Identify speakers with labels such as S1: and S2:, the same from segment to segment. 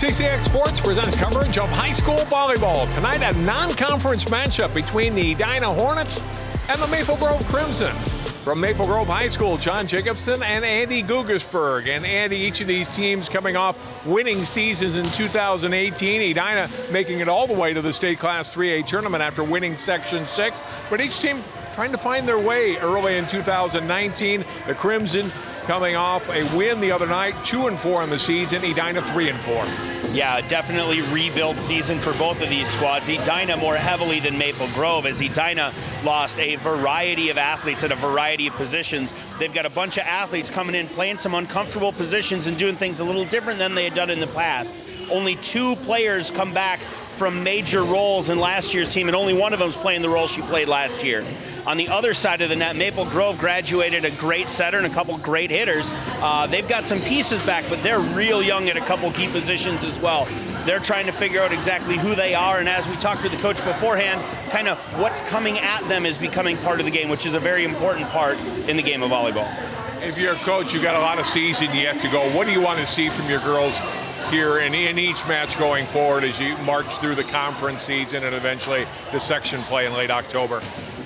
S1: CCX Sports presents coverage of high school volleyball. Tonight, a non-conference matchup between the Edina Hornets and the Maple Grove Crimson. From Maple Grove High School, John Jacobson and Andy Gugesberg. And Andy, each of these teams coming off winning seasons in 2018. Edina making it all the way to the state class 3A tournament after winning Section 6. But each team trying to find their way early in 2019. The Crimson coming off a win the other night, 2-4 in the season. Edina 3-4.
S2: Yeah, definitely rebuild season for both of these squads. Edina more heavily than Maple Grove, as Edina lost a variety of athletes at a variety of positions. They've got a bunch of athletes coming in, playing some uncomfortable positions and doing things a little different than they had done in the past. Only 2 players come back from major roles in last year's team, and only one of them is playing the role she played last year. On the other side of the net, Maple Grove graduated a great setter and a couple great hitters. They've got some pieces back, but they're real young at a couple key positions as well. They're trying to figure out exactly who they are, and as we talked to the coach beforehand, kind of what's coming at them is becoming part of the game, which is a very important part in the game of volleyball.
S1: If you're a coach, you've got a lot of season yet to go. What do you want to see from your girls here in each match going forward as you march through the conference season and eventually the section play in late October?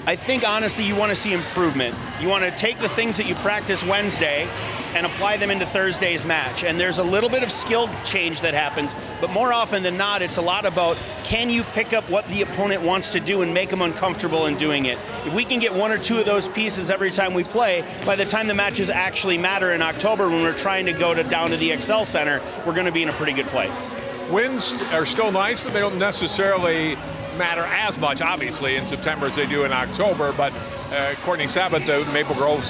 S2: I think, honestly, you want to see improvement. You want to take the things that you practice Wednesday and apply them into Thursday's match. And there's a little bit of skill change that happens, but more often than not, it's a lot about, can you pick up what the opponent wants to do and make them uncomfortable in doing it? If we can get 1 or 2 of those pieces every time we play, by the time the matches actually matter in October, when we're trying to go down to the Excel Center, we're going to be in a pretty good place.
S1: Wins are still nice, but they don't necessarily matter as much, obviously, in September as they do in October. But Courtney Sabat, the Maple Grove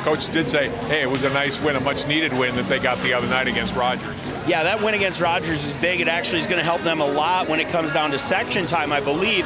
S1: coach did say, hey, it was a nice win, a much-needed win that they got the other night against Rogers. Yeah, that win against Rogers is big. It actually is going to help them a lot when it comes down to section time, I believe.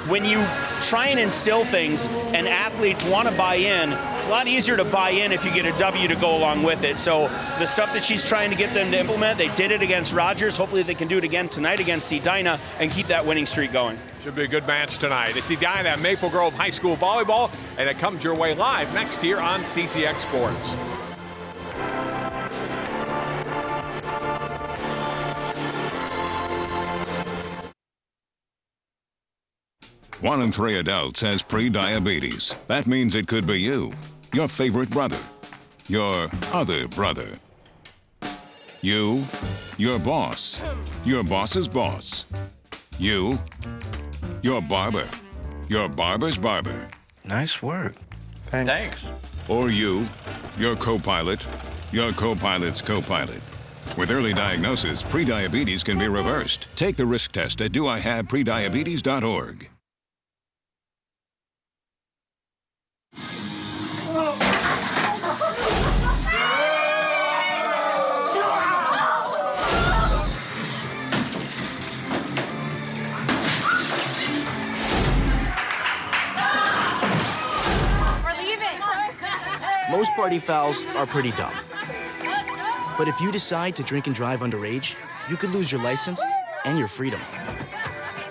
S1: When you try and instill things and athletes want to buy in, it's a lot easier to buy in if you get a W to go along with it. So the stuff that she's trying to get them to implement, they did it against Rogers. Hopefully they can do it again tonight against Edina and keep that winning streak going. Should be a good match tonight. It's Edina Maple Grove High School Volleyball, and it comes your way live next here on CCX Sports.
S3: One in 3 adults has pre-diabetes. That means it could be you, your favorite brother, your other brother, you, your boss, your boss's boss, you, your barber, your barber's barber.
S4: Nice work. Thanks.
S3: Or you, your co-pilot, your co-pilot's co-pilot. With early diagnosis, pre-diabetes can be reversed. Take the risk test at doihaveprediabetes.org.
S5: Most party fouls are pretty dumb. But if you decide to drink and drive underage, you could lose your license and your freedom.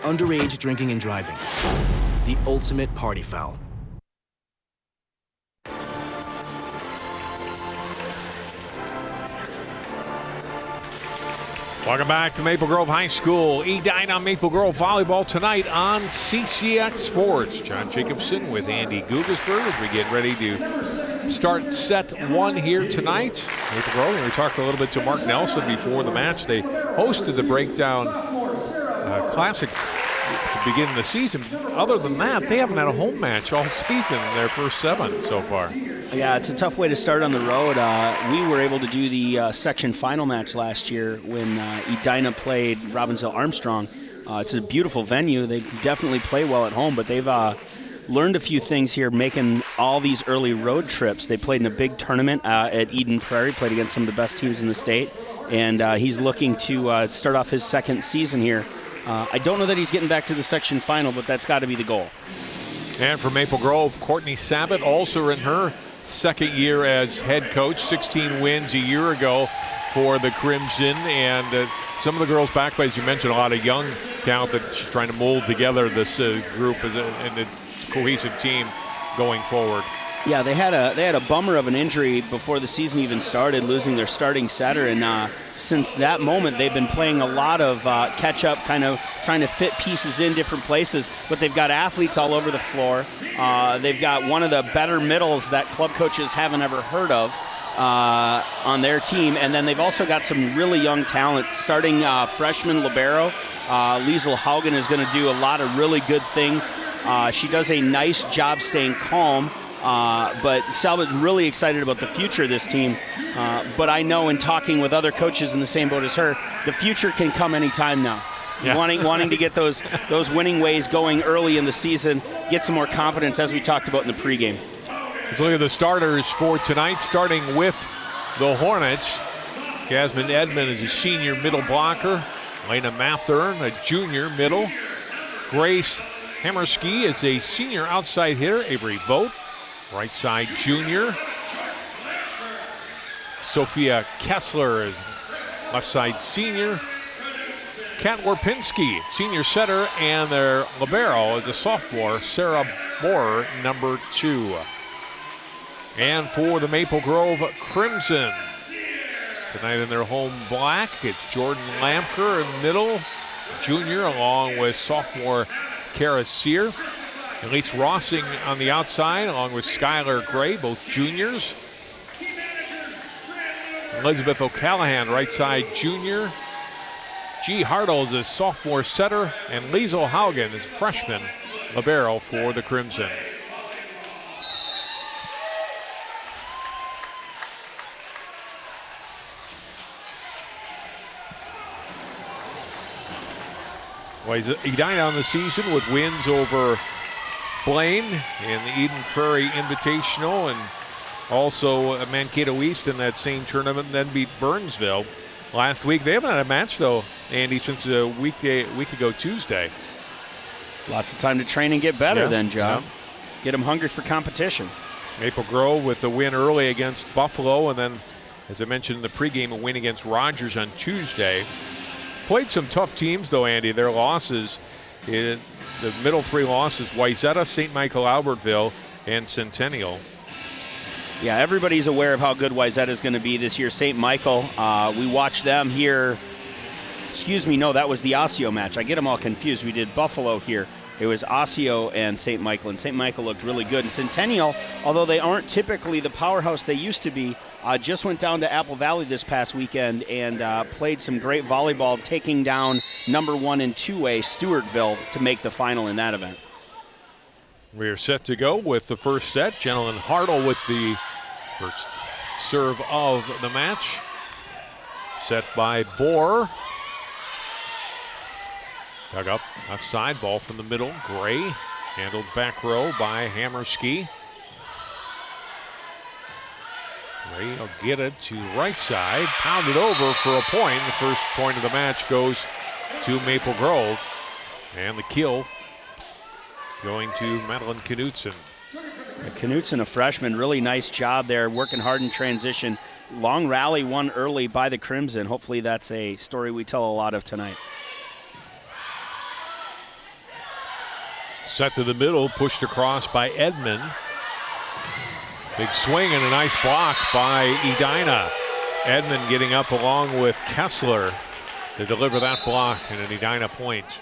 S5: Underage drinking and driving. The ultimate party foul.
S1: Welcome back to Maple Grove High School. Edina Maple Grove Volleyball tonight on CCX Sports. John Jacobson with Andy Gugesberg as we get ready to start set 1 here tonight. Maple Grove, and we talked a little bit to Mark Nelson before the match. They hosted the Breakdown Classic to begin the season. Other than that, they haven't had a home match all season in their first 7 so far.
S6: Yeah, it's a tough way to start on the road. We were able to do the section final match last year when Edina played Robbinsville Armstrong. It's a beautiful venue. They definitely play well at home, but they've learned a few things here making all these early road trips. They played in a big tournament at Eden Prairie, played against some of the best teams in the state, and he's looking to start off his second season here. I don't know that he's getting back to the section final, but that's got to be the goal.
S1: And for Maple Grove, Courtney Sabat, also in her second year as head coach, 16 wins a year ago for the Crimson, and some of the girls back by, as you mentioned, a lot of young talent that she's trying to mold together this group and a cohesive team going forward.
S6: Yeah, they had a bummer of an injury before the season even started, losing their starting setter, and since that moment they've been playing a lot of catch-up, kind of trying to fit pieces in different places, but they've got athletes all over the floor. They've got one of the better middles that club coaches haven't ever heard of on their team, and then they've also got some really young talent. Starting freshman libero, Liesl Haugen is going to do a lot of really good things. She does a nice job staying calm. But Salva's really excited about the future of this team. But I know in talking with other coaches in the same boat as her, the future can come anytime now. Yeah. Wanting to get those winning ways going early in the season, get some more confidence as we talked about in the pregame.
S1: Let's look at the starters for tonight, starting with the Hornets. Jasmine Edmond is a senior middle blocker. Lena Mathern, a junior middle. Grace Hammerski is a senior outside hitter. Avery Vogt, right side junior. Sophia Kessler is left side senior. Kat Warpinski, senior setter, and their libero is a sophomore, Sarah Borer, number 2. And for the Maple Grove Crimson, tonight in their home black, it's Jordan Lampker in middle, junior, along with sophomore Kara Sear. Elise Rossing on the outside, along with Skylar Gray, both juniors. Elizabeth O'Callahan, right side junior. G. Hartle is a sophomore setter, and Liesl Haugen is a freshman libero for the Crimson. Edina on the season with wins over Blaine in the Eden Prairie Invitational, and also Mankato East in that same tournament, and then beat Burnsville last week. They haven't had a match though, Andy, since a week ago Tuesday.
S6: Lots of time to train and get better then, John. Yeah. Get them hungry for competition.
S1: Maple Grove with the win early against Buffalo, and then, as I mentioned in the pregame, a win against Rogers on Tuesday. Played some tough teams though, Andy. Their losses, in the middle 3 losses, Wayzata, St. Michael Albertville, and Centennial.
S6: Yeah, everybody's aware of how good Wayzata is going to be this year. St. Michael, we watched them here. Excuse me, no, that was the Osseo match. I get them all confused. We did Buffalo here. It was Osseo and St. Michael, and St. Michael looked really good. And Centennial, although they aren't typically the powerhouse they used to be, just went down to Apple Valley this past weekend and played some great volleyball, taking down number 1 in 2A Stewartville to make the final in that event.
S1: We are set to go with the first set. Jenilyn Hartle with the first serve of the match. Set by Bohr. Dug up left side, ball from the middle. Gray handled back row by Hammerski. Gray will get it to right side, pounded over for a point. The first point of the match goes to Maple Grove, and the kill going to Madeline Knutson.
S6: Knutson, a freshman, really nice job there, working hard in transition. Long rally won early by the Crimson. Hopefully that's a story we tell a lot of tonight.
S1: Set to the middle, pushed across by Edmond. Big swing and a nice block by Edina. Edmond getting up along with Kessler to deliver that block and an Edina point.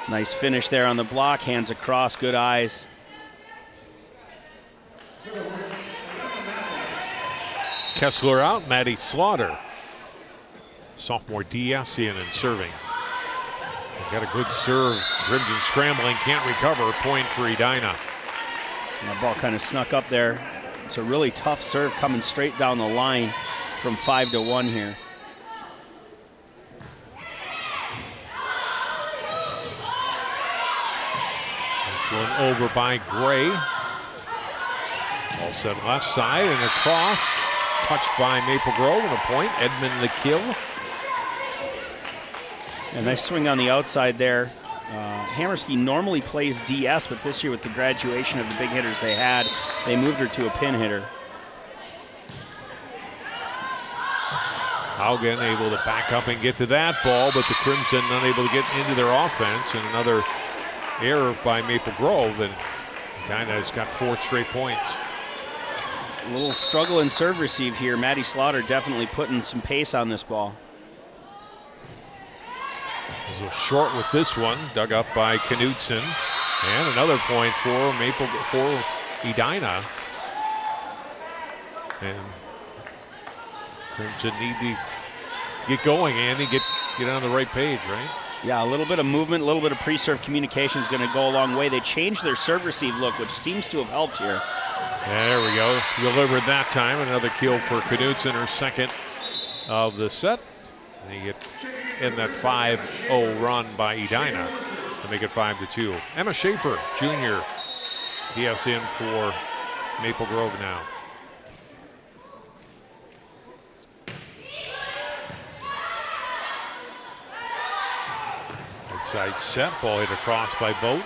S6: Nice finish there on the block, hands across, good eyes.
S1: Kessler out, Maddie Slaughter. Sophomore DSian and serving. Got a good serve. Crimson scrambling, can't recover. Point for Edina.
S6: And that ball kind of snuck up there. It's a really tough serve coming straight down the line from 5-1 here.
S1: This one over by Gray. Ball set left side and across. Touched by Maple Grove and a point. Edmond the kill.
S6: A nice swing on the outside there. Hammerski normally plays DS, but this year with the graduation of the big hitters they had, they moved her to a pin hitter.
S1: Haugen able to back up and get to that ball, but the Crimson unable to get into their offense, and another error by Maple Grove, and Edina's got 4 straight points.
S6: A little struggle in serve receive here. Maddie Slaughter definitely putting some pace on this ball.
S1: A little short with this one, dug up by Knutson. And another point for Edina. And Crimson need to get going, Andy, get on the right page, right?
S6: Yeah, a little bit of movement, a little bit of pre-serve communication is going to go a long way. They changed their serve receive look, which seems to have helped here.
S1: There we go. Delivered that time. Another kill for Knutson, her second of the set. And you get in that 5-0 run by Edina to make it 5-2. Emma Schaefer, junior. He has in for Maple Grove now. Side set, ball hit across by Boat.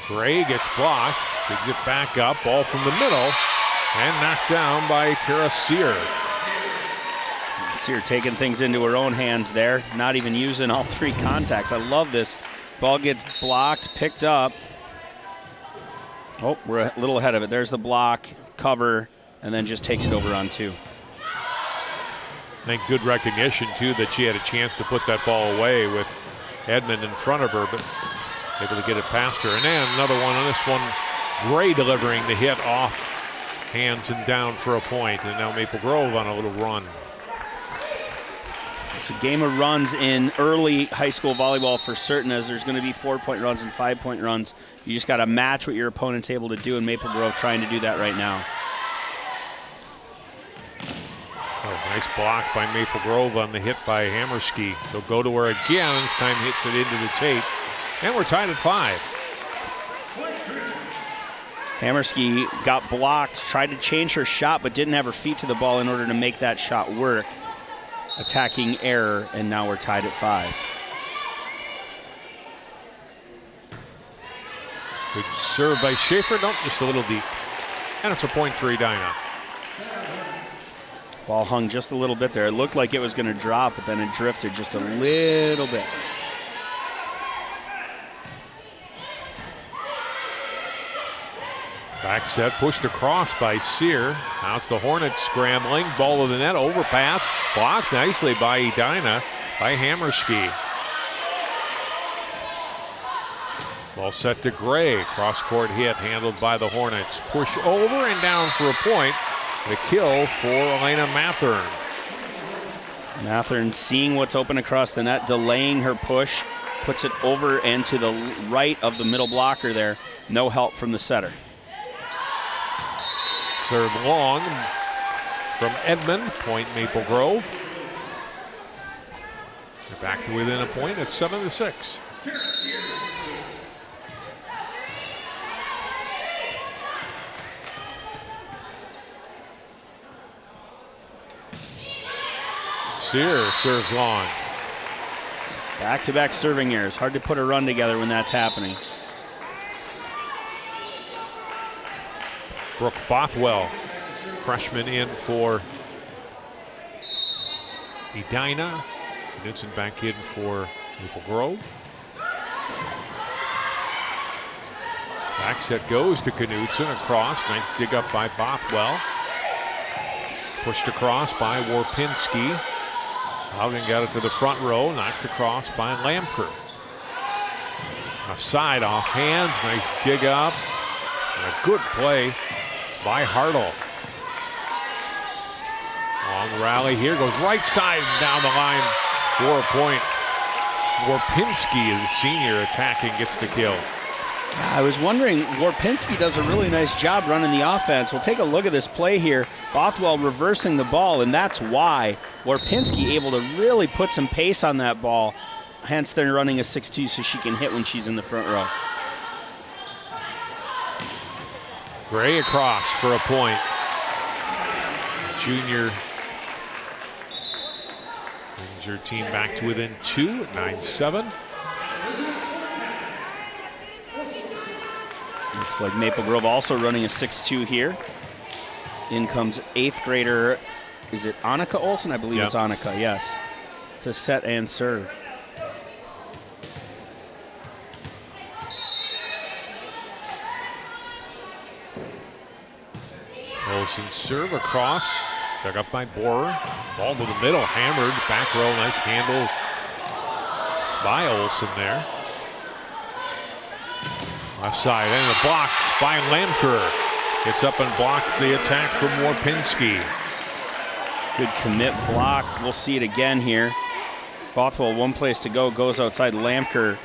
S1: Gray gets blocked, digs it back up, ball from the middle, and knocked down by Kara Sear.
S6: Sear taking things into her own hands there, not even using all 3 contacts. I love this. Ball gets blocked, picked up. Oh, we're a little ahead of it. There's the block, cover, and then just takes it over on 2.
S1: I think good recognition, too, that she had a chance to put that ball away with Edmond in front of her, but able to get it past her. And then another one on this one, Gray delivering the hit off hands and down for a point. And now Maple Grove on a little run.
S6: It's a game of runs in early high school volleyball for certain, as there's going to be 4-point runs and 5-point runs. You just got to match what your opponent's able to do, and Maple Grove trying to do that right now.
S1: Oh, nice block by Maple Grove on the hit by Hammerski. They'll go to her again. This time hits it into the tape. And we're tied at 5.
S6: Hammerski got blocked, tried to change her shot, but didn't have her feet to the ball in order to make that shot work. Attacking error, and now we're tied at 5.
S1: Good serve by Schaefer. Nope, just a little deep. And it's a point for Edina.
S6: Ball hung just a little bit there. It looked like it was going to drop, but then it drifted just a little bit.
S1: Back set, pushed across by Sear. Now it's the Hornets scrambling. Ball to the net, overpass. Blocked nicely by Edina, by Hammerski. Ball set to Gray. Cross-court hit handled by the Hornets. Push over and down for a point. The kill for Elena Mathern.
S6: Mathern seeing what's open across the net, delaying her push, puts it over and to the right of the middle blocker there. No help from the setter.
S1: Serve long from Edmond, point Maple Grove. They're back to within a point at 7-6. Sear serves long.
S6: Back-to-back serving errors. Hard to put a run together when that's happening.
S1: Brooke Bothwell, freshman in for Edina. Knutson back in for Maple Grove. Back set goes to Knutson across. Nice dig up by Bothwell. Pushed across by Warpinski. Haugen got it to the front row, knocked across by Lamker. Offside, off hands, nice dig up. And a good play by Hartle. Long rally here, goes right side down the line for a point. Warpinski, the senior, attacking, gets the kill.
S6: I was wondering, Warpinski does a really nice job running the offense. We'll take a look at this play here. Bothwell reversing the ball, and that's why Warpinski able to really put some pace on that ball. Hence, they're running a 6-2 so she can hit when she's in the front row.
S1: Gray across for a point. Junior brings her team back to within 2 at 9-7.
S6: Looks like Maple Grove also running a 6-2 here. In comes 8th grader, is it Annika Olsen? I believe it's Annika, yes. To set and serve.
S1: Olsen serve across, dug up by Borer. Ball to the middle, hammered, back row, nice handle by Olsen there. Left side, and a block by Lamker. Gets up and blocks the attack from Warpinski.
S6: Good commit block. We'll see it again here. Bothwell, one place to go, goes outside Lamker.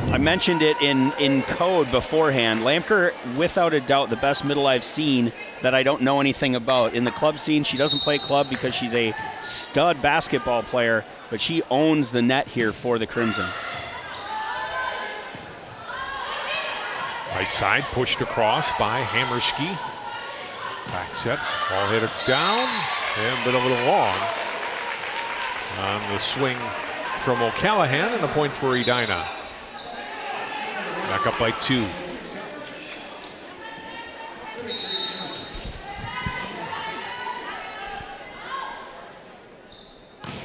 S6: I mentioned it in code beforehand. Lamker, without a doubt, the best middle I've seen that I don't know anything about. In the club scene, she doesn't play club because she's a stud basketball player, but she owns the net here for the Crimson.
S1: Right side, pushed across by Hammerski. Back set, ball hit down, and been a little long on the swing from O'Callahan, and a point for Edina. Back up by 2.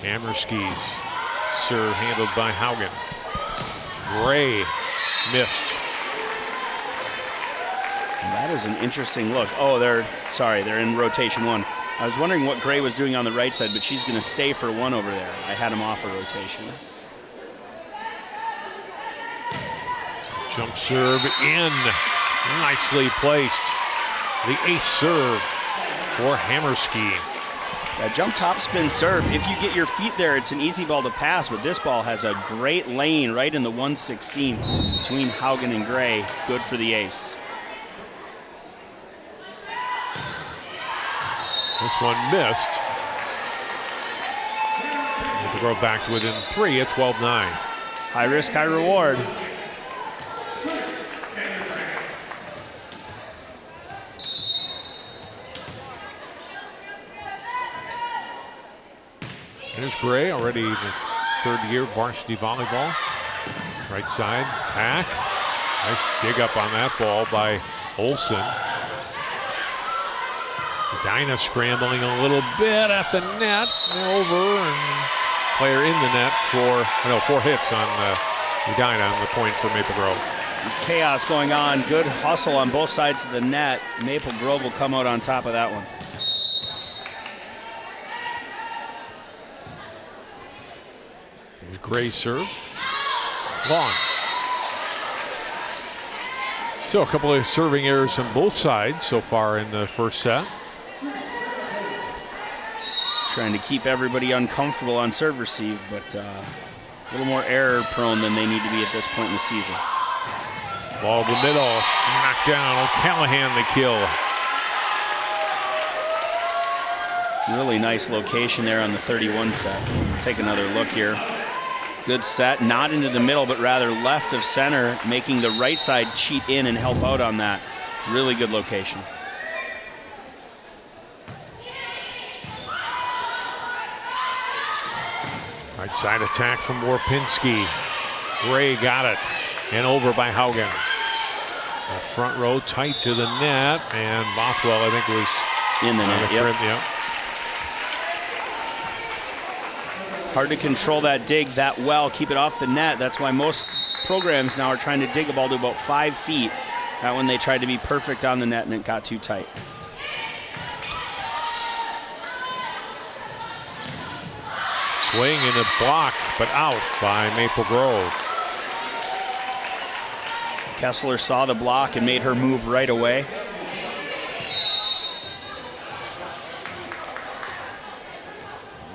S1: Hammerski's serve handled by Haugen. Gray missed.
S6: That is an interesting look. Oh, they're in rotation 1. I was wondering what Gray was doing on the right side, but she's going to stay for 1 over there. I had him off a rotation.
S1: Jump serve in. Nicely placed. The ace serve for Hammerski.
S6: A jump top spin serve. If you get your feet there, it's an easy ball to pass, but this ball has a great lane right in the 1-6 seam between Haugen and Gray. Good for the ace.
S1: This one missed. Maple Grove back to within 3 at 12-9.
S6: High risk, high reward.
S1: Here's Gray, already the 3rd year varsity volleyball. Right side, attack. Nice dig up on that ball by Olsen. Edina scrambling a little bit at the net, over, and player in the net for 4 hits on Edina, on the point for Maple Grove.
S6: Chaos going on, good hustle on both sides of the net. Maple Grove will come out on top of that one.
S1: There's Gray's serve, long. So a couple of serving errors on both sides so far in the first set.
S6: Trying to keep everybody uncomfortable on serve receive, but a little more error prone than they need to be at this point in the season.
S1: Ball to the middle, knocked down. O'Callahan the kill.
S6: Really nice location there on the 31 set. Take another look here. Good set, not into the middle, but rather left of center, making the right side cheat in and help out on that. Really good location.
S1: Right side attack from Warpinski. Gray got it, and over by Haugen. The front row tight to the net, and Bothwell, I think, was
S6: in the net. Yep.
S1: Yep.
S6: Hard to control that dig that well, keep it off the net. That's why most programs now are trying to dig a ball to about 5 feet. That one they tried to be perfect on the net and it got too tight.
S1: Swing and a block, but out by Maple Grove.
S6: Kessler saw the block and made her move right away.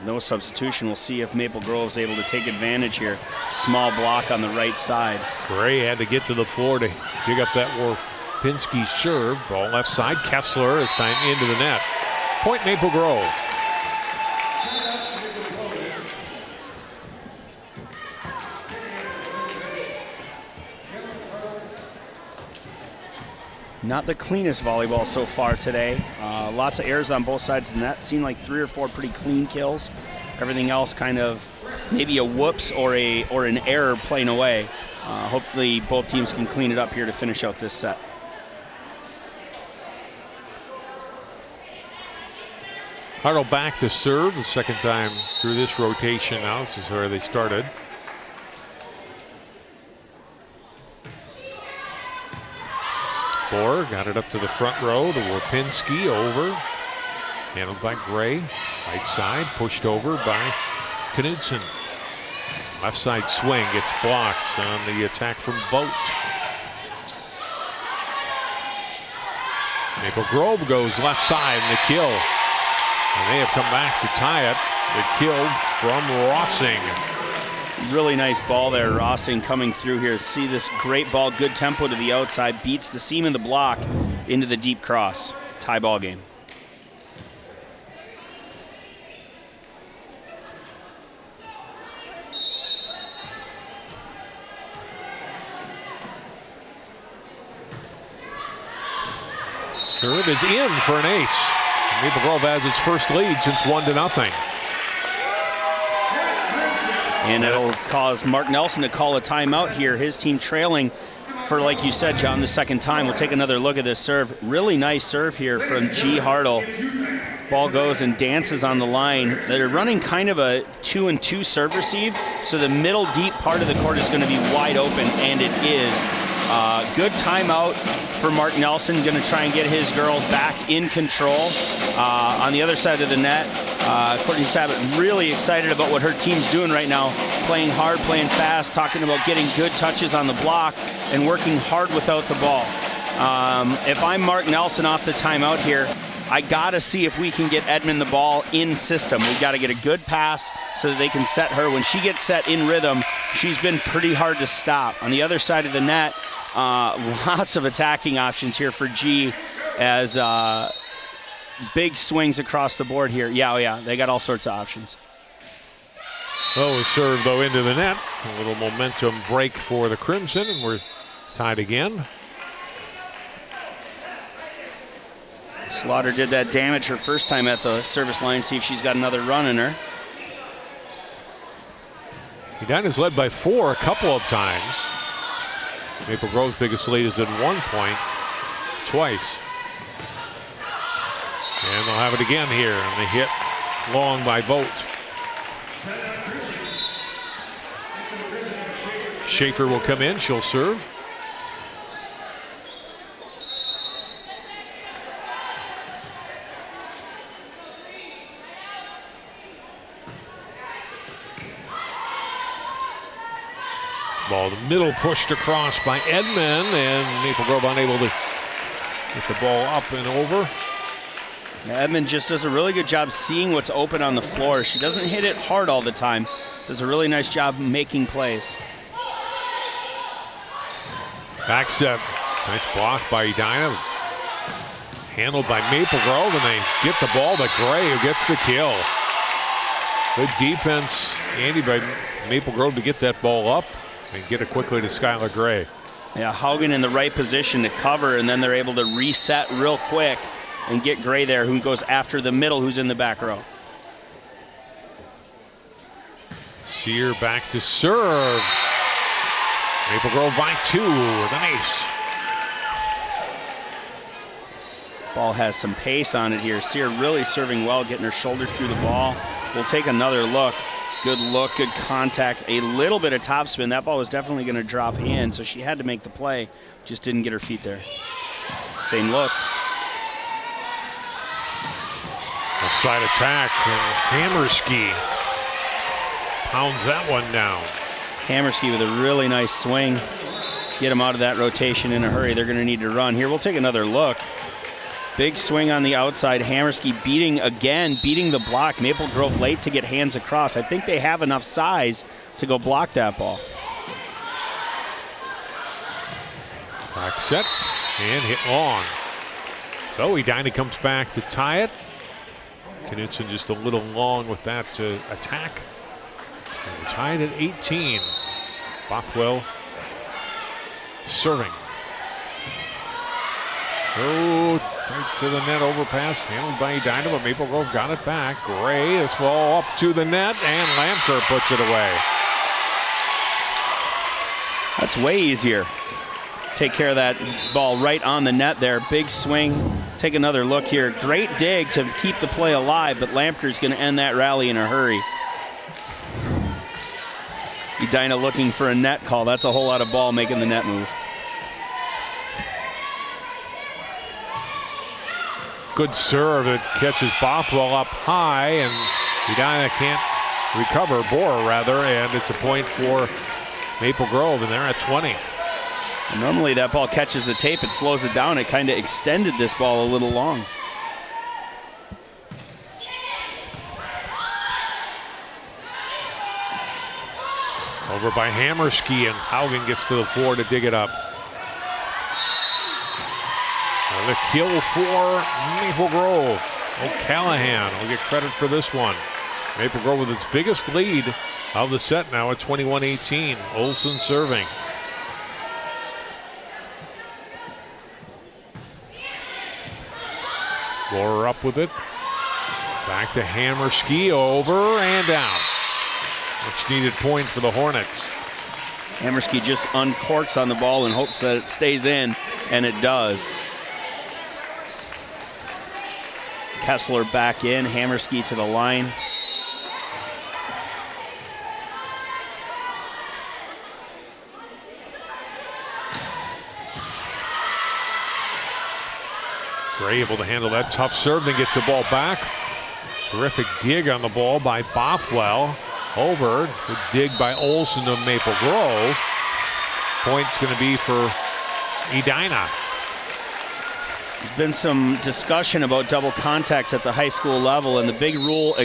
S6: No substitution. We'll see if Maple Grove's able to take advantage here. Small block on the right side.
S1: Gray had to get to the floor to dig up that Warpinski serve. Ball left side. Kessler, this time into the net. Point Maple Grove.
S6: Not the cleanest volleyball so far today. Lots of errors on both sides of the net. Seemed like 3 or 4 pretty clean kills. Everything else kind of maybe a whoops or an error playing away. Hopefully both teams can clean it up here to finish out this set.
S1: Hartle back to serve the second time through this rotation now. This is where they started. Bohr got it up to the front row. The Warpinski over.
S7: Handled by Gray. Right side, pushed over by Knudsen. Left side swing gets blocked on the attack from Vogt. Maple Grove goes left side and the kill. And they have come back to tie it. The kill from Rossing.
S6: Really nice ball there, Rossing coming through here. See this great ball, good tempo to the outside, beats the seam of the block into the deep cross. Tie ball game.
S7: Serve is in for an ace. Maple Grove has its first lead since 1-0.
S6: And it'll cause Mark Nelson to call a timeout here. His team trailing for, like you said, John, the second time. We'll take another look at this serve. Really nice serve here from G. Hartle. Ball goes and dances on the line. They're running kind of a 2-and-2 serve receive, so the middle deep part of the court is going to be wide open, and it is. Good timeout for Mark Nelson. Going to try and get his girls back in control. On the other side of the net, Courtney Sabat really excited about what her team's doing right now. Playing hard, playing fast, talking about getting good touches on the block and working hard without the ball. If I'm Mark Nelson off the timeout here, I got to see if we can get Edmond the ball in system. We've got to get a good pass so that they can set her. When she gets set in rhythm, she's been pretty hard to stop. On the other side of the net, lots of attacking options here for G as big swings across the board here. Yeah, they got all sorts of options.
S7: Oh, serve though into the net. A little momentum break for the Crimson, and we're tied again.
S6: Slaughter did that damage her first time at the service line. See if she's got another run in her.
S7: Edina's led by 4 a couple of times. Maple Grove's biggest lead is at 1 point, twice. And they'll have it again here, and the hit long by Vogt. Schaefer will come in, she'll serve. Ball the middle pushed across by Edmond, and Maple Grove unable to get the ball up and over.
S6: Yeah, Edmond just does a really good job seeing what's open on the floor. She doesn't hit it hard all the time. Does a really nice job making plays.
S7: Back set. Nice block by Edina. Handled by Maple Grove, and they get the ball to Gray, who gets the kill. Good defense, Andy, by Maple Grove to get that ball up and get it quickly to Skylar Gray.
S6: Yeah, Haugen in the right position to cover, and then they're able to reset real quick and get Gray there, who goes after the middle, who's in the back row.
S7: Sear back to serve. Maple Grove by 2 with an ace.
S6: Ball has some pace on it here. Sear really serving well, getting her shoulder through the ball. We'll take another look. Good look, good contact, a little bit of topspin. That ball was definitely going to drop in, so she had to make the play. Just didn't get her feet there. Same look.
S7: Side attack, and Hammerski pounds that one down.
S6: Hammerski with a really nice swing. Get them out of that rotation in a hurry. They're going to need to run. Here, we'll take another look. Big swing on the outside. Hammerski beating the block. Maple Grove late to get hands across. I think they have enough size to go block that ball.
S7: Back set and hit long. So Edina comes back to tie it. Knudsen just a little long with that attack. And we're tied at 18. Bothwell serving. Oh, tight to the net overpass, handled by Edina, but Maple Grove got it back. Gray, this ball up to the net, and Lamker puts it away.
S6: That's way easier. Take care of that ball right on the net there. Big swing. Take another look here. Great dig to keep the play alive, but Lamker's going to end that rally in a hurry. Edina looking for a net call. That's a whole lot of ball making the net move.
S7: good serve that catches Bothwell up high, and Edina can't recover, Borer rather, and it's a point for Maple Grove, and they're at 20.
S6: And normally that ball catches the tape, it slows it down. It kind of extended this ball a little long.
S7: Over by Hammerski, and Haugen gets to the floor to dig it up. Another kill for Maple Grove. O'Callahan will get credit for this one. Maple Grove with its biggest lead of the set now at 21-18. Olsen serving. Borer up with it. Back to Hammerski, over and down. Much needed point for the Hornets.
S6: Hammerski just uncorks on the ball and hopes that it stays in, and it does. Kessler back in, Hammerski to the line.
S7: Gray able to handle that tough serve, then gets the ball back. Terrific dig on the ball by Bothwell. Over, good dig by Olsen of Maple Grove. Point's going to be for Edina.
S6: There's been some discussion about double contacts at the high school level, and the big rule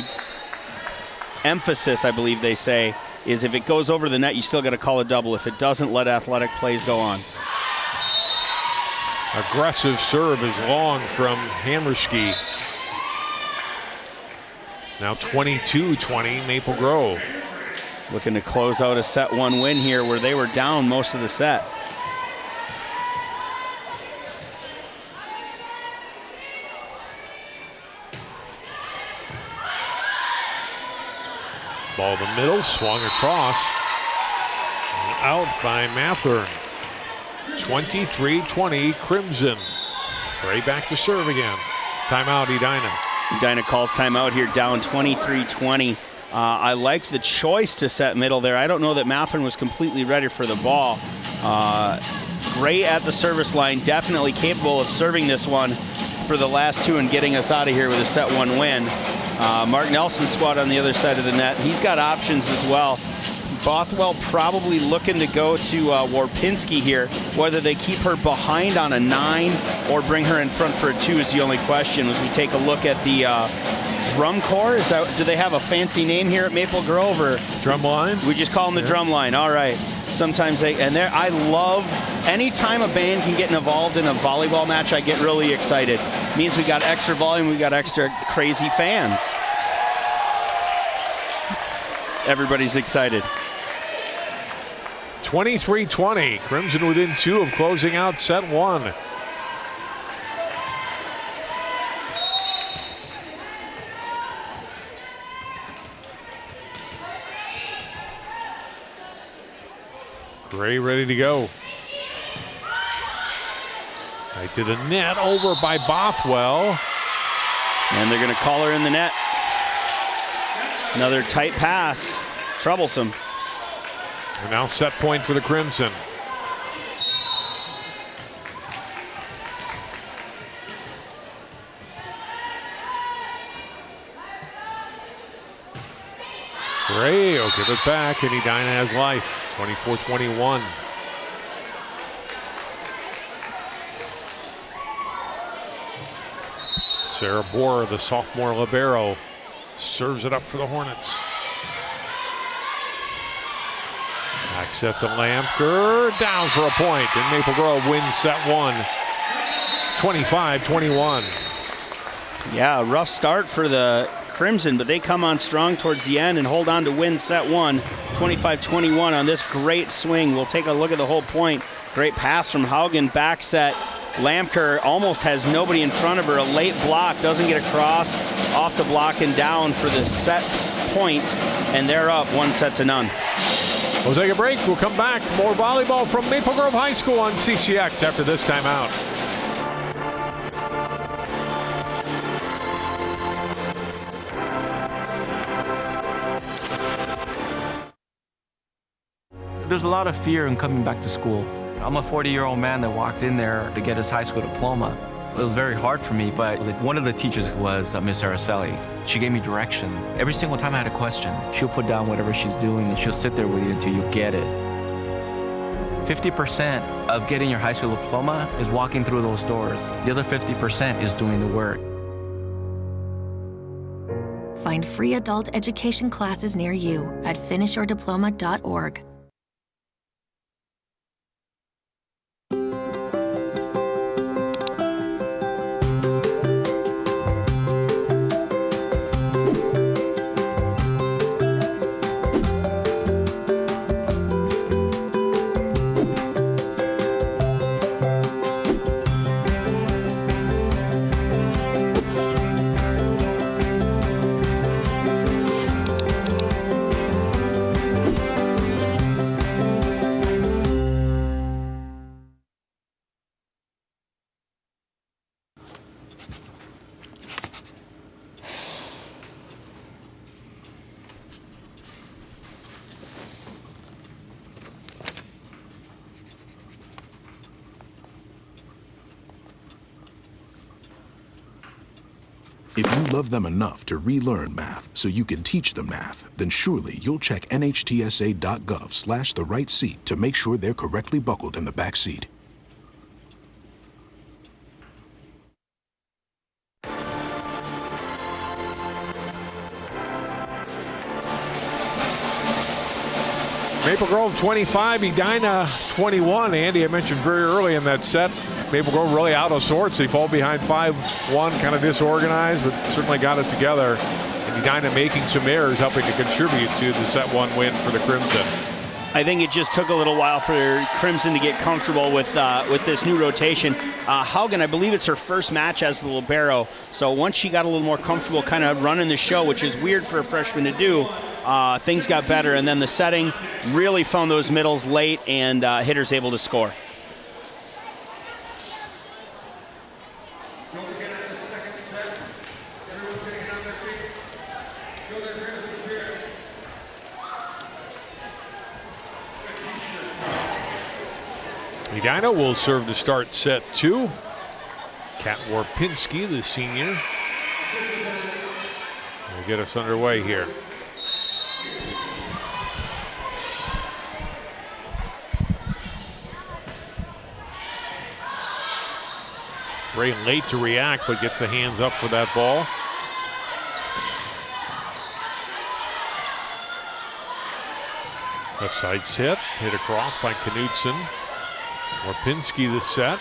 S6: emphasis, I believe they say, is if it goes over the net, you still got to call a double. If it doesn't, let athletic plays go on.
S7: Aggressive serve is long from Hammerski. Now 22-20, Maple Grove.
S6: Looking to close out a set one win here where they were down most of the set.
S7: Ball in the middle, swung across. Out by Mathern. 23-20, Crimson. Gray back to serve again. Timeout, Edina.
S6: Edina calls timeout here, down 23-20. I like the choice to set middle there. I don't know that Mathern was completely ready for the ball. Gray at the service line, definitely capable of serving this one for the last two and getting us out of here with a set one win. Mark Nelson's squad on the other side of the net. He's got options as well. Bothwell probably looking to go to Warpinski here. Whether they keep her behind on a 9 or bring her in front for a 2 is the only question. As we take a look at the drum corps, do they have a fancy name here at Maple Grove, or
S7: drum line?
S6: We just call them the drum line. All right. Sometimes I love anytime a band can get involved in a volleyball match. I get really excited. It means we got extra volume, we got extra crazy fans. Everybody's excited.
S7: 23-20, Crimson within 2 of closing out set 1. Gray ready to go. Right to the net, over by Bothwell.
S6: And they're going to call her in the net. Another tight pass, troublesome.
S7: And now set point for the Crimson. Gray will give it back, and Edina has life. 24-21. Sarah Borer, the sophomore libero, serves it up for the Hornets. Back set to Lampker, down for a point, and Maple Grove wins set 1, 25-21.
S6: Yeah, rough start for the Crimson, but they come on strong towards the end and hold on to win set 1, 25-21 on this great swing. We'll take a look at the whole point. Great pass from Haugen, back set. Lampker almost has nobody in front of her. A late block, doesn't get across, off the block and down for the set point, and they're up 1-0.
S7: We'll take a break. We'll come back. More volleyball from Maple Grove High School on CCX after this timeout.
S8: There's a lot of fear in coming back to school. I'm a 40-year-old man that walked in there to get his high school diploma. It was very hard for me, but one of the teachers was Miss Araceli. She gave me direction. Every single time I had a question, she'll put down whatever she's doing and she'll sit there with you until you get it. 50% of getting your high school diploma is walking through those doors. The other 50% is doing the work.
S9: Find free adult education classes near you at finishyourdiploma.org.
S10: If you love them enough to relearn math so you can teach them math, then surely you'll check nhtsa.gov/the-right-seat to make sure they're correctly buckled in the back seat.
S7: Maple Grove 25, Edina 21. Andy, I mentioned very early in that set, Maple Grove really out of sorts. They fall behind 5-1, kind of disorganized, but certainly got it together. And Edina making some errors, helping to contribute to the set one win for the Crimson.
S6: I think it just took a little while for Crimson to get comfortable with this new rotation. Haugen, I believe it's her first match as the libero, so once she got a little more comfortable kind of running the show, which is weird for a freshman to do, things got better, and then the setting really found those middles late, and hitters able to score.
S7: Edina will serve to start set two. Kat Warpinski, the senior, will get us underway here. Very late to react, but gets the hands up for that ball. Left side set, hit across by Knudsen. Warpinski the set.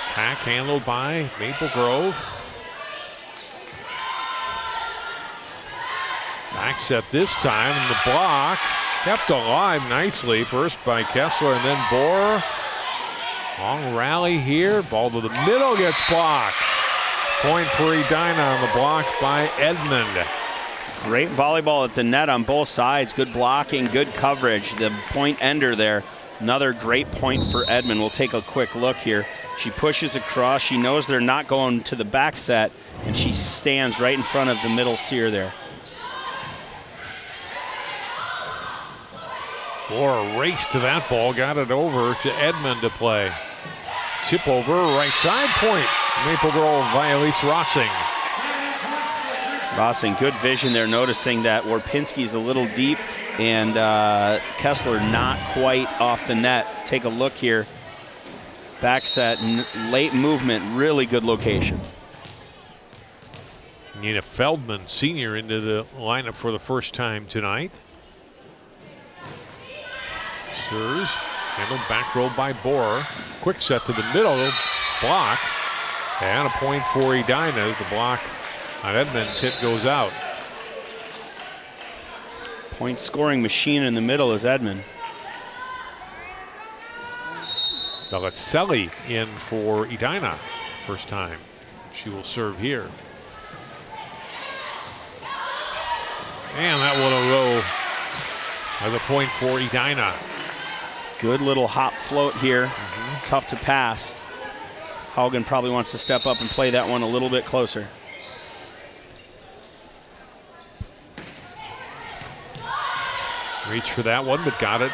S7: Attack handled by Maple Grove. Back set this time, and the block kept alive nicely. First by Kessler and then Bohr. Long rally here. Ball to the middle gets blocked. Point for Edina on the block by Edmond.
S6: Great volleyball at the net on both sides. Good blocking, good coverage. The point ender there. Another great point for Edmond. We'll take a quick look here. She pushes across. She knows they're not going to the back set, and she stands right in front of the middle seer there.
S7: Bohr raced to that ball, got it over to Edmond to play. Tip over, right side point. Maple Grove via Elise Rossing.
S6: Rossing, good vision there, noticing that Warpinski's a little deep and Kessler not quite off the net. Take a look here. Back set, late movement, really good location.
S7: Nina Feldman, senior, into the lineup for the first time tonight. Serves, handled back roll by Bohr. Quick set to the middle, block, and a point for Edina as the block on Edmond's hit goes out.
S6: Point scoring machine in the middle is Edmond.
S7: Belicelli in for Edina, first time. She will serve here. And that will roll as a point for Edina.
S6: Good little hop float here. Tough to pass. Haugen probably wants to step up and play that one a little bit closer.
S7: Reach for that one, but got it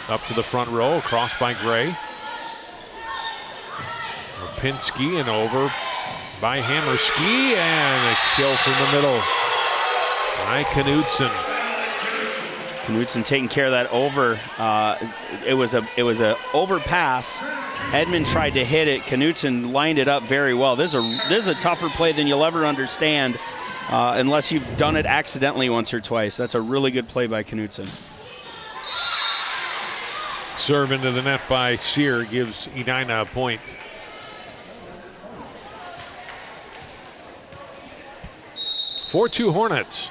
S7: up to the front row, across by Gray. Rapinski and over by Hammerski, and a kill from the middle by Knudsen.
S6: Knudsen taking care of that over. It was a overpass. Edmund tried to hit it. Knudsen lined it up very well. This is a tougher play than you'll ever understand unless you've done it accidentally once or twice. That's a really good play by Knudsen.
S7: Serve into the net by Sear gives Edina a point. (4-2 Hornets.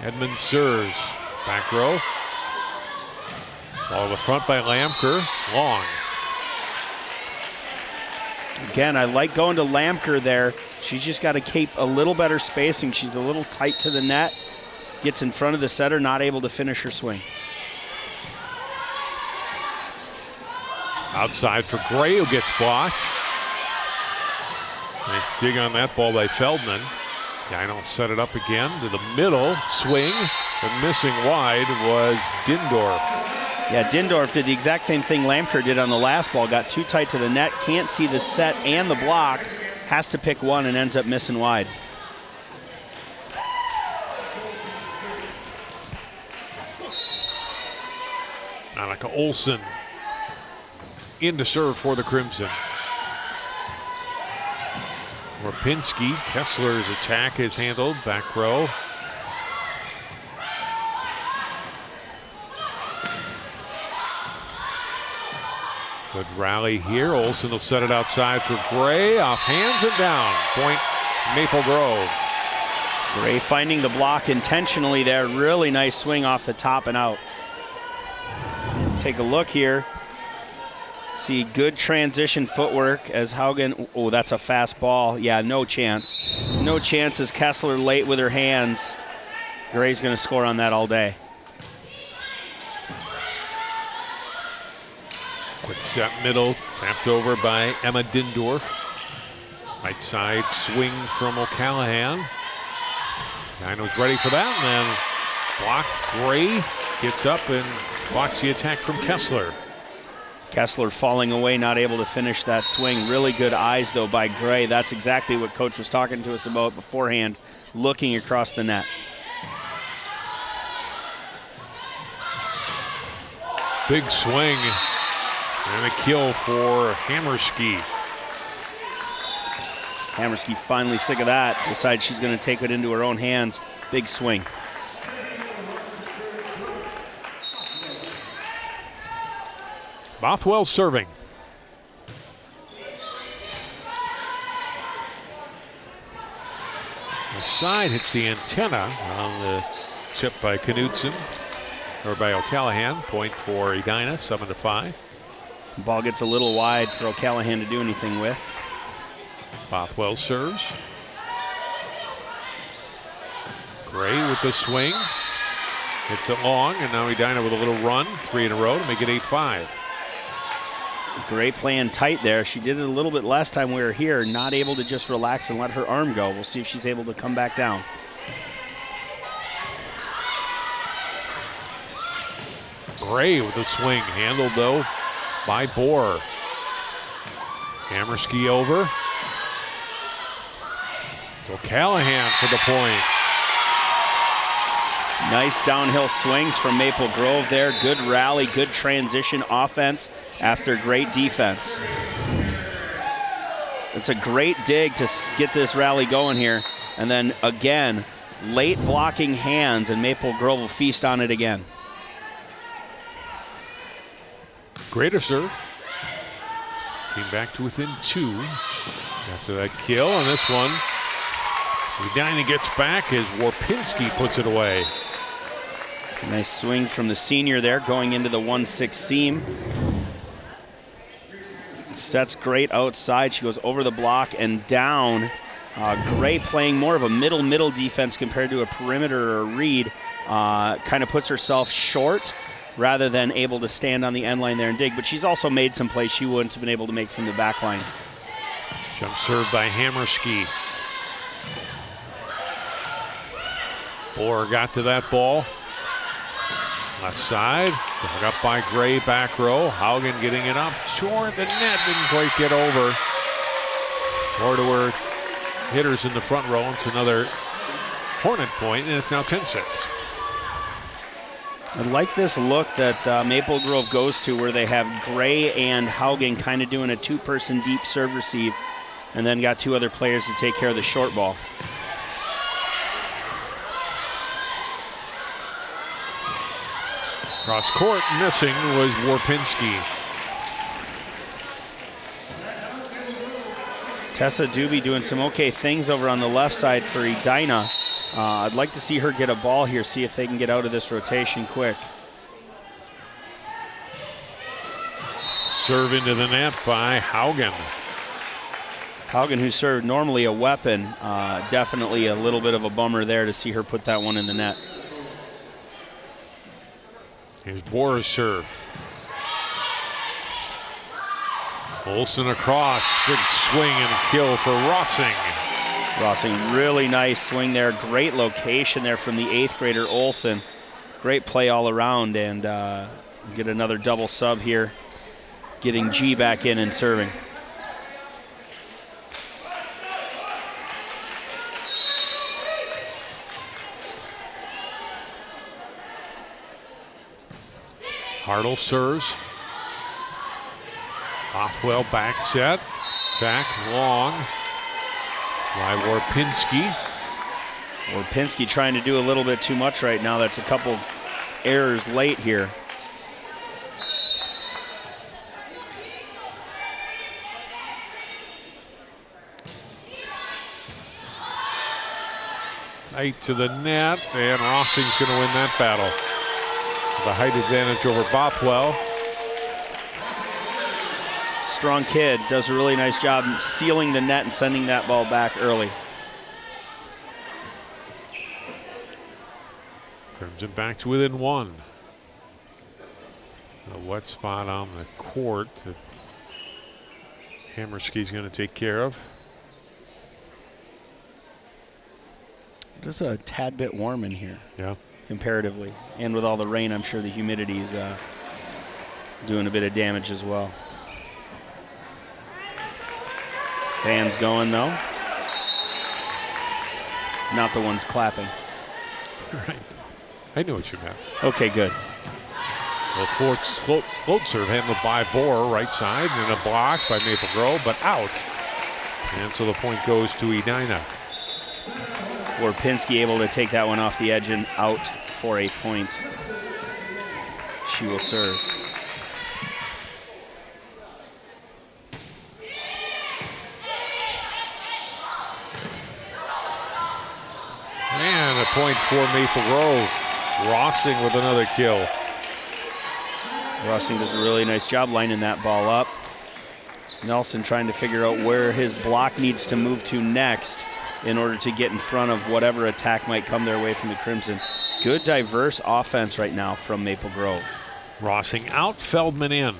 S7: Edmund serves. Back row. Ball to the front by Lamker. Long.
S6: Again, I like going to Lamker there. She's just got to keep a little better spacing. She's a little tight to the net. Gets in front of the setter, not able to finish her swing.
S7: Outside for Gray, who gets blocked. Nice dig on that ball by Feldman. Guy set it up again to the middle. Swing. The missing wide was Dindorf.
S6: Yeah, Dindorf did the exact same thing Lamker did on the last ball. Got too tight to the net, can't see the set and the block. Has to pick one and ends up missing wide.
S7: Annika Olsen in to serve for the Crimson. Rapinski, Kessler's attack is handled, back row. Good rally here. Olsen will set it outside for Gray. Off hands and down. Point Maple Grove.
S6: Gray finding the block intentionally there. Really nice swing off the top and out. Take a look here. See good transition footwork as Haugen. Oh, that's a fast ball. Yeah, no chance. No chance as Kessler late with her hands. Gray's going to score on that all day.
S7: Quick set middle, tapped over by Emma Dindorf. Right side swing from O'Callahan. Dino's ready for that, and then blocked. Gray gets up and blocks the attack from Kessler.
S6: Kessler falling away, not able to finish that swing. Really good eyes, though, by Gray. That's exactly what Coach was talking to us about beforehand, looking across the net.
S7: Big swing. And a kill for Hammerski.
S6: Hammerski finally sick of that. Decides she's going to take it into her own hands. Big swing.
S7: Bothwell serving. The side hits the antenna on the chip by Knudsen, or by O'Callahan. Point for Edina, 7-5.
S6: Ball gets a little wide for O'Callahan to do anything with.
S7: Bothwell serves. Gray with the swing. Hits it long, and now Edina with a little run. 3 in a row to make it 8-5.
S6: Gray playing tight there. She did it a little bit last time we were here, not able to just relax and let her arm go. We'll see if she's able to come back down.
S7: Gray with the swing, handled though by Bohr. Hammerski over. O'Callahan for the point.
S6: Nice downhill swings from Maple Grove there. Good rally, good transition offense after great defense. It's a great dig to get this rally going here. And then again, late blocking hands, and Maple Grove will feast on it again.
S7: Greater serve. Team back to within 2 after that kill. And this one, Edina gets back as Warpinski puts it away.
S6: Nice swing from the senior there, going into the 1-6 seam. Sets great outside. She goes over the block and down. Gray playing more of a middle defense compared to a perimeter or a read. Kind of puts herself short rather than able to stand on the end line there and dig. But she's also made some plays she wouldn't have been able to make from the back line.
S7: Jump serve by Hammerski. Bohr got to that ball. Left side, dug up by Gray, back row. Haugen getting it up short. The net didn't quite get over. Or hitters in the front row. It's another Hornet point, and it's now 10-6.
S6: I like this look that Maple Grove goes to, where they have Gray and Haugen kind of doing a two-person deep serve receive, and then got two other players to take care of the short ball.
S7: Cross court, missing was Warpinski.
S6: Tessa Doobie doing some okay things over on the left side for Edina. I'd like to see her get a ball here, see if they can get out of this rotation quick.
S7: Serve into the net by Haugen.
S6: Haugen, who served normally a weapon, definitely a little bit of a bummer there to see her put that one in the net.
S7: Here's Bora's serve. Olsen across, good swing and kill for Rossing.
S6: Rossing, really nice swing there. Great location there from the 8th grader Olsen. Great play all around, and get another double sub here. Getting G back in and serving.
S7: Hartle serves. Bothwell back set. Attack long by Warpinski.
S6: Warpinski trying to do a little bit too much right now. That's a couple errors late here.
S7: Tight to the net, and Rossing's going to win that battle. The height advantage over Bothwell.
S6: Strong kid, does a really nice job sealing the net and sending that ball back early.
S7: Crimson back to within one. A wet spot on the court that Hammerski's going to take care of.
S6: It's a tad bit warm in here.
S7: Yeah.
S6: Comparatively. And with all the rain, I'm sure the humidity is doing a bit of damage as well. Fans going, though. Not the ones clapping.
S7: Right. I knew what you meant.
S6: Okay, good.
S7: Well, float serve handled by Bohr, right side, and a block by Maple Grove, but out. And so the point goes to Edina.
S6: Warpinski able to take that one off the edge and out for a point. She will serve.
S7: And a point for Maple Grove. Rossing with another kill.
S6: Rossing does a really nice job lining that ball up. Nelson trying to figure out where his block needs to move to next in order to get in front of whatever attack might come their way from the Crimson. Good diverse offense right now from Maple Grove.
S7: Rossing out, Feldman in.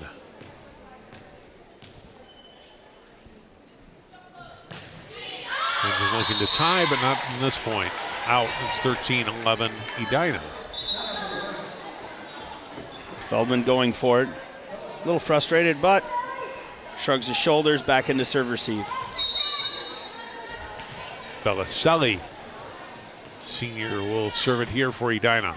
S7: Crimson looking to tie, but not from this point. Out, it's 13-11 Edina.
S6: Feldman going for it. A little frustrated, but shrugs his shoulders, back into serve receive.
S7: Bellicelli, senior, will serve it here for Edina.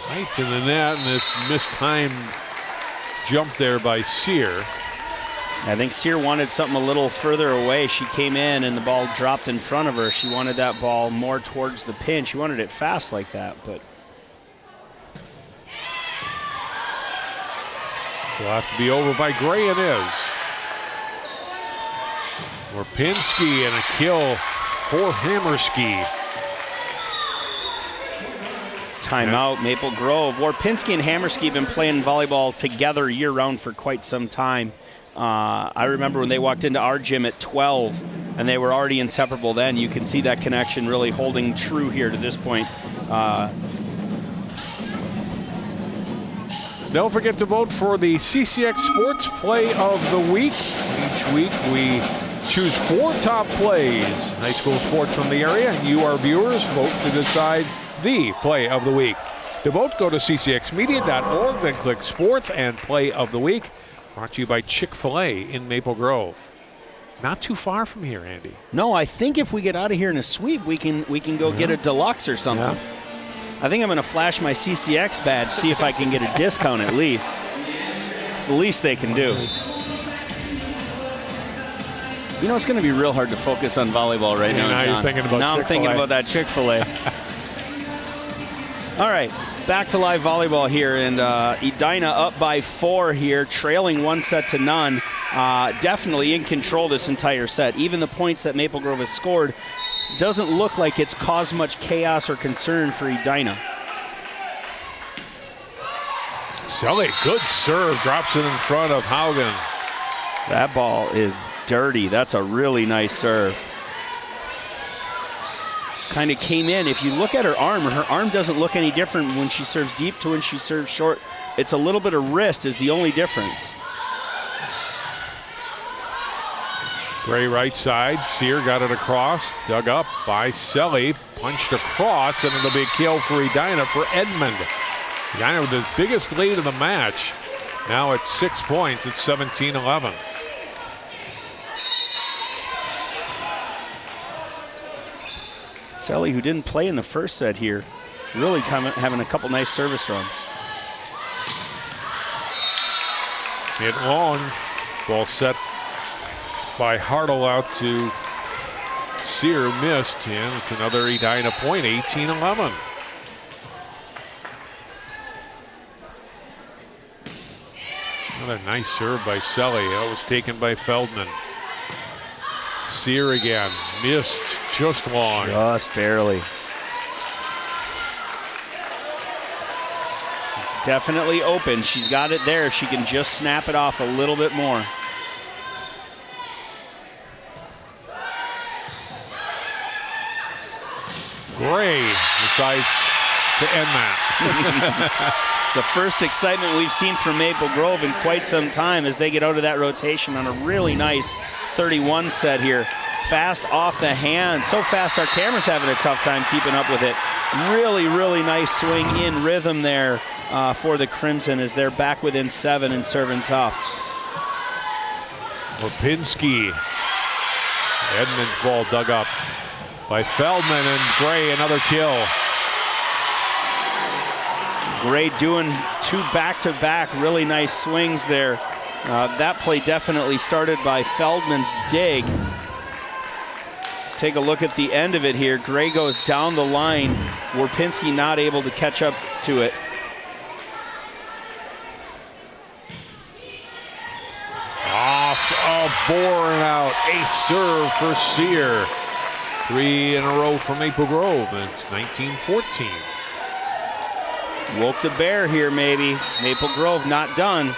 S7: Right to the net, and it's mistimed jump there by Sear.
S6: I think Sear wanted something a little further away. She came in and the ball dropped in front of her. She wanted that ball more towards the pin. She wanted it fast like that, but.
S7: So it'll have to be over by Gray, it is. Warpinski and a kill for Hammerski.
S6: Timeout, Maple Grove. Warpinski and Hammerski have been playing volleyball together year-round for quite some time. I remember when they walked into our gym at 12, and they were already inseparable then. You can see that connection really holding true here to this point.
S7: Don't forget to vote for the CCX Sports Play of the Week. Each week we choose 4 top plays, high school sports from the area, and you, our viewers, vote to decide the Play of the Week. To vote, go to ccxmedia.org, then click Sports and Play of the Week. Brought to you by Chick-fil-A in Maple Grove. Not too far from here, Andy.
S6: No, I think if we get out of here in a sweep, we can go get a deluxe or something.
S7: Yeah.
S6: I think I'm going to flash my CCX badge, see if I can get a discount at least. It's the least they can do. You know, it's going to be real hard to focus on volleyball right now, John.
S7: You're thinking about
S6: now I'm thinking about that Chick-fil-A. All right, back to live volleyball here, and Edina up by 4 here, trailing 1-0. Definitely in control this entire set. Even the points that Maple Grove has scored doesn't look like it's caused much chaos or concern for Edina.
S7: Selly, good serve, drops it in front of Haugen.
S6: That ball is dirty. That's a really nice serve. Kind of came in. If you look at her arm doesn't look any different when she serves deep to when she serves short. It's a little bit of wrist is the only difference.
S7: Gray right side, Sear got it across, dug up by Selly, punched across, and it'll be a kill for Edina for Edmond. Edina with the biggest lead of the match. Now at 6 points, it's 17-11.
S6: Selly, who didn't play in the first set here, really having a couple nice service runs.
S7: Hit long, ball set by Hartle out to Sear, missed, and it's another Edina point, 18-11. Another nice serve by Selly. That was taken by Feldman. Sear again, missed just long.
S6: Just barely. It's definitely open. She's got it there. She can just snap it off a little bit more.
S7: Gray decides to end that.
S6: The first excitement we've seen from Maple Grove in quite some time as they get out of that rotation on a really nice 31 set here. Fast off the hand. So fast our camera's having a tough time keeping up with it. Really, really nice swing in rhythm there for the Crimson as they're back within 7 and serving tough.
S7: Lipinski. Edmonds ball dug up by Feldman, and Gray another kill.
S6: Gray doing 2 back-to-back really nice swings there. That play definitely started by Feldman's dig. Take a look at the end of it here. Gray goes down the line. Warpinski not able to catch up to it.
S7: Off of Bourne out. Ace serve for Sear. 3 in a row for Maple Grove, and it's 19-14.
S6: Woke the bear here, maybe. Maple Grove not done.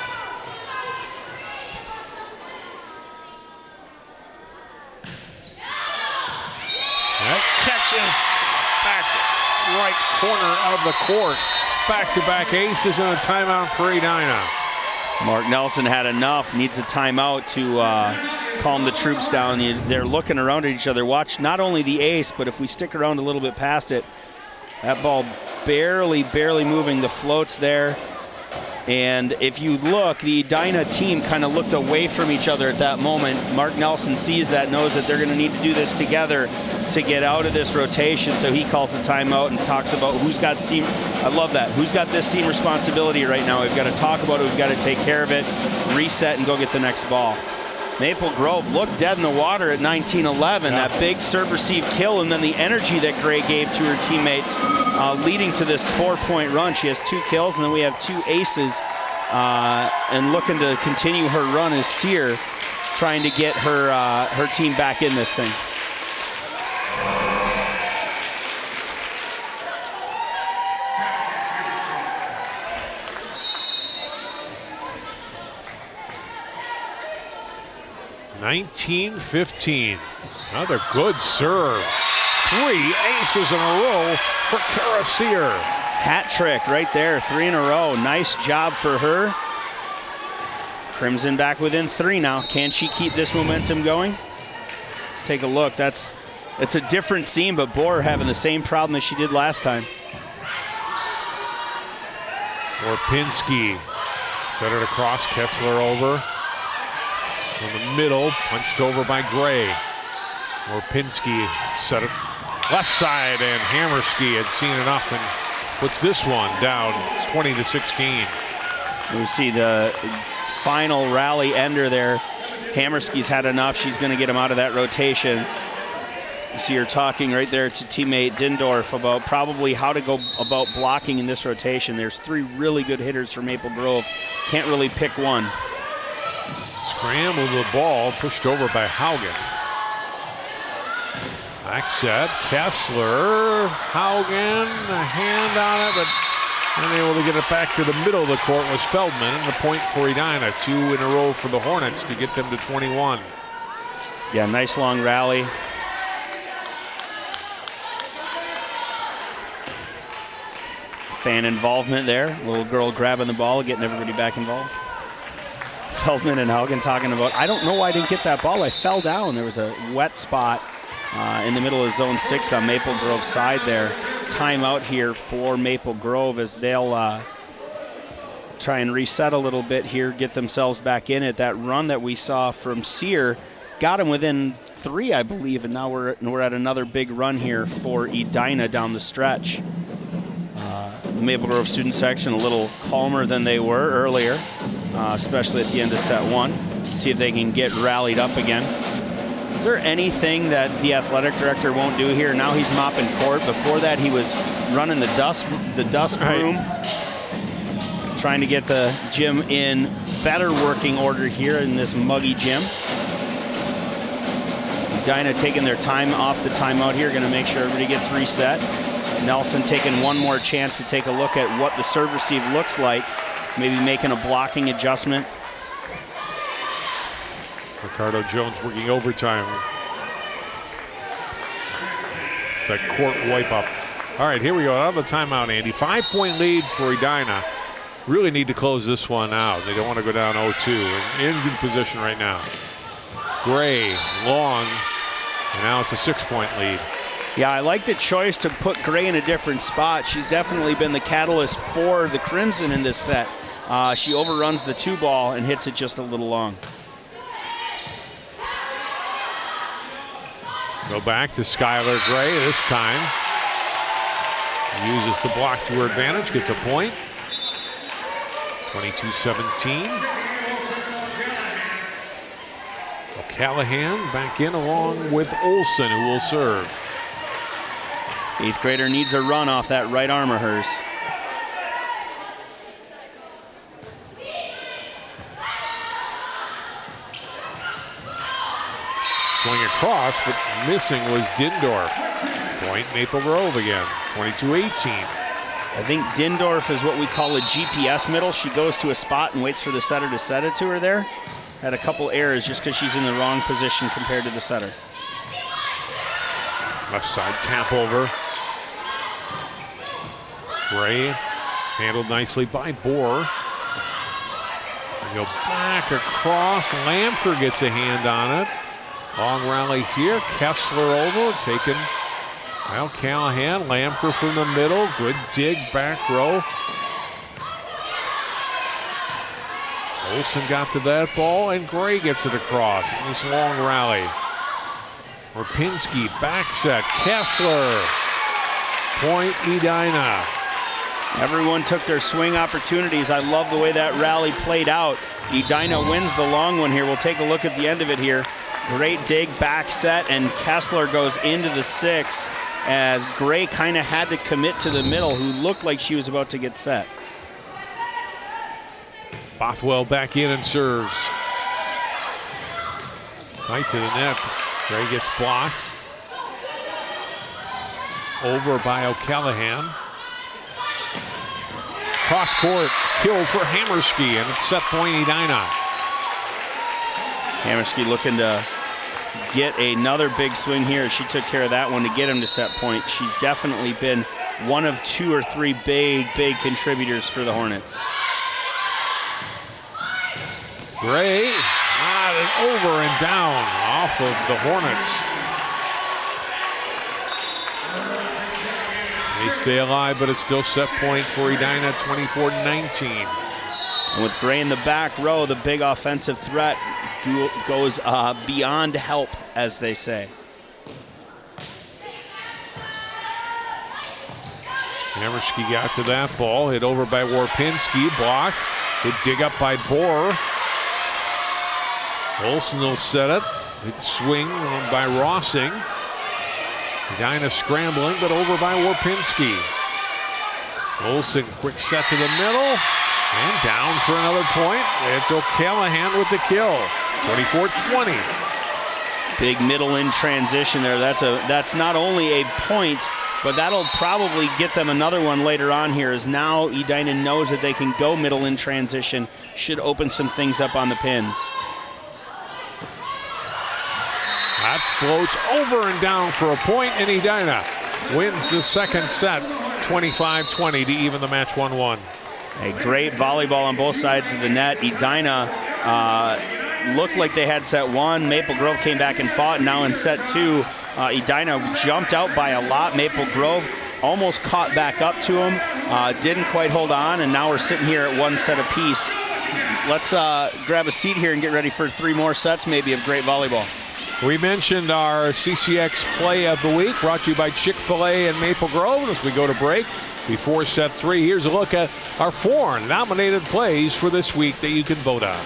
S7: That catches back right corner of the court. Back-to-back aces and a timeout for Edina.
S6: Mark Nelson had enough, needs a timeout to calm the troops down. They're looking around at each other. Watch not only the ace, but if we stick around a little bit past it, that ball barely moving. The floats there. And if you look, the Edina team kind of looked away from each other at that moment. Mark Nelson sees that, knows that they're going to need to do this together to get out of this rotation. So he calls a timeout and talks about who's got seam. I love that. Who's got this seam responsibility right now? We've got to talk about it. We've got to take care of it, reset, and go get the next ball. Maple Grove looked dead in the water at 19-11. That big serve-receive kill, and then the energy that Gray gave to her teammates leading to this 4-point run. She has 2 kills, and then we have 2 aces. And looking to continue her run is Sear, trying to get her team back in this thing.
S7: (19-15). Another good serve. 3 aces in a row for Kara Sear.
S6: Hat trick right there, 3 in a row. Nice job for her. Crimson back within 3 now. Can she keep this momentum going? Take a look. It's a different scene, but Boer having the same problem as she did last time.
S7: Orpinski set it across, Kessler over. From the middle, punched over by Gray. Orpinski set it left side, and Hammerski had seen enough and puts this one down 20-16.
S6: We see the final rally ender there. Hammerski's had enough. She's going to get him out of that rotation. You see her talking right there to teammate Dindorf about probably how to go about blocking in this rotation. There's 3 really good hitters for Maple Grove. Can't really pick one.
S7: Scramble the ball, pushed over by Haugen. Back set, Kessler, Haugen, a hand on it, but unable to get it back to the middle of the court was Feldman, and the point for Edina. 2 in a row for the Hornets to get them to 21.
S6: Yeah, nice long rally. Fan involvement there. Little girl grabbing the ball, getting everybody back involved. Feldman and Haugen talking about, I don't know why I didn't get that ball. I fell down. There was a wet spot in the middle of zone 6 on Maple Grove's side there. Timeout here for Maple Grove as they'll try and reset a little bit here, get themselves back in it. That run that we saw from Sear got them within 3, I believe, and now we're at another big run here for Edina down the stretch. The Maple Grove student section a little calmer than they were earlier, especially at the end of set 1. See if they can get rallied up again. Is there anything that the athletic director won't do here? Now he's mopping court. Before that, he was running the dust broom, trying to get the gym in better working order here in this muggy gym. Edina taking their time off the timeout here, going to make sure everybody gets reset. Nelson taking one more chance to take a look at what the serve receive looks like, maybe making a blocking adjustment.
S7: Ricardo Jones working overtime. That court wipe up. All right, here we go. Out of the timeout, Andy. 5-point lead for Edina. Really need to close this one out. They don't want to go down 0-2. In good position right now. Gray, long, and now it's a 6-point lead.
S6: Yeah, I like the choice to put Gray in a different spot. She's definitely been the catalyst for the Crimson in this set. She overruns the 2-ball and hits it just a little long.
S7: Go back to Skylar Gray this time. Uses the block to her advantage, gets a point. 22-17. O'Callahan back in along with Olson, who will serve.
S6: 8th grader needs a run off that right arm of hers.
S7: Swing across, but missing was Dindorf. Point Maple Grove again, 22-18.
S6: I think Dindorf is what we call a GPS middle. She goes to a spot and waits for the setter to set it to her there. Had a couple errors just because she's in the wrong position compared to the setter.
S7: Left side tap over. Gray handled nicely by Bohr. Go back across. Lamker gets a hand on it. Long rally here. Kessler over, taken. Well, Callahan, Lamker from the middle. Good dig, back row. Olson got to that ball, and Gray gets it across in this long rally. Rapinski, back set. Kessler. Point Edina.
S6: Everyone took their swing opportunities. I love the way that rally played out. Edina wins the long one here. We'll take a look at the end of it here. Great dig, back set, and Kessler goes into the 6 as Gray kind of had to commit to the middle, who looked like she was about to get set.
S7: Bothwell back in and serves. Tight to the net. Gray gets blocked. Over by O'Callahan. Cross court, kill for Hammerski, and it's set point Edina.
S6: Hammerski looking to get another big swing here. She took care of that one to get him to set point. She's definitely been one of 2 or 3 big contributors for the Hornets.
S7: Gray, over and down off of the Hornets. They stay alive, but it's still set point for Edina, 24-19.
S6: And with Gray in the back row, the big offensive threat goes beyond help, as they say.
S7: Hammerski got to that ball, hit over by Warpinski, blocked. Good dig up by Bohr. Olsen will set it. Good swing by Rossing. Edina scrambling, but over by Warpinski. Olsen, quick set to the middle, and down for another point. It's O'Callahan with the kill. 24-20.
S6: Big middle in transition there. That's not only a point, but that'll probably get them another one later on here, as now Edina knows that they can go middle in transition. Should open some things up on the pins.
S7: That floats over and down for a point, and Edina wins the second set, 25-20 to even the match 1-1.
S6: A great volleyball on both sides of the net. Edina looked like they had set one. Maple Grove came back and fought, and now in set two, Edina jumped out by a lot. Maple Grove almost caught back up to him, didn't quite hold on, and now we're sitting here at one set apiece. Let's grab a seat here and get ready for 3 more sets, maybe, of great volleyball.
S7: We mentioned our CCX play of the week, brought to you by Chick-fil-A and Maple Grove. As we go to break, before set 3, here's a look at our 4 nominated plays for this week that you can vote on.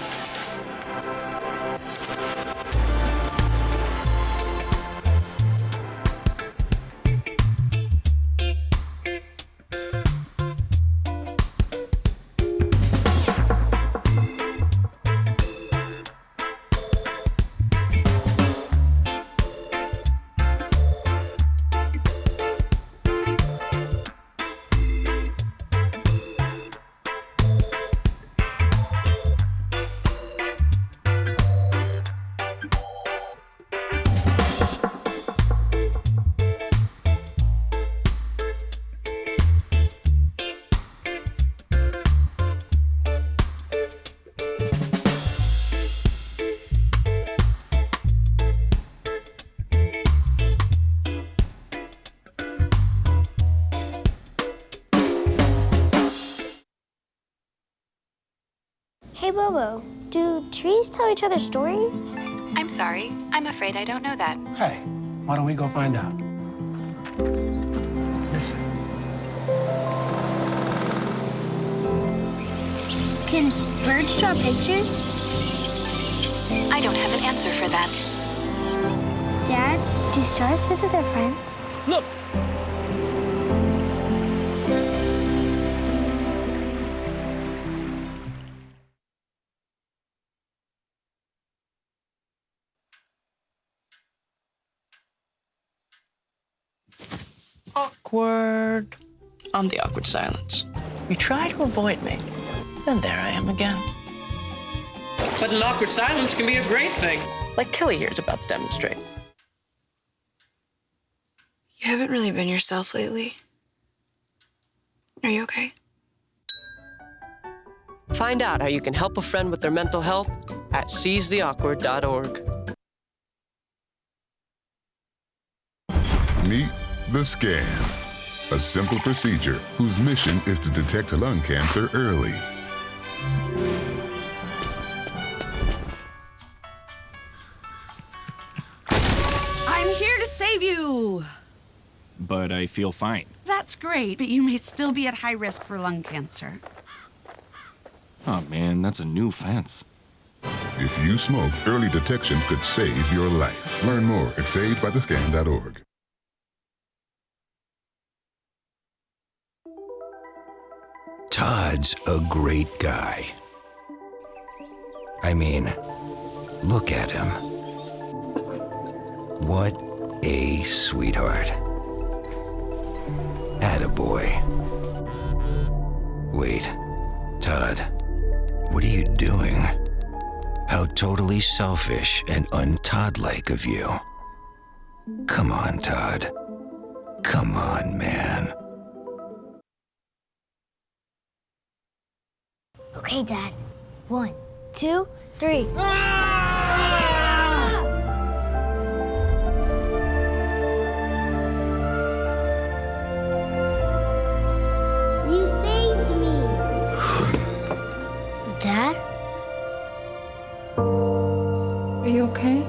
S11: Hey, Bobo, do trees tell each other stories?
S12: I'm sorry. I'm afraid I don't know that.
S13: Hey, why don't we go find out? Listen.
S11: Can birds draw pictures?
S12: I don't have an answer for that.
S11: Dad, do stars visit their friends?
S13: Look!
S14: Awkward. I'm the awkward silence. You try to avoid me, then there I am again.
S15: But an awkward silence can be a great thing.
S14: Like Kelly here is about to demonstrate.
S16: You haven't really been yourself lately. Are you okay?
S14: Find out how you can help a friend with their mental health at seizetheawkward.org.
S17: Meet the Scan, a simple procedure whose mission is to detect lung cancer early.
S18: I'm here to save you.
S19: But I feel fine.
S18: That's great, but you may still be at high risk for lung cancer.
S19: Oh man, that's a new fence.
S17: If you smoke, early detection could save your life. Learn more at savedbythescan.org.
S20: Todd's a great guy. I mean, look at him. What a sweetheart. Attaboy. Wait, Todd, what are you doing? How totally selfish and un-Todd-like of you. Come on, Todd. Come on, man.
S11: Okay, Dad. 1, 2, 3.
S21: Are you okay?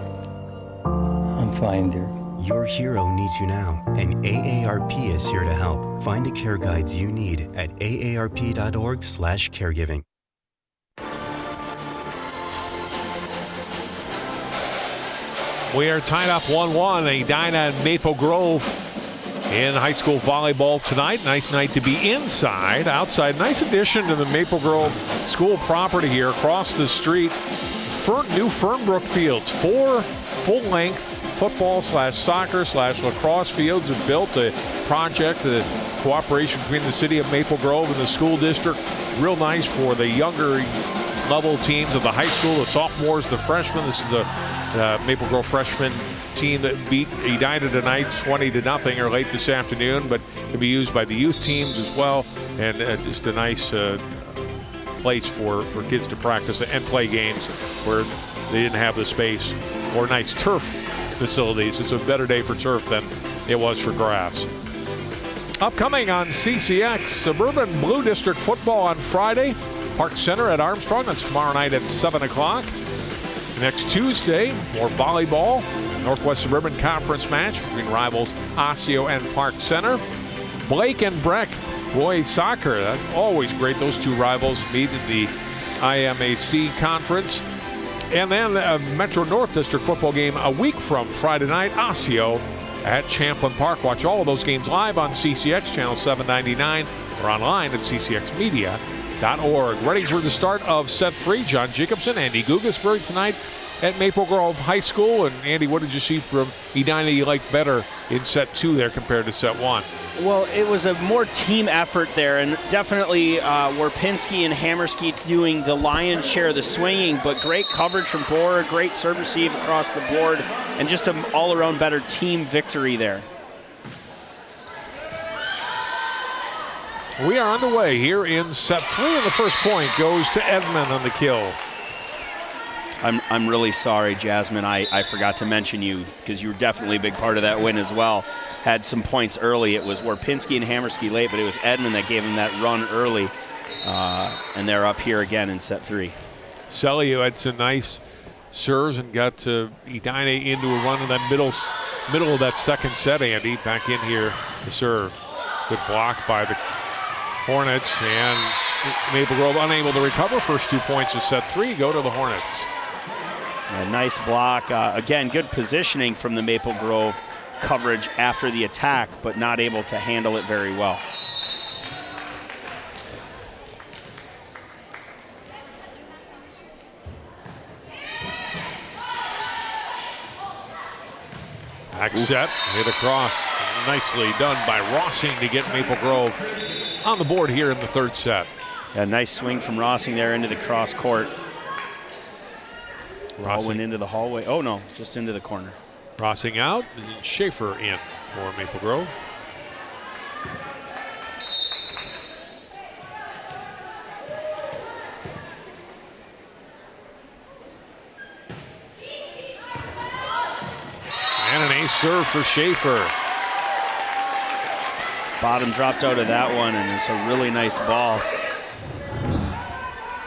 S22: I'm fine, dear.
S23: Your hero needs you now, and AARP is here to help. Find the care guides you need at aarp.org/caregiving.
S7: We are tied up 1-1. Edina and Maple Grove in high school volleyball tonight. Nice night to be inside. Outside, nice addition to the Maple Grove school property here across the street. New Fernbrook fields, 4 full-length football/soccer/lacrosse fields are built. A project, the cooperation between the city of Maple Grove and the school district. Real nice for the younger level teams of the high school, the sophomores, the freshmen. This is the Maple Grove freshman team that beat Edina tonight 20-0 or late this afternoon, but can be used by the youth teams as well. And just a nice place for kids to practice and play games where they didn't have the space or nice turf facilities. It's a better day for turf than it was for grass. Upcoming on CCX, Suburban Blue District football on Friday. Park Center at Armstrong. That's tomorrow night at 7 o'clock. Next Tuesday, more volleyball. Northwest Suburban Conference match between rivals Osseo and Park Center. Blake and Breck boys soccer. That's always great. Those two rivals meet in the IMAC conference. And then a Metro North District football game a week from Friday night, Osseo at Champlin Park. Watch all of those games live on CCX Channel 799 or online at ccxmedia.org. Ready for the start of set 3. John Jacobson, Andy Gugasberg tonight at Maple Grove High School. And Andy, what did you see from Edina you liked better in set 2 there compared to set 1?
S6: Well, it was a more team effort there, and definitely Warpinski and Hammerski doing the lion's share of the swinging, but great coverage from Borer, great serve receive across the board, and just an all-around better team victory there.
S7: We are underway here in set 3, and the first point goes to Edmond on the kill.
S6: I'm really sorry, Jasmine. I forgot to mention you because you were definitely a big part of that win as well. Had some points early. It was Warpinski and Hammerski late, but it was Edmond that gave him that run early. And they're up here again in set 3.
S7: Selly had some nice serves and got Edina into a run in that middle of that second set, Andy. Back in here to serve. Good block by the Hornets, and Maple Grove unable to recover. First 2 points of set 3 go to the Hornets.
S6: Yeah, nice block. Again, good positioning from the Maple Grove coverage after the attack, but not able to handle it very well.
S7: Back set, hit across. Nicely done by Rossing to get Maple Grove on the board here in the third set.
S6: Yeah, nice swing from Rossing there into the cross court. Ball went into the hallway. Oh no, just into the corner.
S7: Rossing out, and Schaefer in for Maple Grove. And an ace serve for Schaefer.
S6: Bottom dropped out of that one, and it's a really nice ball.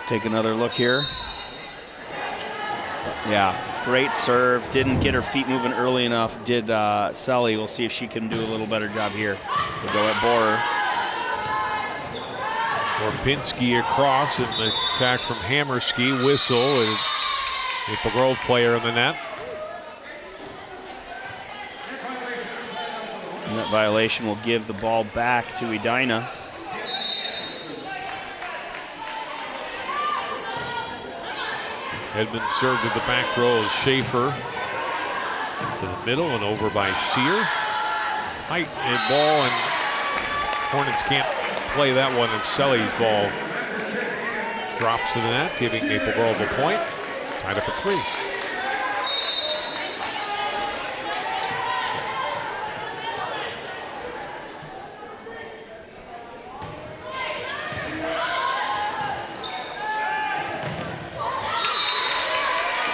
S6: Take another look here. Yeah, great serve. Didn't get her feet moving early enough. Did Selly. We'll see if she can do a little better job here. We'll go at Borer.
S7: Warpinski across, and the attack from Hammerski. Whistle, and Maple Grove player in the net.
S6: And that violation will give the ball back to Edina.
S7: Edmond served to the back row. Schaefer to the middle and over by Sear. Tight ball, and Hornets can't play that one, and Selly's ball drops to the net, giving Maple Grove a point. Tied up at 3.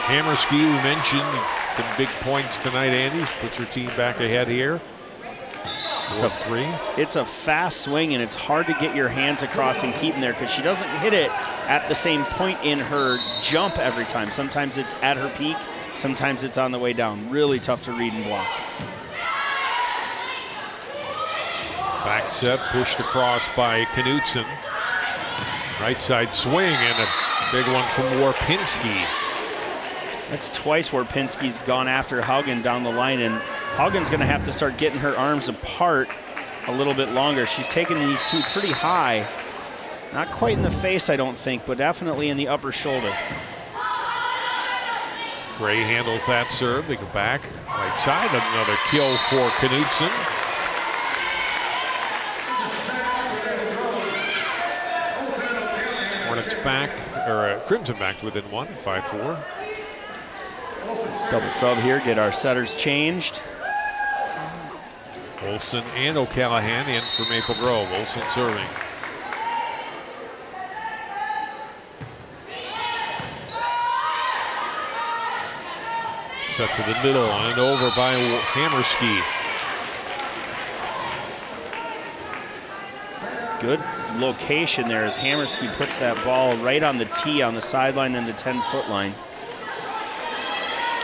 S7: Hammerski, we mentioned, some big points tonight, Andy. Puts her team back ahead here.
S6: It's a fast swing, and it's hard to get your hands across and keep them there because she doesn't hit it at the same point in her jump every time. Sometimes it's at her peak, sometimes it's on the way down. Really tough to read and block.
S7: Back set, pushed across by Knutson. Right side swing, and a big one from Warpinski.
S6: That's twice Warpinski's gone after Haugen down the line, and Haugen's going to have to start getting her arms apart a little bit longer. She's taken these two pretty high. Not quite in the face, I don't think, but definitely in the upper shoulder.
S7: Gray handles that serve. They go back. Right side, another kill for Knutson. Hornets back, or Crimson back within one, 5-4.
S6: Double sub here, get our setters changed.
S7: Olsen and O'Callahan in for Maple Grove. Olsen serving. Set to the middle and over by Hammerski.
S6: Good location there as Hammerski puts that ball right on the tee on the sideline and the 10-foot line.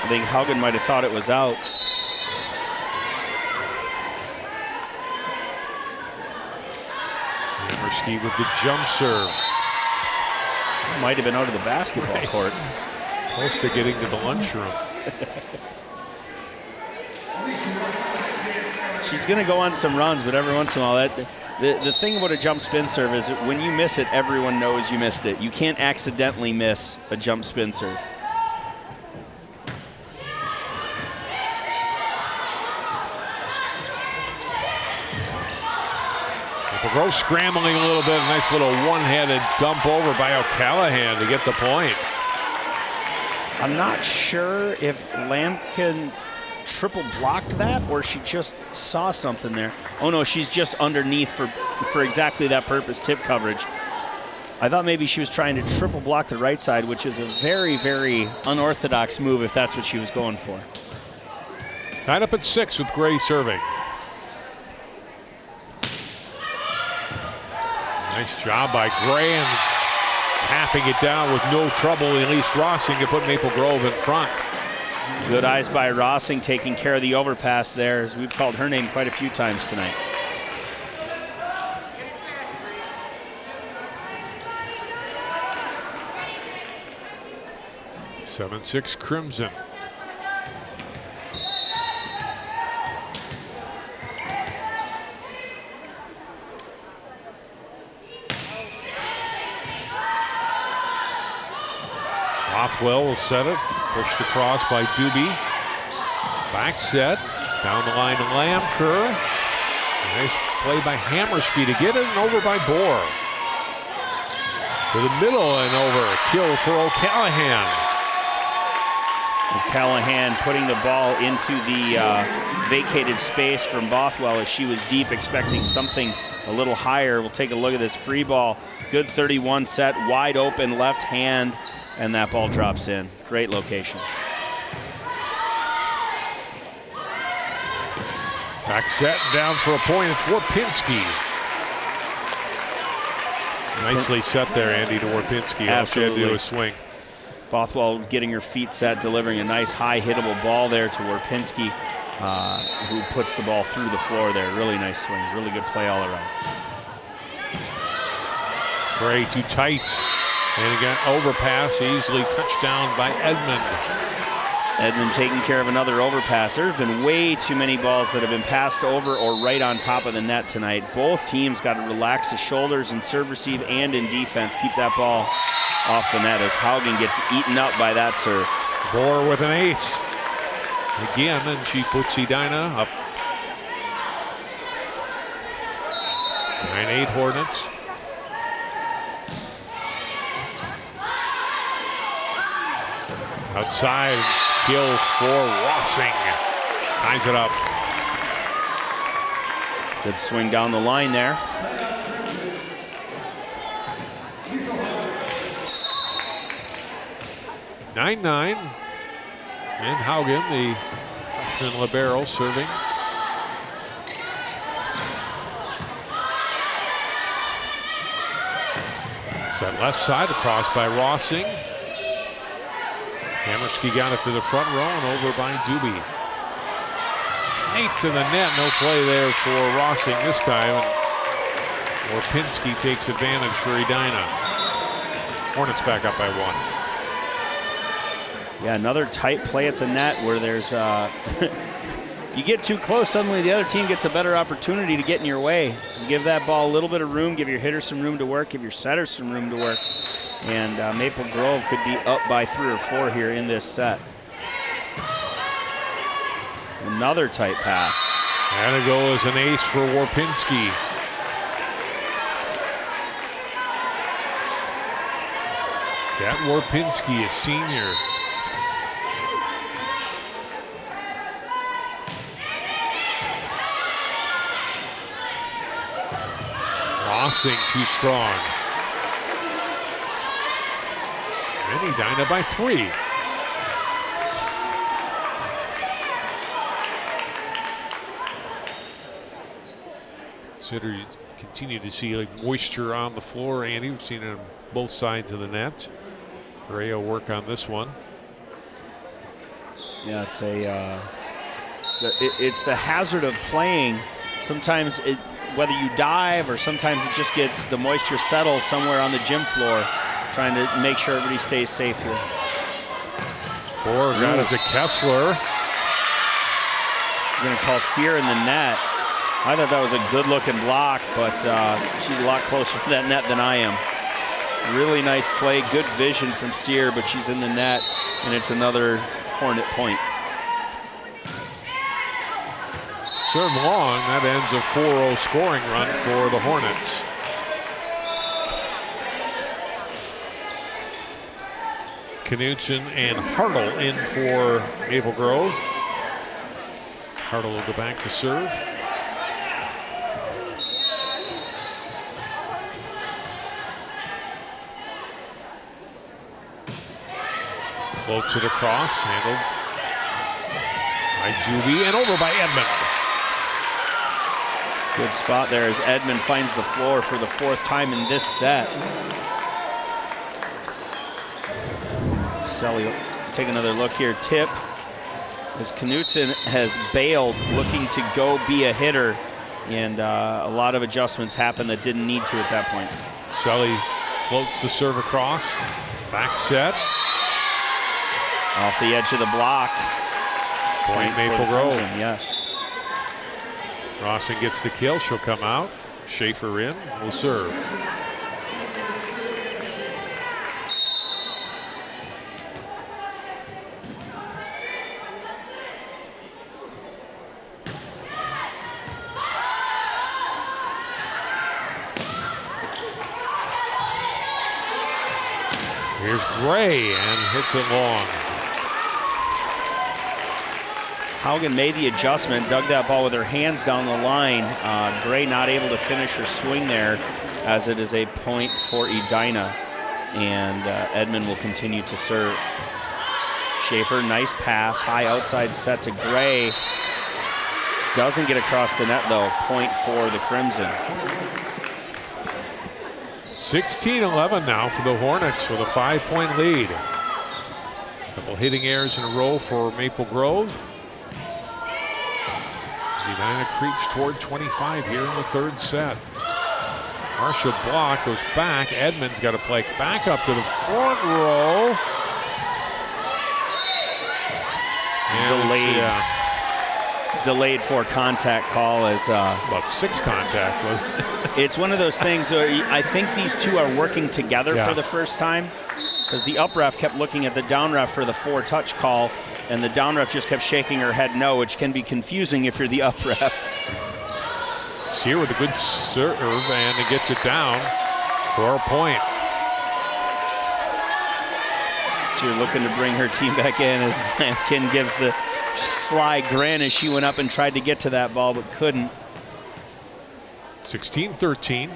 S6: I think Haugen might have thought it was out.
S7: Hammerski with the jump serve.
S6: Might have been out of the basketball court.
S7: Close to getting to the lunchroom.
S6: She's going to go on some runs, but every once in a while, the thing about a jump spin serve is that when you miss it, everyone knows you missed it. You can't accidentally miss a jump spin serve.
S7: Maple scrambling a little bit. A nice little one-handed dump over by O'Callahan to get the point.
S6: I'm not sure if Lampkin triple blocked that or she just saw something there. Oh no, she's just underneath for exactly that purpose, tip coverage. I thought maybe she was trying to triple block the right side, which is a very, very unorthodox move if that's what she was going for.
S7: Tied up at 6 with Gray serving. Nice job by Gray and tapping it down with no trouble. Elise Rossing to put Maple Grove in front.
S6: Good eyes by Rossing taking care of the overpass there, as we've called her name quite a few times tonight.
S7: Seven, 6 Crimson. Rothwell will set it. Pushed across by Doobie. Back set. Down the line to Lamker. Nice play by Hammerski to get it, and over by Bohr. To the middle and over. Kill for O'Callahan.
S6: O'Callahan putting the ball into the vacated space from Bothwell as she was deep, expecting something a little higher. We'll take a look at this free ball. Good 31 set, wide open left hand. And that ball drops in. Great location.
S7: Back set, down for a point. It's Warpinski. Nicely set there, Andy, to Warpinski.
S6: Absolutely.
S7: All she had to do was swing.
S6: Bothwell getting her feet set, delivering a nice high hittable ball there to Warpinski, who puts the ball through the floor there. Really nice swing. Really good play all around.
S7: Gray too tight. And again, overpass, easily touched down by Edmond.
S6: Edmond taking care of another overpass. There's been way too many balls that have been passed over or right on top of the net tonight. Both teams got to relax the shoulders in serve receive and in defense. Keep that ball off the net as Haugen gets eaten up by that serve.
S7: Bohr with an ace. Again, and she puts Edina up. 9-8 Hornets. Outside, kill for Rossing. Ties it up.
S6: Good swing down the line there.
S7: (9-9). And Haugen, the freshman libero, serving. Set left side, across by Rossing. Hammerski got it to the front row and over by Doobie. Right to the net, no play there for Rossing this time. Warpinski takes advantage for Edina. Hornets back up by 1.
S6: Yeah, another tight play at the net where there's you get too close, suddenly the other team gets a better opportunity to get in your way. You give that ball a little bit of room, give your hitters some room to work, give your setters some room to work. And Maple Grove could be up by 3 or 4 here in this set. Another tight pass.
S7: And a goal as an ace for Warpinski. Kat Warpinski, a senior. Rossing too strong. And Edina by 3. Consider you continue to see like moisture on the floor, Andy. We've seen it on both sides of the net. Ray will work on this one.
S6: Yeah, it's the hazard of playing. Sometimes whether you dive or sometimes it just gets the moisture settles somewhere on the gym floor, trying to make sure everybody stays safe here.
S7: Bohr got it to Kessler.
S6: We're going to call Sear in the net. I thought that was a good-looking block, but she's a lot closer to that net than I am. Really nice play, good vision from Sear, but she's in the net, and it's another Hornet point.
S7: Serve long, that ends a 4-0 scoring run for the Hornets. Knudsen and Hartle in for Maple Grove. Hartle will go back to serve. Floats it across, handled by Doobie and over by Edmond.
S6: Good spot there as Edmond finds the floor for the 4th time in this set. Selly, take another look here. Tip as Knudsen has bailed, looking to go be a hitter, and a lot of adjustments happened that didn't need to at that point.
S7: Selly floats the serve across, back set.
S6: Off the edge of the block.
S7: Point Maple Grove.
S6: Yes.
S7: Rossing gets the kill. She'll come out. Schaefer in. Will serve. Here's Gray and hits it long.
S6: Haugen made the adjustment, dug that ball with her hands down the line. Gray not able to finish her swing there, as it is a point for Edina. And Edmond will continue to serve. Schaefer, nice pass, high outside set to Gray. Doesn't get across the net though, point for the Crimson.
S7: 16-11 now for the Hornets with a 5-point lead. Couple hitting errors in a row for Maple Grove. Edina creeps toward 25 here in the 3rd set. Marcia Block goes back. Edmond's got to play back up to the front row.
S6: Delayed for contact call is
S7: about 6 contact.
S6: It's one of those things where I think these two are working together for the first time, because the up ref kept looking at the down ref for the 4-touch call, and the down ref just kept shaking her head no, which can be confusing if you're the up ref.
S7: Sear with a good serve, and it gets it down for a point.
S6: Sear looking to bring her team back in as Lampkin gives the sly grin as she went up and tried to get to that ball but couldn't.
S7: 16-13.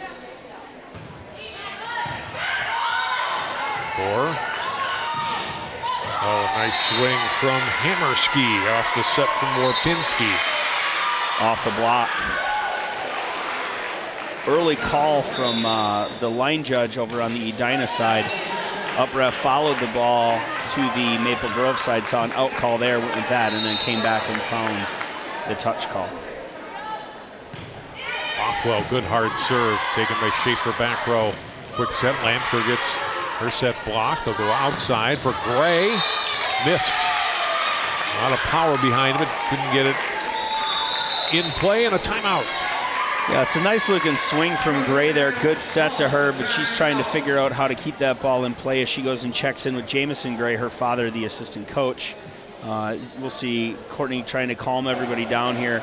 S7: Oh, nice swing from Hammerski off the set from Warpinski.
S6: Off the block. early call from the line judge over on the Edina side. Up ref followed the ball to the Maple Grove side, saw an out call there, went with that, and then came back and found the touch call.
S7: Bothwell, good hard serve, taken by Schaefer back row. Quick set, Lamker gets her set blocked. They'll go outside for Gray. Missed. A lot of power behind him, couldn't get it in play, and a timeout.
S6: Yeah, it's a nice looking swing from Gray there. Good set to her, but she's trying to figure out how to keep that ball in play as she goes and checks in with Jamison Gray, her father, the assistant coach. We'll see Courtney trying to calm everybody down here.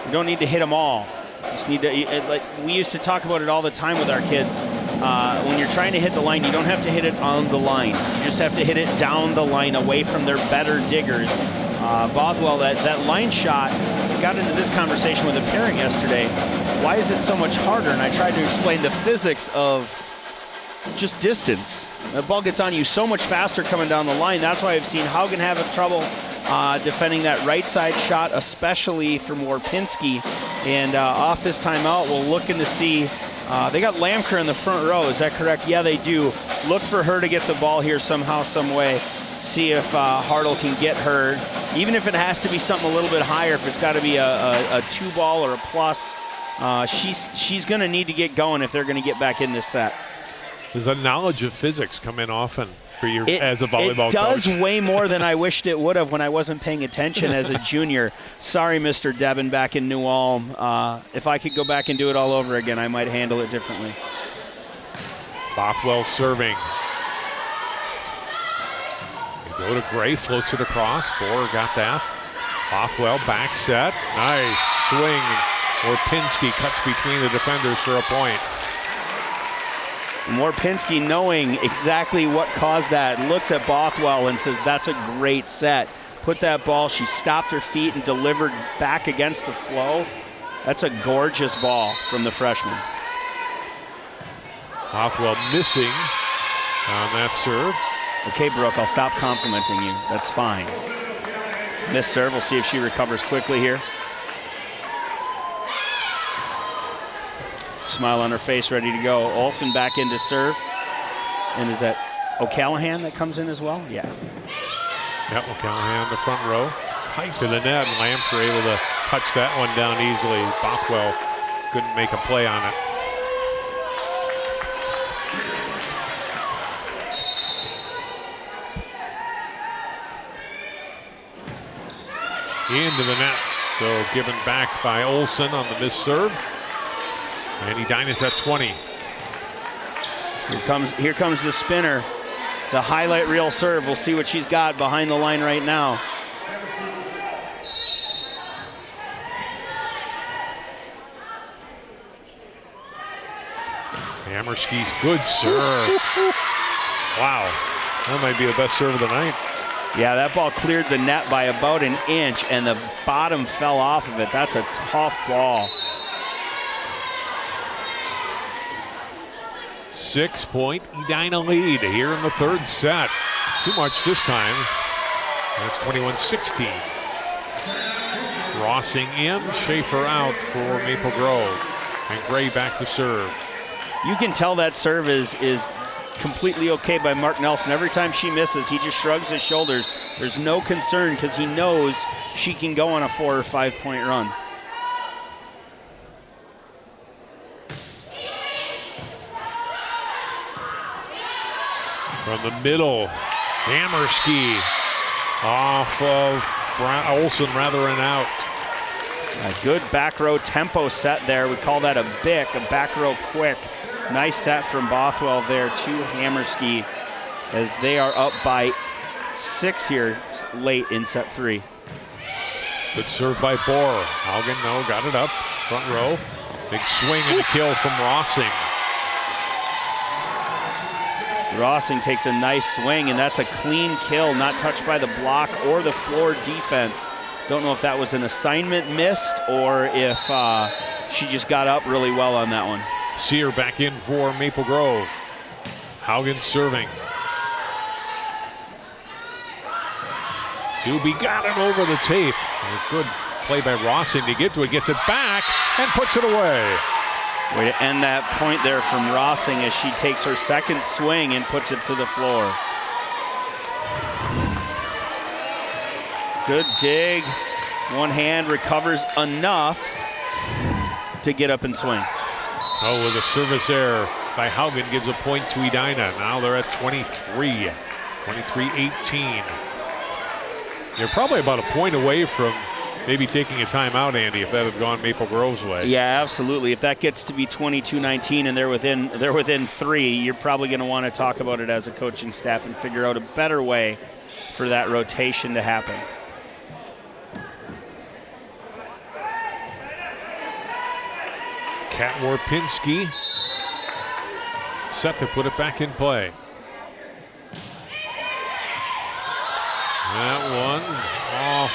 S6: We don't need to hit them all. Just need to, like we used to talk about it all the time with our kids. When you're trying to hit the line, you don't have to hit it on the line. You just have to hit it down the line away from their better diggers. Bothwell, that line shot, got into this conversation with a parent yesterday. Why is it so much harder? And I tried to explain the physics of just distance. The ball gets on you so much faster coming down the line. That's why I've seen Haugen have trouble defending that right side shot, especially from Warpinski. And off this timeout, we're looking to see, they got Lamker in the front row, is that correct? Yeah, they do. Look for her to get the ball here somehow, some way. See if Hartle can get her, even if it has to be something a little bit higher, if it's got to be a 2-ball or a plus. She's going to need to get going if they're going to get back in this set.
S7: Does that knowledge of physics come in often for you as a volleyball coach?
S6: It does way more than I wished it would have when I wasn't paying attention as a junior. Sorry, Mr. Devin back in New Ulm. If I could go back and do it all over again, I might handle it differently.
S7: Bothwell serving. They go to Gray, floats it across. Borer got that. Bothwell back set. Nice swing. Warpinski cuts between the defenders for a point.
S6: Warpinski, knowing exactly what caused that, looks at Bothwell and says, that's a great set. Put that ball, she stopped her feet and delivered back against the flow. That's a gorgeous ball from the freshman.
S7: Bothwell missing on that serve.
S6: Okay, Brooke, I'll stop complimenting you. That's fine. Missed serve, we'll see if she recovers quickly here. Smile on her face, ready to go. Olsen back in to serve. And is that O'Callahan that comes in as well? Yeah.
S7: Yep, O'Callahan in the front row. Tight to the net. Lamper able to touch that one down easily. Bothwell couldn't make a play on it. Into the net. So given back by Olsen on the missed serve. And Edina's at 20.
S6: Here comes the spinner. The highlight reel serve. We'll see what she's got behind the line right now.
S7: Hammerski's good serve. Wow, that might be the best serve of the night.
S6: Yeah, that ball cleared the net by about an inch and the bottom fell off of it. That's a tough ball.
S7: 6-point Edina lead here in the third set. Too much this time. That's 21-16. Rossing in, Schaefer out for Maple Grove. And Gray back to serve.
S6: You can tell that serve is completely okay by Mark Nelson. Every time she misses, he just shrugs his shoulders. There's no concern because he knows she can go on a 4 or 5 point run.
S7: From the middle, Hammerski off of Olsen rather than out.
S6: A good back row tempo set there. We call that a BIC, a back row quick. Nice set from Bothwell there to Hammerski as they are up by 6 here late in set 3.
S7: Good serve by Borer. Haugen, no, got it up. Front row. Big swing and a kill from Rossing.
S6: Rossing takes a nice swing, and that's a clean kill, not touched by the block or the floor defense. Don't know if that was an assignment missed or if she just got up really well on that one.
S7: Sear back in for Maple Grove. Haugen serving. Doobie got it over the tape. A good play by Rossing to get to it. Gets it back and puts it away.
S6: Way to end that point there from Rossing as she takes her second swing and puts it to the floor. Good dig. One hand recovers enough to get up and swing.
S7: Oh, with a service error by Haugen gives a point to Edina. Now they're at 23, 23-18. You're probably about a point away from maybe taking a timeout, Andy, if that had gone Maple Grove's way.
S6: Yeah, absolutely. If that gets to be 22-19 and they're within 3, you're probably going to want to talk about it as a coaching staff and figure out a better way for that rotation to happen.
S7: Kat Warpinski set to put it back in play. That one off.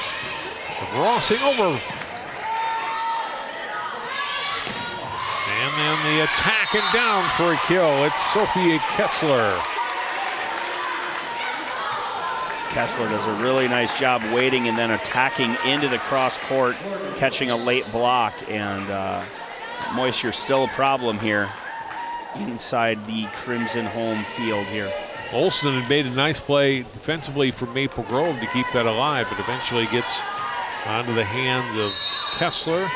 S7: Rossing over. And then the attack and down for a kill. It's Sophia Kessler.
S6: Kessler does a really nice job waiting and then attacking into the cross court, catching a late block, and moisture still a problem here inside the Crimson home field here.
S7: Olsen had made a nice play defensively for Maple Grove to keep that alive, but eventually gets onto the hands of Kessler.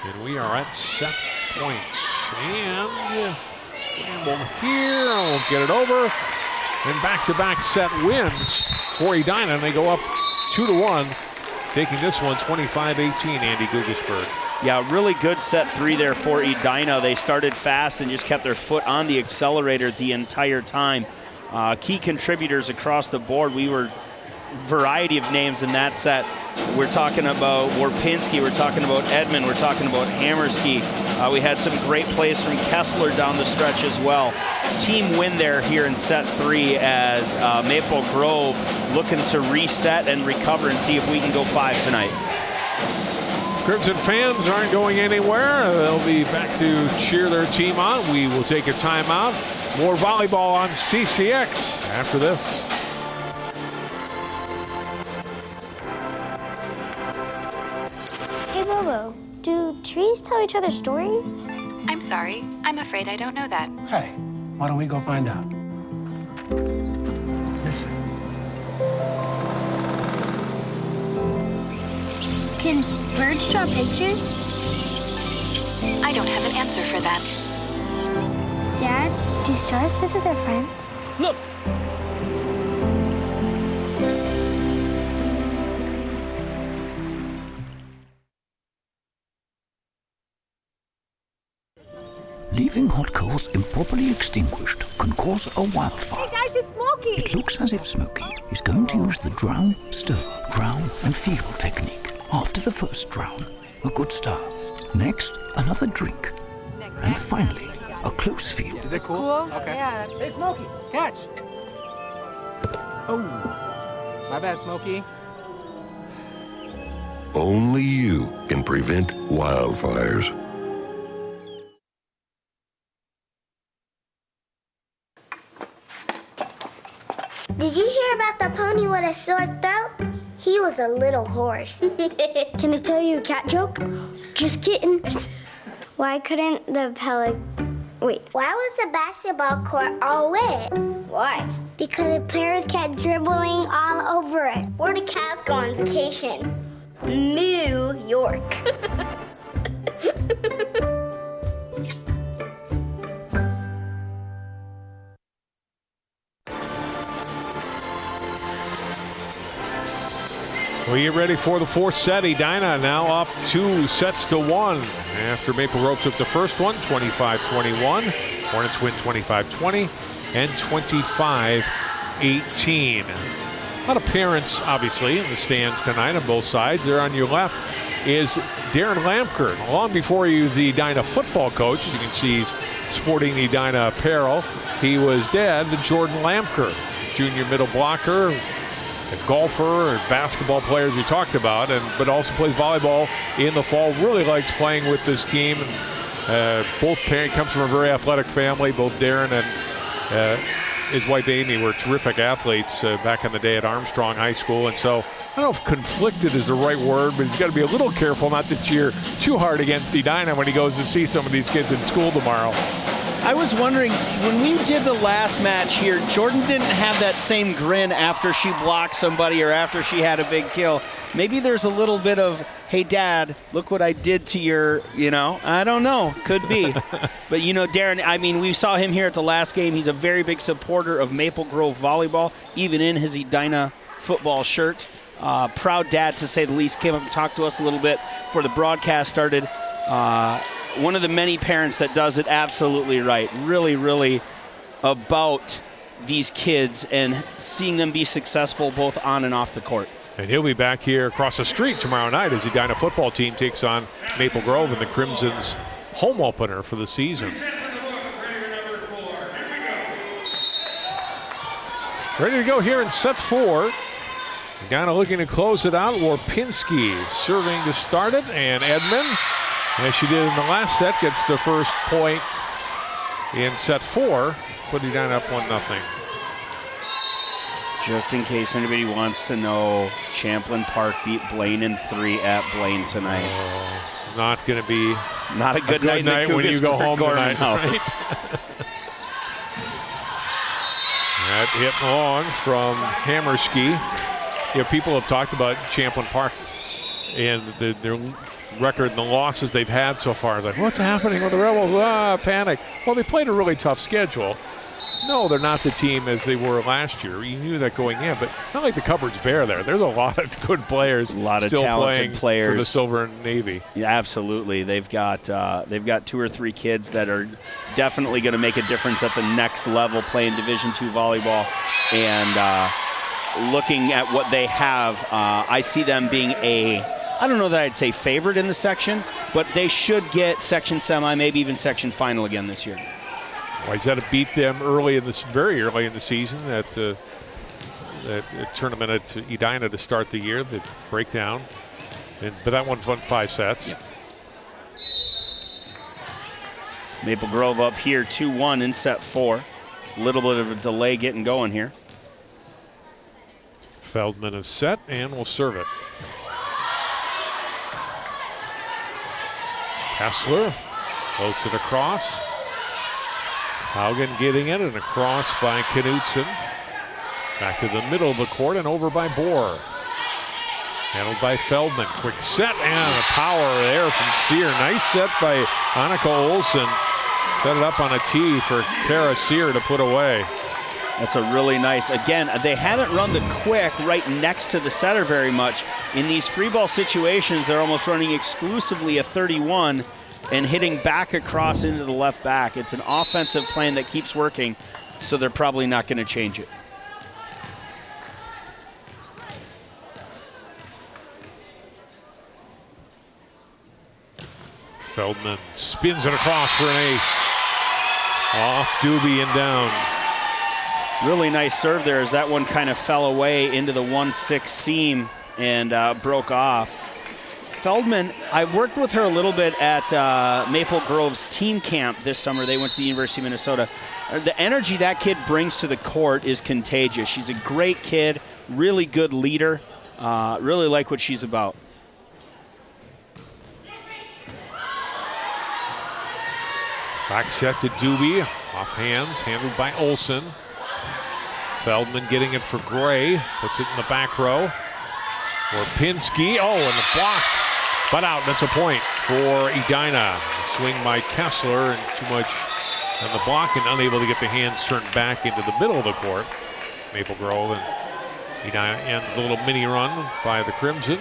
S7: And we are at set points. And scramble here, won't get it over. And back-to-back set wins for Edina, and they go up 2-1, taking this one 25-18, Andy Gugelsberg.
S6: Yeah, really good set 3 there for Edina. They started fast and just kept their foot on the accelerator the entire time. Key contributors across the board. We were variety of names in that set. We're talking about Warpinski, we're talking about Edmund, we're talking about Hammerski. We had some great plays from Kessler down the stretch as well. Team win there here in set 3 as Maple Grove looking to reset and recover and see if we can go 5 tonight.
S7: Crimson fans aren't going anywhere. They'll be back to cheer their team on. We will take a timeout. More volleyball on CCX after this.
S11: Hey, Bobo, do trees tell each other stories?
S12: I'm sorry. I'm afraid I don't know that.
S13: Hey, why don't we go find out? Listen.
S11: Can birds draw pictures?
S12: I don't have an answer for that.
S11: Dad, do stars visit their friends?
S13: Look!
S2: Leaving hot coals improperly extinguished can cause a wildfire.
S4: Hey guys, it's Smokey!
S2: It looks as if Smokey is going to use the drown, stir, drown, and feel technique. After the first drown, a good start. Next, another drink. And finally, a close feel.
S13: Is it cool? Okay.
S4: Yeah.
S13: Hey, Smokey, catch! Oh, my bad, Smokey.
S17: Only you can prevent wildfires.
S11: Did you hear about the pony with a sore throat? He was a little horse. Can I tell you a cat joke? Just kidding. Why couldn't the Why was the basketball court all wet? Why? Because the players kept dribbling all over it. Where do cats go on vacation? New York.
S7: We get ready for the fourth set. Edina now up 2-1 after Maple Grove took the first one, 25-21. Hornets win 25-20 and 25-18. A lot of parents, obviously, in the stands tonight on both sides. There on your left is Darren Lampker. Long before he was the Edina football coach, as you can see he's sporting the Edina apparel. He was dad to Jordan Lampker, junior middle blocker, a golfer and basketball players we talked about, but also plays volleyball in the fall. Really likes playing with this team. Both parents comes from a very athletic family, both Darren and his wife Amy were terrific athletes back in the day at Armstrong High School, and so I don't know if conflicted is the right word, but he's got to be a little careful not to cheer too hard against Edina when he goes to see some of these kids in school tomorrow.
S6: I was wondering, when we did the last match here, Jordan didn't have that same grin after she blocked somebody or after she had a big kill. Maybe there's a little bit of, hey, Dad, look what I did to your, I don't know. Could be. But, Darren, I mean, we saw him here at the last game. He's a very big supporter of Maple Grove volleyball, even in his Edina football shirt. Proud dad, to say the least. Came up and talked to us a little bit before the broadcast started. One of the many parents that does it absolutely right. Really, really about these kids and seeing them be successful both on and off the court.
S7: And he'll be back here across the street tomorrow night as the Edina football team takes on Maple Grove in the Crimson's home opener for the season. Ready to go here in set 4. Edina looking to close it out. Warpinski serving to start it, and Edmond, as she did in the last set, gets the first point in set 4, putting Edina up 1-0.
S6: Just in case anybody wants to know, Champlain Park beat Blaine in 3 at Blaine tonight.
S7: Not going to be
S6: not a good night
S7: when you go home tonight. Right? That hit long from Hammerski. People have talked about Champlain Park and their record and the losses they've had so far. Like, what's happening with the Rebels? Panic. Well, they played a really tough schedule. No, they're not the team as they were last year. You knew that going in, but not like the cupboard's bare there. There's a lot of good players,
S6: a lot of
S7: still
S6: talented players
S7: for the Silver and Navy.
S6: Yeah, absolutely. They've got 2 or 3 kids that are definitely going to make a difference at the next level, playing Division II volleyball. And looking at what they have, I see them being I don't know that I'd say favorite in the section, but they should get section semi, maybe even section final again this year.
S7: Wayzata beat them very early in the season at that tournament at Edina to start the year, the breakdown. But that one won 5 sets.
S6: Yep. Maple Grove up here 2-1 in set 4. A little bit of a delay getting going here.
S7: Feldman is set and will serve it. Kessler floats it across. Haugen getting it and across by Knutson. Back to the middle of the court and over by Bohr. Handled by Feldman. Quick set and a power there from Sear. Nice set by Annika Olsen. Set it up on a tee for Kara Sear to put away.
S6: That's a really nice, again, they haven't run the quick right next to the setter very much. In these free ball situations, they're almost running exclusively a 31 and hitting back across into the left back. It's an offensive plan that keeps working, so they're probably not going to change it.
S7: Feldman spins it across for an ace. Off Doobie and down.
S6: Really nice serve there as that one kind of fell away into the 1-6 seam and broke off. Feldman, I worked with her a little bit at Maple Grove's team camp this summer. They went to the University of Minnesota. The energy that kid brings to the court is contagious. She's a great kid, really good leader. Really like what she's about.
S7: Back set to Doobie, off hands, handled by Olsen. Feldman getting it for Gray, puts it in the back row. Warpinski, and the block, but out. That's a point for Edina. Swing by Kessler and too much on the block and unable to get the hands turned back into the middle of the court. Maple Grove and Edina ends the little mini run by the Crimson.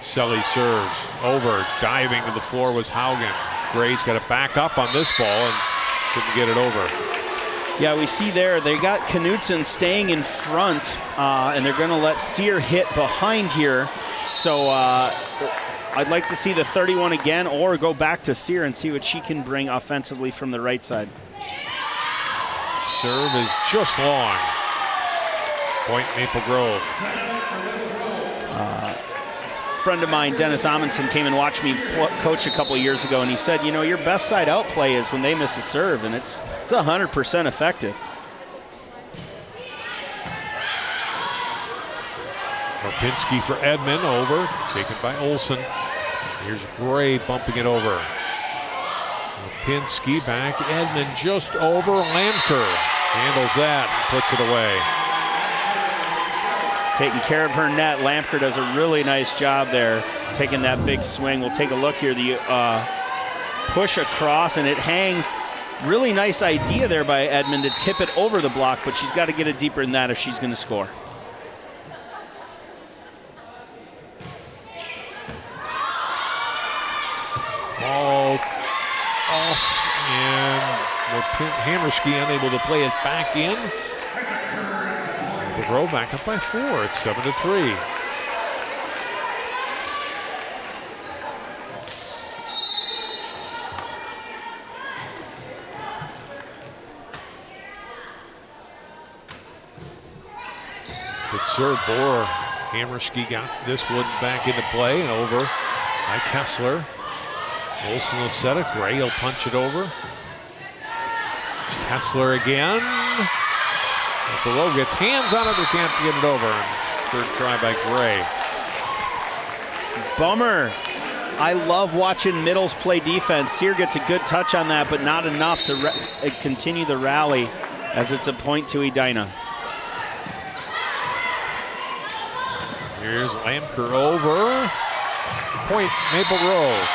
S7: Selly serves over, diving to the floor was Haugen. Gray's got to back up on this ball and couldn't get it over.
S6: Yeah, we see there they got Knutson staying in front, and they're going to let Sear hit behind here. So I'd like to see the 31 again, or go back to Sear and see what she can bring offensively from the right side.
S7: Serve is just long. Point Maple Grove.
S6: friend of mine, Dennis Amundsen, came and watched me coach a couple years ago, and he said, you know, your best side out play is when they miss a serve, and it's 100% effective.
S7: Lipinski for Edmond, over, taken by Olsen. Here's Gray bumping it over. Lipinski back, Edmond just over, Lamker handles that and puts it away.
S6: Taking care of her net, Lamker does a really nice job there, taking that big swing. We'll take a look here, the push across, and it hangs. Really nice idea there by Edmond to tip it over the block, but she's got to get it deeper than that if she's going to score.
S7: Ball off, and Hammerski unable to play it back in. The Grove back up by 4. It's 7-3. Good serve, Bohr. Hammerski got this one back into play and over by Kessler. Olsen will set it. Gray will punch it over. Kessler again. Below gets hands on it, but can't get it over. Third try by Gray.
S6: Bummer. I love watching middles play defense. Sear gets a good touch on that, but not enough to continue the rally, as it's a point to Edina.
S7: Here's Lamker over. Point Maple Grove.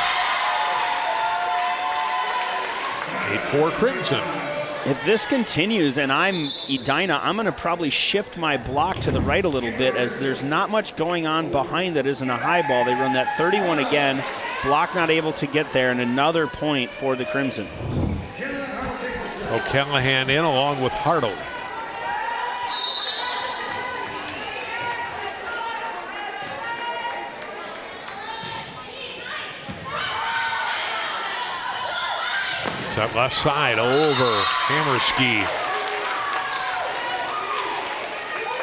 S7: 8-4 Crimson.
S6: If this continues and I'm Edina, I'm going to probably shift my block to the right a little bit, as there's not much going on behind that isn't a high ball. They run that 31 again. Block not able to get there, and another point for the Crimson.
S7: O'Callahan in along with Hartle. Set left side over Hammerski.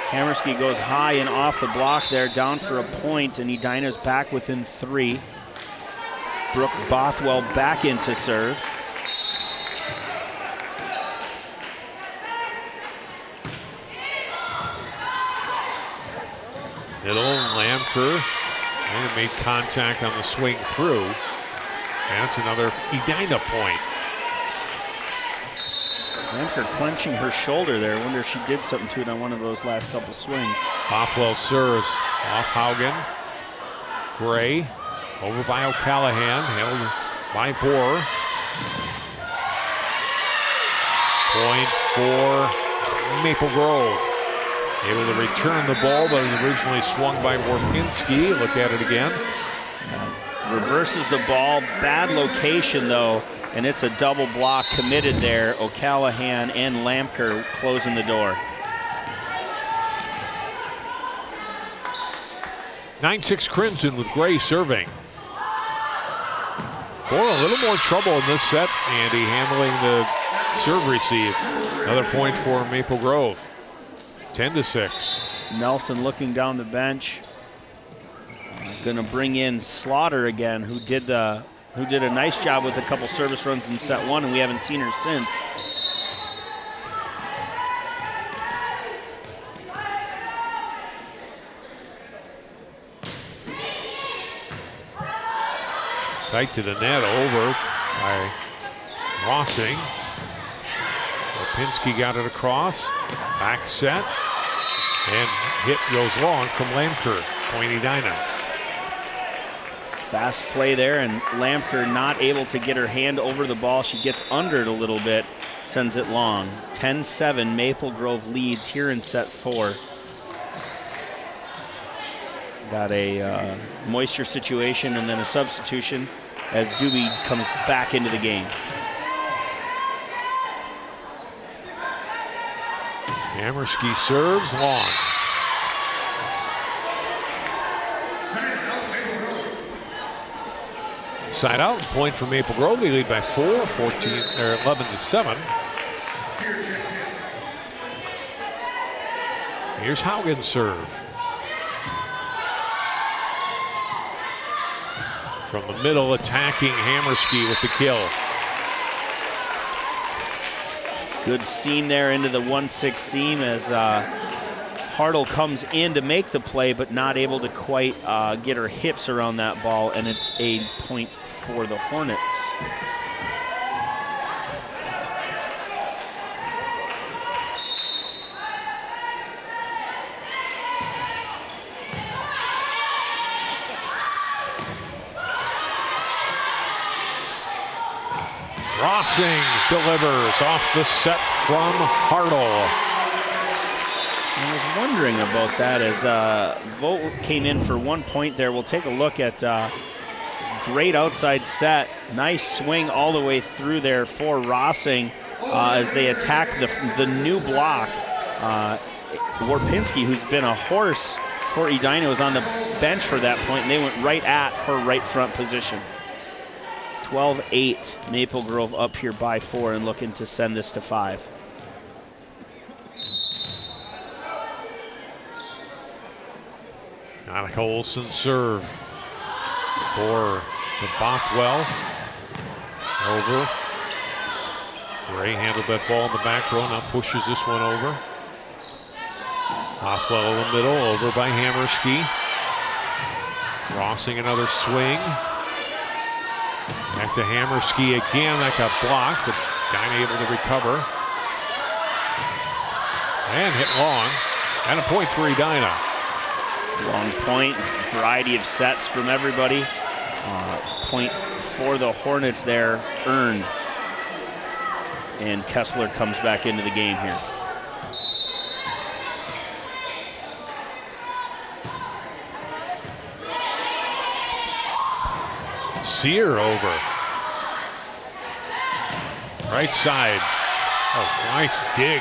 S6: Hammerski goes high and off the block there, down for a point, and Edina's back within 3. Brooke Bothwell back into serve.
S7: Middle, Lamker. And it made contact on the swing through. That's another Edina point.
S6: Lamker clenching her shoulder there. I wonder if she did something to it on one of those last couple swings.
S7: Bothwell serves off Haugen. Gray over by O'Callahan, held by Bohr. Point for Maple Grove. Able to return the ball, but it was originally swung by Warpinski. Look at it again.
S6: Reverses the ball. Bad location, though. And it's a double block committed there. O'Callahan and Lamker closing the door.
S7: 9-6 Crimson with Gray serving. Boy, a little more trouble in this set, Andy, handling the serve receive. Another point for Maple Grove. 10-6.
S6: Nelson looking down the bench. Gonna bring in Slaughter again, who did a nice job with a couple service runs in set 1, and we haven't seen her since.
S7: Tight to the net, over by Rossing. Lipinski got it across, back set, and hit goes long from Lamker, point Edina.
S6: Fast play there, and Lamker not able to get her hand over the ball. She gets under it a little bit, sends it long. 10-7, Maple Grove leads here in set 4. Got a moisture situation and then a substitution as Doobie comes back into the game.
S7: Hammerski serves long. Side out, point for Maple Grove. They lead by 11-7. Here's Haugen's serve. From the middle, attacking Hammerski with the kill.
S6: Good seam there into the 1-6 seam as Hartle comes in to make the play, but not able to quite get her hips around that ball, and it's a point for the Hornets.
S7: Rossing delivers off the set from Hartle.
S6: I was wondering about that as Volt came in for 1 point there. We'll take a look at this great outside set. Nice swing all the way through there for Rossing as they attack the new block. Warpinski, who's been a horse for Edina, was on the bench for that point, and they went right at her right front position. 12-8, Maple Grove up here by 4 and looking to send this to 5.
S7: Annika Olsen serve for the Bothwell. Over. Gray handled that ball in the back row, now pushes this one over. Bothwell in the middle, over by Hammerski. Rossing another swing. Back to Hammerski again, that got blocked, but Edina able to recover. And hit long, and a point for Edina.
S6: Long point, variety of sets from everybody. Point for the Hornets there, earned. And Kessler comes back into the game here.
S7: Sear over. Right side. Oh, nice dig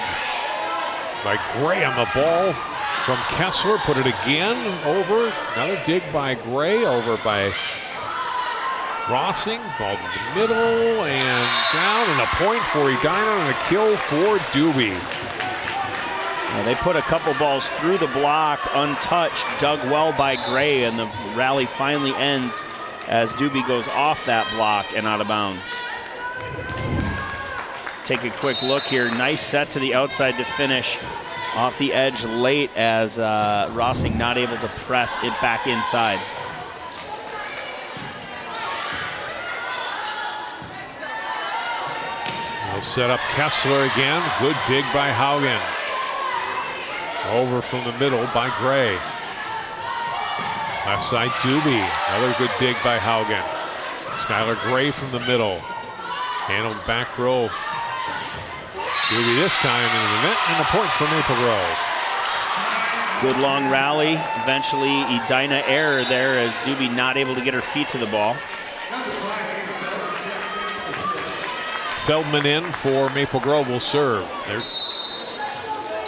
S7: by Gray on the ball from Kessler. Put it again over. Another dig by Gray, over by Rossing. Ball to the middle and down, and a point for Edina and a kill for Doobie.
S6: Now they put a couple balls through the block, untouched, dug well by Gray, and the rally finally ends as Doobie goes off that block and out of bounds. Take a quick look here. Nice set to the outside to finish. Off the edge late as Rossing not able to press it back inside.
S7: They'll set up Kessler again. Good dig by Haugen. Over from the middle by Gray. Left side, Doobie. Another good dig by Haugen. Skylar Gray from the middle. Handled back row. Doobie this time into the net, and a point for Maple Grove.
S6: Good long rally. Eventually, Edina error there as Doobie not able to get her feet to the ball.
S7: Feldman in for Maple Grove will serve. There's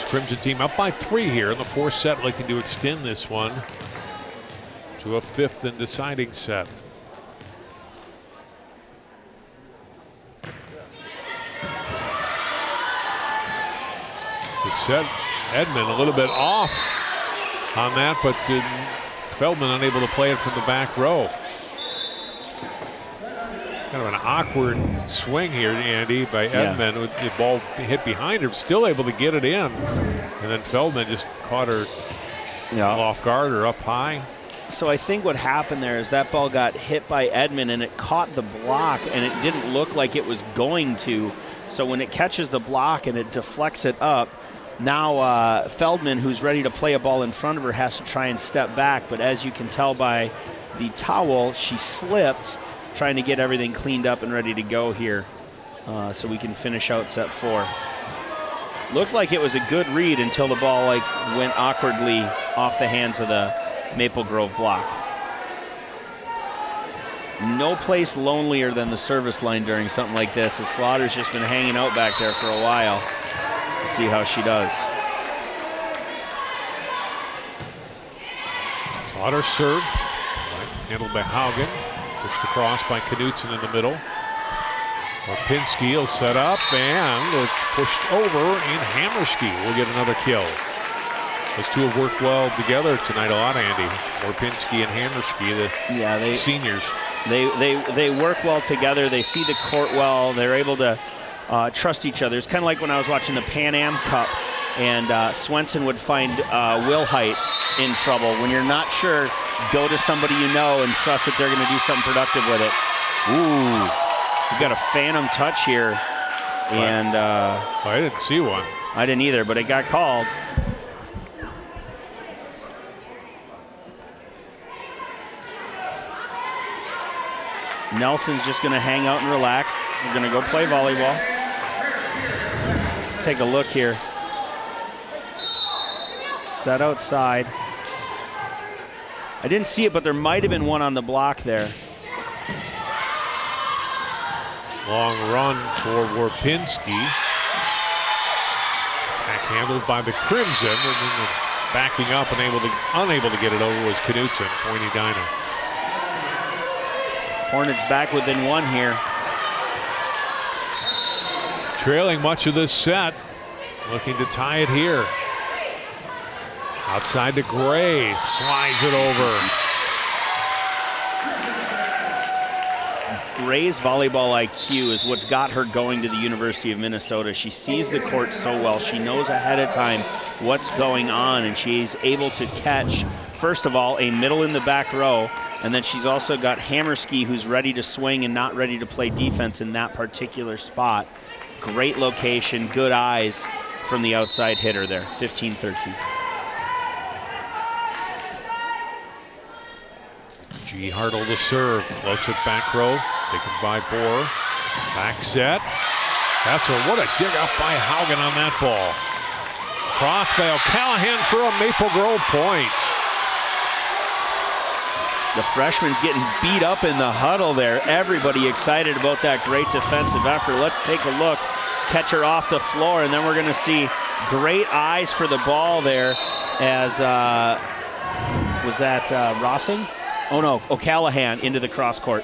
S7: Crimson team up by 3 here in the 4th set, looking to extend this one to a 5th and deciding set. Good set. Edmond a little bit off on that, but Feldman unable to play it from the back row. Kind of an awkward swing here, Andy, by Edmond with the ball hit behind her, still able to get it in. And then Feldman just caught her off guard or up high.
S6: So I think what happened there is that ball got hit by Edmond and it caught the block and it didn't look like it was going to. So when it catches the block and it deflects it up, now Feldman, who's ready to play a ball in front of her, has to try and step back. But as you can tell by the towel, she slipped, trying to get everything cleaned up and ready to go here so we can finish out set 4. Looked like it was a good read until the ball went awkwardly off the hands of the Maple Grove block. No place lonelier than the service line during something like this, as Slaughter's just been hanging out back there for a while. Let's see how she does.
S7: Slaughter serve, handled by Haugen. Pushed across by Knutson in the middle. Orpinski will set up and pushed over, and Hammerski will get another kill. Those two have worked well together tonight a lot, Andy. Orpinski and Hammerski, the seniors.
S6: They work well together. They see the court well. They're able to trust each other. It's kind of like when I was watching the Pan Am Cup, and Swenson would find Wilhite in trouble. When you're not sure, go to somebody you know and trust that they're going to do something productive with it. Ooh, we've got a phantom touch here. And
S7: I didn't see one.
S6: I didn't either, but it got called. Nelson's just going to hang out and relax. We're going to go play volleyball. Take a look here. Set outside. I didn't see it, but there might have been one on the block there.
S7: Long run for Warpinski. Attack handled by the Crimson, and then backing up and unable to get it over was Knutson, Point Edina.
S6: Hornets back within one here.
S7: Trailing much of this set, looking to tie it here. Outside to Gray, slides it over.
S6: Gray's volleyball IQ is what's got her going to the University of Minnesota. She sees the court so well. She knows ahead of time what's going on, and she's able to catch, first of all, a middle in the back row, and then she's also got Hammerski, who's ready to swing and not ready to play defense in that particular spot. Great location, good eyes from the outside hitter there, 15-13.
S7: G. Hartle to serve, floats it back row, taken by Bohr. Back set. What a dig up by Haugen on that ball. Cross by O'Callahan for a Maple Grove point.
S6: The freshman's getting beat up in the huddle there. Everybody excited about that great defensive effort. Let's take a look. Catch her off the floor, and then we're going to see great eyes for the ball there as, was that Rossing? Oh no, O'Callahan into the cross court.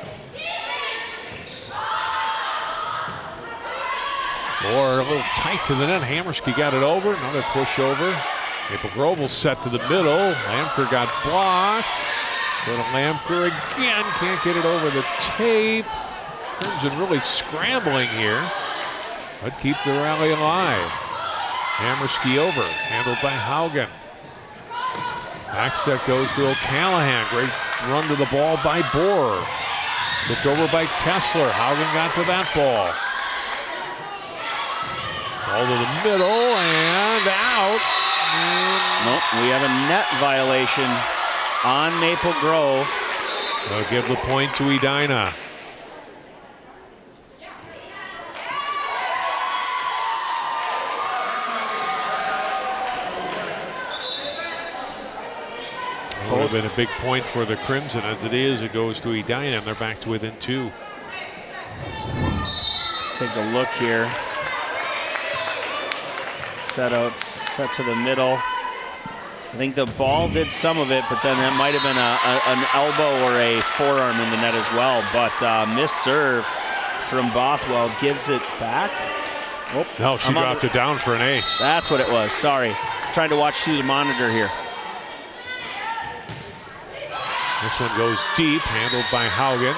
S7: Or a little tight to the net. Hammerski got it over. Another push over. Maple Grove will set to the middle. Lamker got blocked. Go to Lamker again. Can't get it over the tape. Crimson really scrambling here, but keep the rally alive. Hammerski over. Handled by Haugen. Back set goes to O'Callahan. Great run to the ball by Bohr. Looked over by Kessler. Haugen got to that ball. Ball to the middle and out.
S6: Nope, we have a net violation on Maple Grove.
S7: They'll give the point to Edina. It would have been a big point for the Crimson. As it is, it goes to Edina, and they're back to within 2.
S6: Take a look here. Set to the middle. I think the ball did some of it, but then that might have been an elbow or a forearm in the net as well. But missed serve from Bothwell gives it back. Oh,
S7: no, she dropped it down for an ace.
S6: That's what it was. Sorry. Trying to watch through the monitor here.
S7: This one goes deep, handled by Haugen.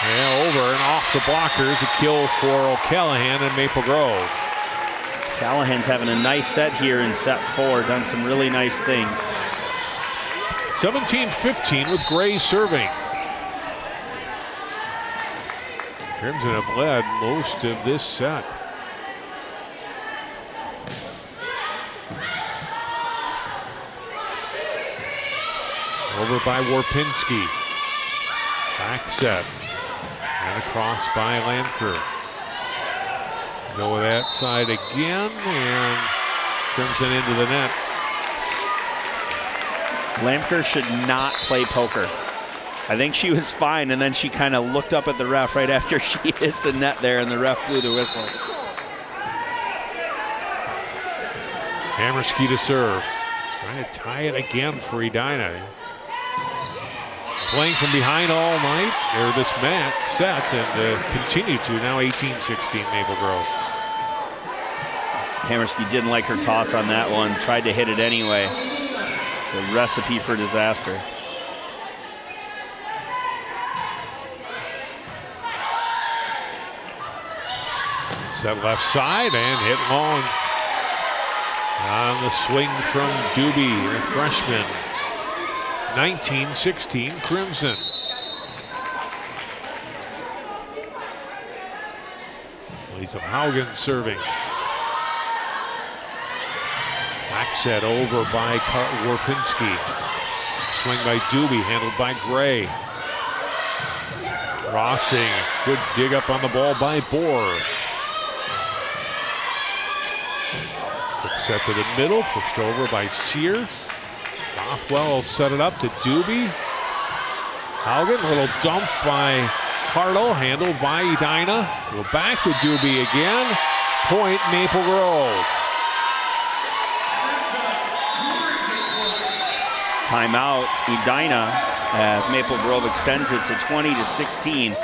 S7: Yeah, over and off the blockers. A kill for O'Callahan and Maple Grove.
S6: Callahan's having a nice set here in set 4. Done some really nice things.
S7: 17-15 with Gray serving. Crimson have led most of this set. Over by Warpinski. Back set. And across by Lamker. Go with that side again, and Crimson into the net.
S6: Lamker should not play poker. I think she was fine, and then she kind of looked up at the ref right after she hit the net there, and the ref blew the whistle.
S7: Hammerski to serve. Trying to tie it again for Edina. Playing from behind all night, or this match set, and continue to now 18-16 Maple Grove.
S6: Hammerski didn't like her toss on that one, tried to hit it anyway. It's a recipe for disaster.
S7: Set left side and hit long. On the swing from Doobie, the freshman. 19-16 Crimson. Lisa Haugen serving. Back set over by Warpinski. Swing by Doobie, handled by Gray. Rossing, good dig up on the ball by Bohr. Good set to the middle, pushed over by Sear. Rothwell will set it up to Doobie. Haugen, a little dump by Hartle, handled by Edina. Go back to Doobie again. Point Maple Grove.
S6: Timeout, Edina, as Maple Grove extends it to 20-16.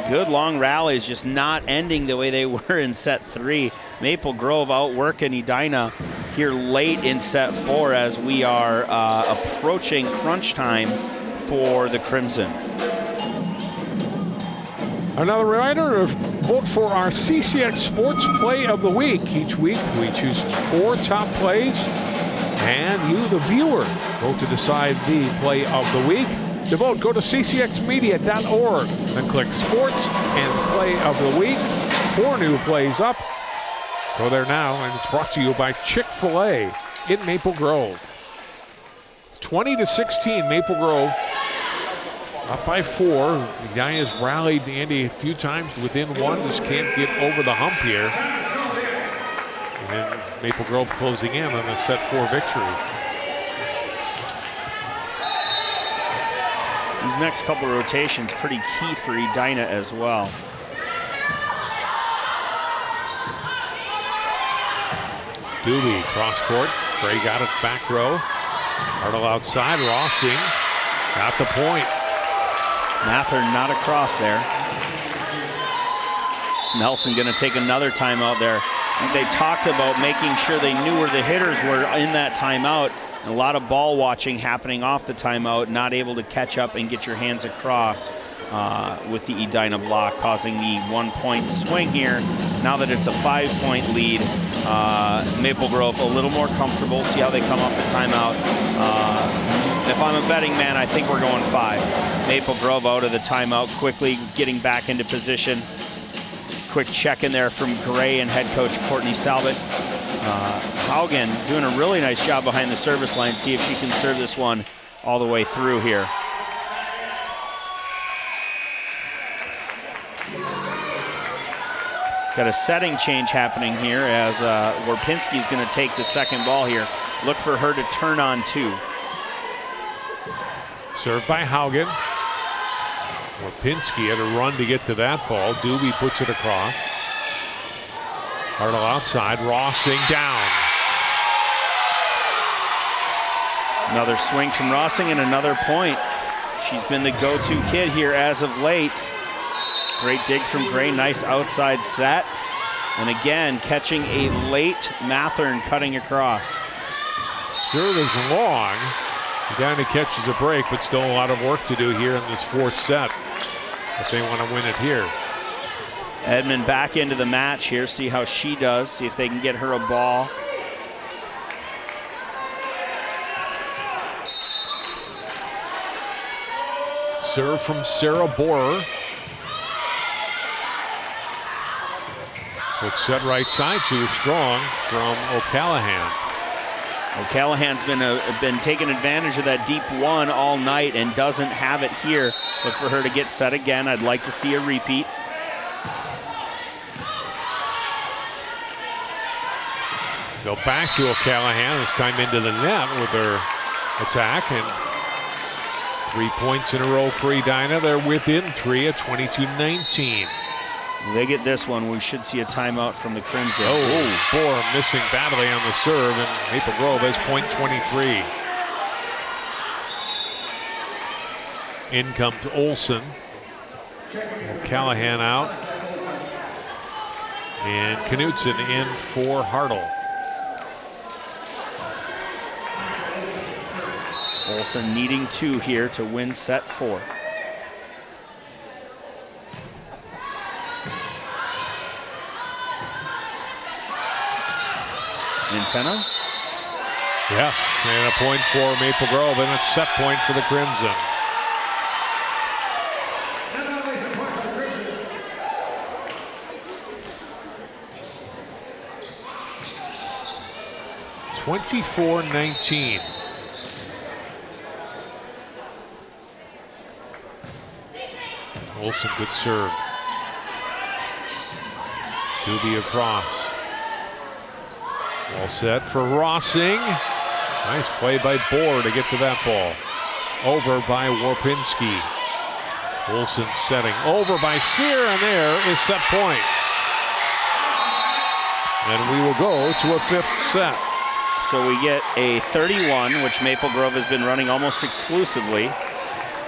S6: Good long rallies, just not ending the way they were in set 3. Maple Grove outworking Edina here late in set 4 as we are approaching crunch time for the Crimson.
S7: Another reminder to vote for our CCX Sports Play of the Week. Each week we choose 4 top plays, and you, the viewer, vote to decide the play of the week. To vote, go to ccxmedia.org and click Sports and Play of the Week. 4 new plays up. Go there now, and it's brought to you by Chick-fil-A in Maple Grove. 20-16, Maple Grove up by 4. Edina's rallied Andy a few times within 1. Just can't get over the hump here. And then Maple Grove closing in on a set 4 victory.
S6: These next couple rotations pretty key for Edina as well.
S7: Doobie cross court. Gray got it back row. Hartle outside. Rossing got the point.
S6: Mather not across there. Nelson going to take another timeout there. They talked about making sure they knew where the hitters were in that timeout. A lot of ball watching happening off the timeout, not able to catch up and get your hands across with the Edina block, causing the 1-point swing here. Now that it's a 5-point lead, Maple Grove a little more comfortable. See how they come off the timeout. If I'm a betting man, I think we're going 5. Maple Grove out of the timeout, quickly getting back into position. Quick check in there from Gray and head coach Courtney Salbot. Haugen doing a really nice job behind the service line. See if she can serve this one all the way through here. Got a setting change happening here as Warpinski's going to take the second ball here. Look for her to turn on 2.
S7: Served by Haugen. Warpinski had a run to get to that ball. Doobie puts it across. Hartle outside, Rossing down.
S6: Another swing from Rossing and another point. She's been the go-to kid here as of late. Great dig from Gray, nice outside set. And again, catching a late Mathern cutting across.
S7: Serve is long. Edina catches a break, but still a lot of work to do here in this 4th set if they want to win it here.
S6: Edmond back into the match here, see how she does, see if they can get her a ball.
S7: Serve from Sarah Borer. Quick set right side, too strong from O'Callahan.
S6: O'Callahan's been taking advantage of that deep 1 all night and doesn't have it here. Look for her to get set again. I'd like to see a repeat.
S7: Go back to O'Callahan, this time into the net with her attack, and 3 points in a row for Edina. They're within 3 at 22-19.
S6: They get this one, we should see a timeout from the Crimson.
S7: Oh, Bohr missing badly on the serve, and Maple Grove has point 23. In comes Olsen. O'Callahan out. And Knutson in for Hartle.
S6: Olsen needing 2 here to win set 4. Antenna?
S7: Yes, and a point for Maple Grove, and it's set point for the Crimson. (24-19). Olsen, good serve. Doobie across. All set for Rossing. Nice play by Bohr to get to that ball. Over by Warpinski. Olsen setting. Over by Sear, and there is set point. And we will go to a fifth set.
S6: So we get a 31, which Maple Grove has been running almost exclusively.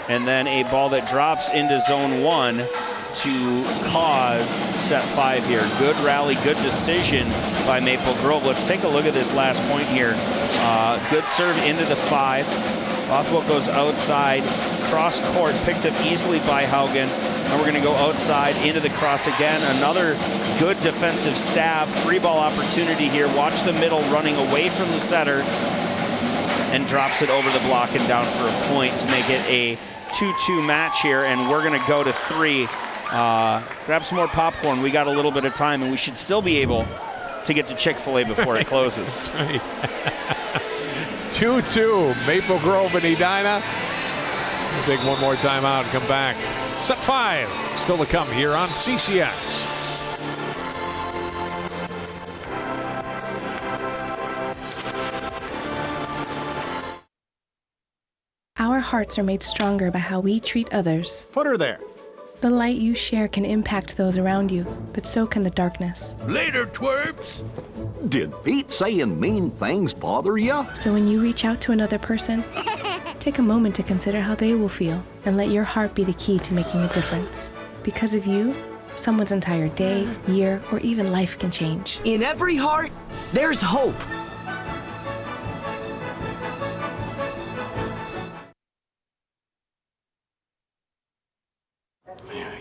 S6: And then a ball that drops into zone 1 to cause set 5 here. Good rally, good decision by Maple Grove. Let's take a look at this last point here. Good serve into the 5. Off-ball goes outside, cross court, picked up easily by Haugen. And we're gonna go outside into the cross again. Another good defensive stab, free ball opportunity here. Watch the middle running away from the setter and drops it over the block and down for a point to make it a 2-2 match here, and we're gonna go to 3. Grab some more popcorn. We got a little bit of time, and we should still be able to get to Chick-fil-A before it closes.
S7: 2-2, Maple Grove and Edina. We'll take one more time out and come back. Set 5 still to come here on CCX.
S3: Our hearts are made stronger by how we treat others.
S4: Put her there.
S3: The light you share can impact those around you, but so can the darkness.
S21: Later, twerps. Did Pete saying mean things bother you?
S3: So when you reach out to another person, take a moment to consider how they will feel and let your heart be the key to making a difference. Because of you, someone's entire day, year, or even life can change.
S14: In every heart, there's hope.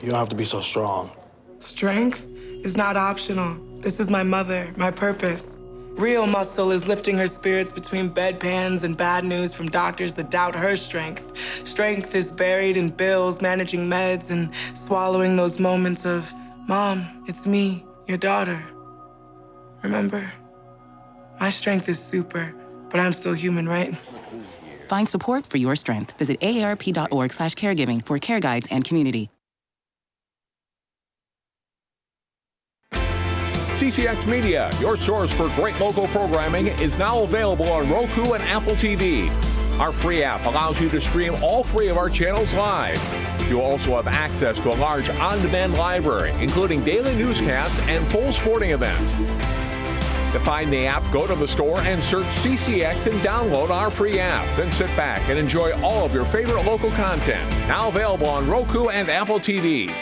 S24: You don't have to be so strong.
S25: Strength is not optional. This is my mother, my purpose. Real muscle is lifting her spirits between bedpans and bad news from doctors that doubt her strength. Strength is buried in bills, managing meds, and swallowing those moments of, Mom, it's me, your daughter. Remember? My strength is super, but I'm still human, right?
S26: Find support for your strength. Visit aarp.org/caregiving for care guides and community.
S1: CCX Media, your source for great local programming, is now available on Roku and Apple TV. Our free app allows you to stream all 3 of our channels live. You'll also have access to a large on-demand library, including daily newscasts and full sporting events. To find the app, go to the store and search CCX and download our free app. Then sit back and enjoy all of your favorite local content. Now available on Roku and Apple TV.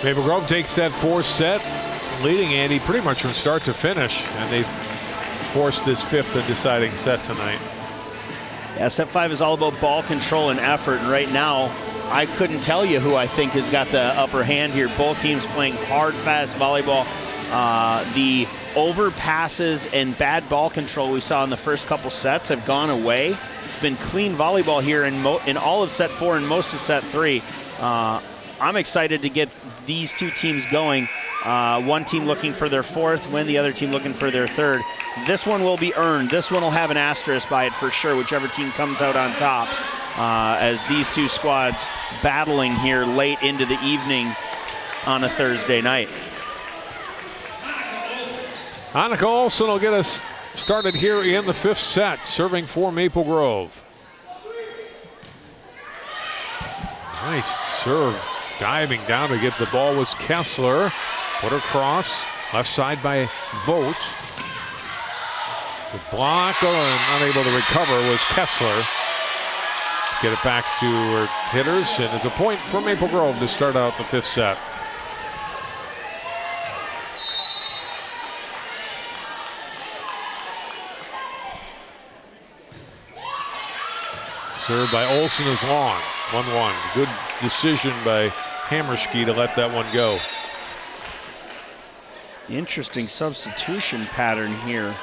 S7: Maple Grove takes that 4th set, leading Andy pretty much from start to finish, and they've forced this 5th and deciding set tonight.
S6: Yeah, set 5 is all about ball control and effort, and right now, I couldn't tell you who I think has got the upper hand here. Both teams playing hard, fast volleyball. The overpasses and bad ball control we saw in the first couple sets have gone away. It's been clean volleyball here in all of set 4 and most of set 3. I'm excited to get these 2 teams going. One team looking for their 4th win, the other team looking for their 3rd. This one will be earned. This one will have an asterisk by it for sure, whichever team comes out on top, as these 2 squads battling here late into the evening on a Thursday night.
S7: Annika Olsen will get us started here in the 5th set, serving for Maple Grove. Nice serve. Diving down to get the ball was Kessler. Put her cross. Left side by Vogt. The block and unable to recover was Kessler. Get it back to her hitters, and it's a point for Maple Grove to start out the 5th set. Served by Olsen is long. 1-1. Good decision by Hammerski to let that one go.
S6: Interesting substitution pattern here.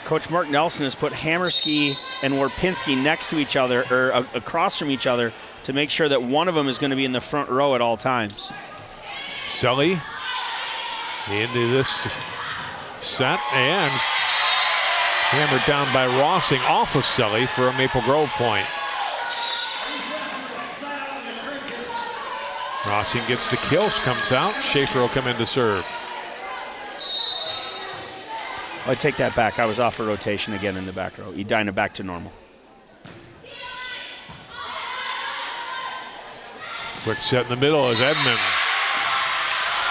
S6: Coach Mark Nelson has put Hammerski and Warpinski next to each other, or across from each other, to make sure that one of them is going to be in the front row at all times.
S7: Selly into this set and hammered down by Rossing off of Selly for a Maple Grove point. Rossing gets the kill, comes out. Schaefer will come in to serve.
S6: I take that back. I was off a rotation again in the back row. Edina back to normal.
S7: Quick set in the middle is Edmund.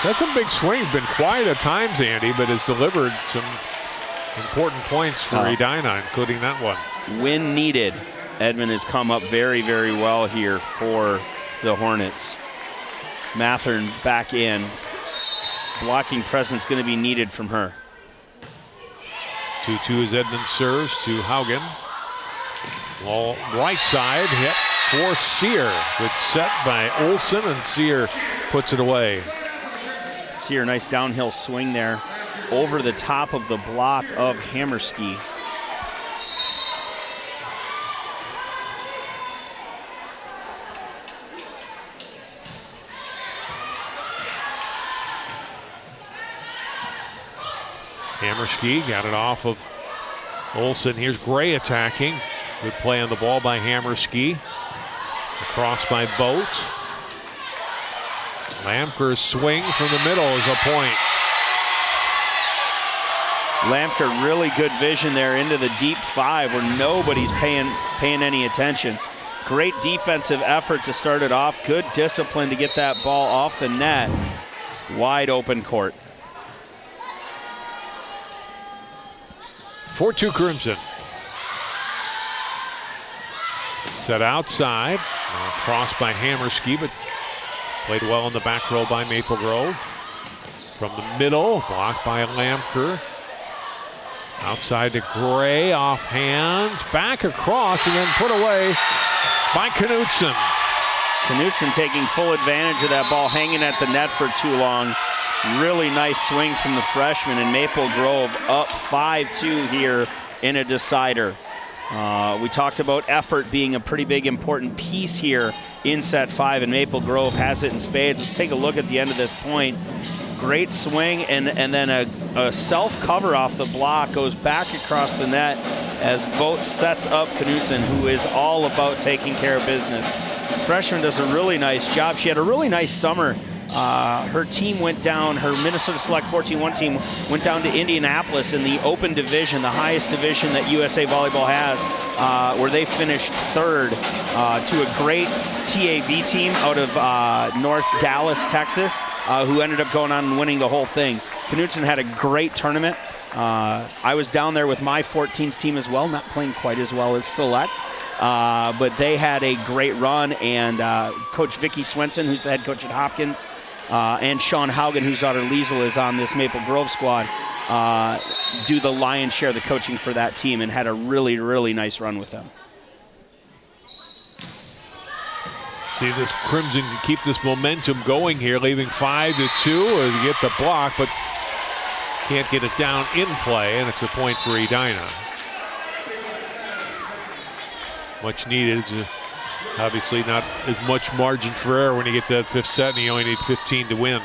S7: That's a big swing. Been quiet at times, Andy, but has delivered some important points for Edina, including that one.
S6: When needed, Edmund has come up very, very well here for the Hornets. Mathern back in. Blocking presence going to be needed from her.
S7: 2-2 as Edmund serves to Haugen. Ball right side, hit for Sear. Good set by Olsen, and Sear puts it away.
S6: Sear, nice downhill swing there over the top of the block of Hammerski.
S7: Hammerski got it off of Olsen. Here's Gray attacking. Good play on the ball by Hammerski. Across by Vogt. Lamker's swing from the middle is a point.
S6: Lamker, really good vision there into the deep 5 where nobody's paying any attention. Great defensive effort to start it off. Good discipline to get that ball off the net. Wide open court.
S7: 4-2 Crimson. Set outside. Crossed by Hammerski, but played well in the back row by Maple Grove. From the middle, blocked by Lamker. Outside to Gray, off hands, back across, and then put away by Knutson.
S6: Knutson taking full advantage of that ball, hanging at the net for too long. Really nice swing from the freshman, and Maple Grove up 5-2 here in a decider. We talked about effort being a pretty big important piece here in set 5, and Maple Grove has it in spades. Let's take a look at the end of this point. Great swing, and then a self-cover off the block goes back across the net as Vogt sets up Knutson, who is all about taking care of business. Freshman does a really nice job. She had a really nice summer. Her team went down, her Minnesota Select 14-1 team went down to Indianapolis in the open division, the highest division that USA Volleyball has, where they finished 3rd to a great TAV team out of North Dallas, Texas, who ended up going on and winning the whole thing. Knutson had a great tournament. I was down there with my 14s team as well, not playing quite as well as Select. But they had a great run, and Coach Vicki Swenson, who's the head coach at Hopkins, and Sean Haugen, whose daughter Liesl is on this Maple Grove squad, do the lion's share of the coaching for that team and had a really, really nice run with them.
S7: See if this Crimson can keep this momentum going here, leaving 5-2 to get the block, but can't get it down in play, and it's a point for Edina. Much needed. Obviously not as much margin for error when you get to that 5th set and you only need 15 to win.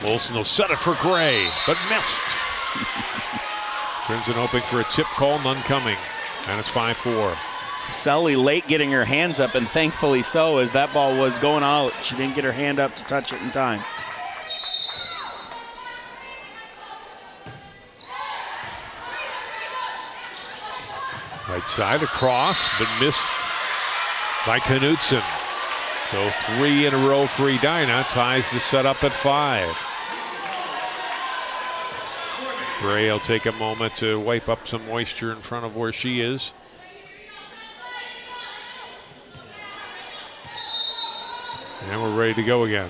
S7: Olsen will set it for Gray, but missed. Crimson hoping for a tip call, none coming. And it's 5-4.
S6: Selly late getting her hands up, and thankfully so, as that ball was going out. She didn't get her hand up to touch it in time.
S7: Right side across, but missed by Knutson. So 3 in a row for Edina, ties the set up at 5. Gray will take a moment to wipe up some moisture in front of where she is. And we're ready to go again.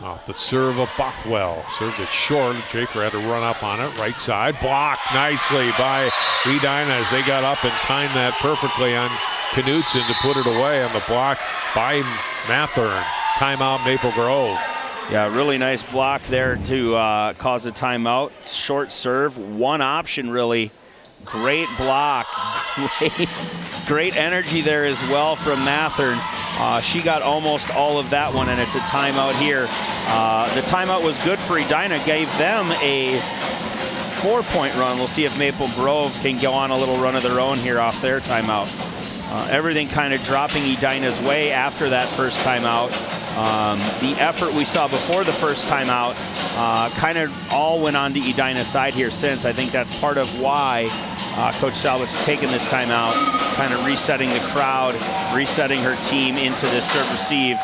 S7: Off the serve of Bothwell. Served it short. Schaefer had to run up on it. Right side. Blocked nicely by Edina as they got up and timed that perfectly on Knutson to put it away on the block by Mathern. Timeout, Maple Grove.
S6: Yeah, really nice block there to cause a timeout. Short serve, one option really. Great block. Great energy there as well from Mathern. She got almost all of that one, and it's a timeout here. The timeout was good for Edina, gave them a 4-point run. We'll see if Maple Grove can go on a little run of their own here off their timeout. Everything kind of dropping Edina's way after that first timeout. The effort we saw before the first timeout kind of all went on to Edina's side here since. I think that's part of why Coach Salbit's taken this timeout, kind of resetting the crowd, resetting her team into this serve-receive,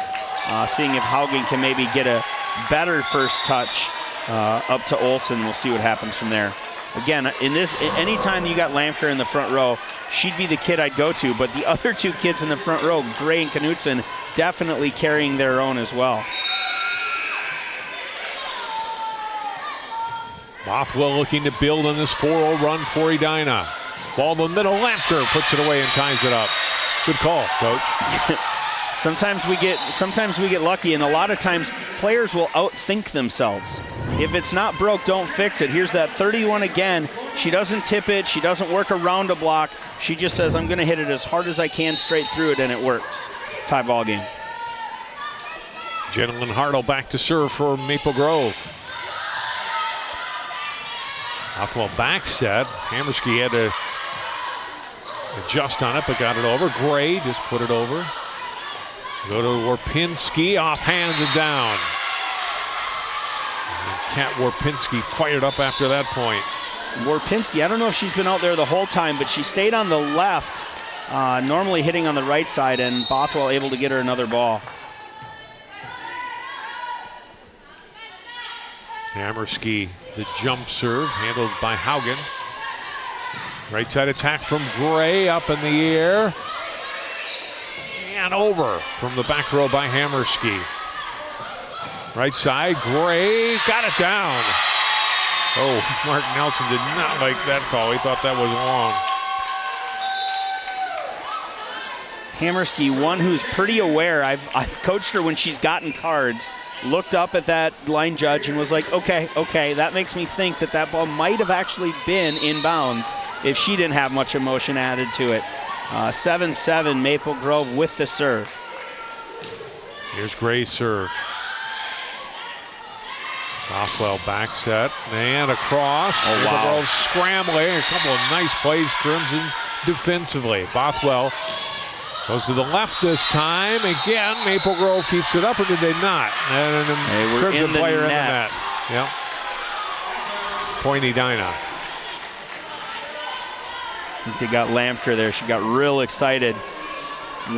S6: seeing if Haugen can maybe get a better first touch up to Olsen. We'll see what happens from there. Again, anytime you got Lamker in the front row, she'd be the kid I'd go to, but the other two kids in the front row, Gray and Knutson, definitely carrying their own as well.
S7: Bothwell looking to build on this 4-0 run for Edina. Ball in the middle, Lamker puts it away and ties it up. Good call, Coach.
S6: Sometimes we get lucky, and a lot of times players will outthink themselves. If it's not broke, don't fix it. Here's that 31 again. She doesn't tip it. She doesn't work around a block. She just says, I'm going to hit it as hard as I can straight through it, and it works. Tie ball game.
S7: Gentleman Hartle back to serve for Maple Grove. Bothwell back set. Hammerski had to adjust on it, but got it over. Gray just put it over. Go to Warpinski, off hands and down. And Kat Warpinski fired up after that point.
S6: Warpinski, I don't know if she's been out there the whole time, but she stayed on the left, normally hitting on the right side, and Bothwell able to get her another ball.
S7: Hammerski, the jump serve, handled by Haugen. Right side attack from Gray, up in the air. And over from the back row by Hammerski. Right side, Gray got it down. Oh, Mark Nelson did not like that call. He thought that was long.
S6: Hammerski, one who's pretty aware. I've coached her when she's gotten cards. Looked up at that line judge and was like, okay, that makes me think that ball might have actually been in bounds if she didn't have much emotion added to it. 7-7, Maple Grove with the serve.
S7: Here's Gray's serve. Bothwell back set and across.
S6: Oh,
S7: Maple
S6: wow.
S7: Grove scrambling. A couple of nice plays, Crimson defensively. Bothwell goes to the left this time. Again, Maple Grove keeps it up, or did they not? And
S6: they were in the
S7: player
S6: net.
S7: in the net. Yep. Point Edina.
S6: I think they got Lamker there. She got real excited,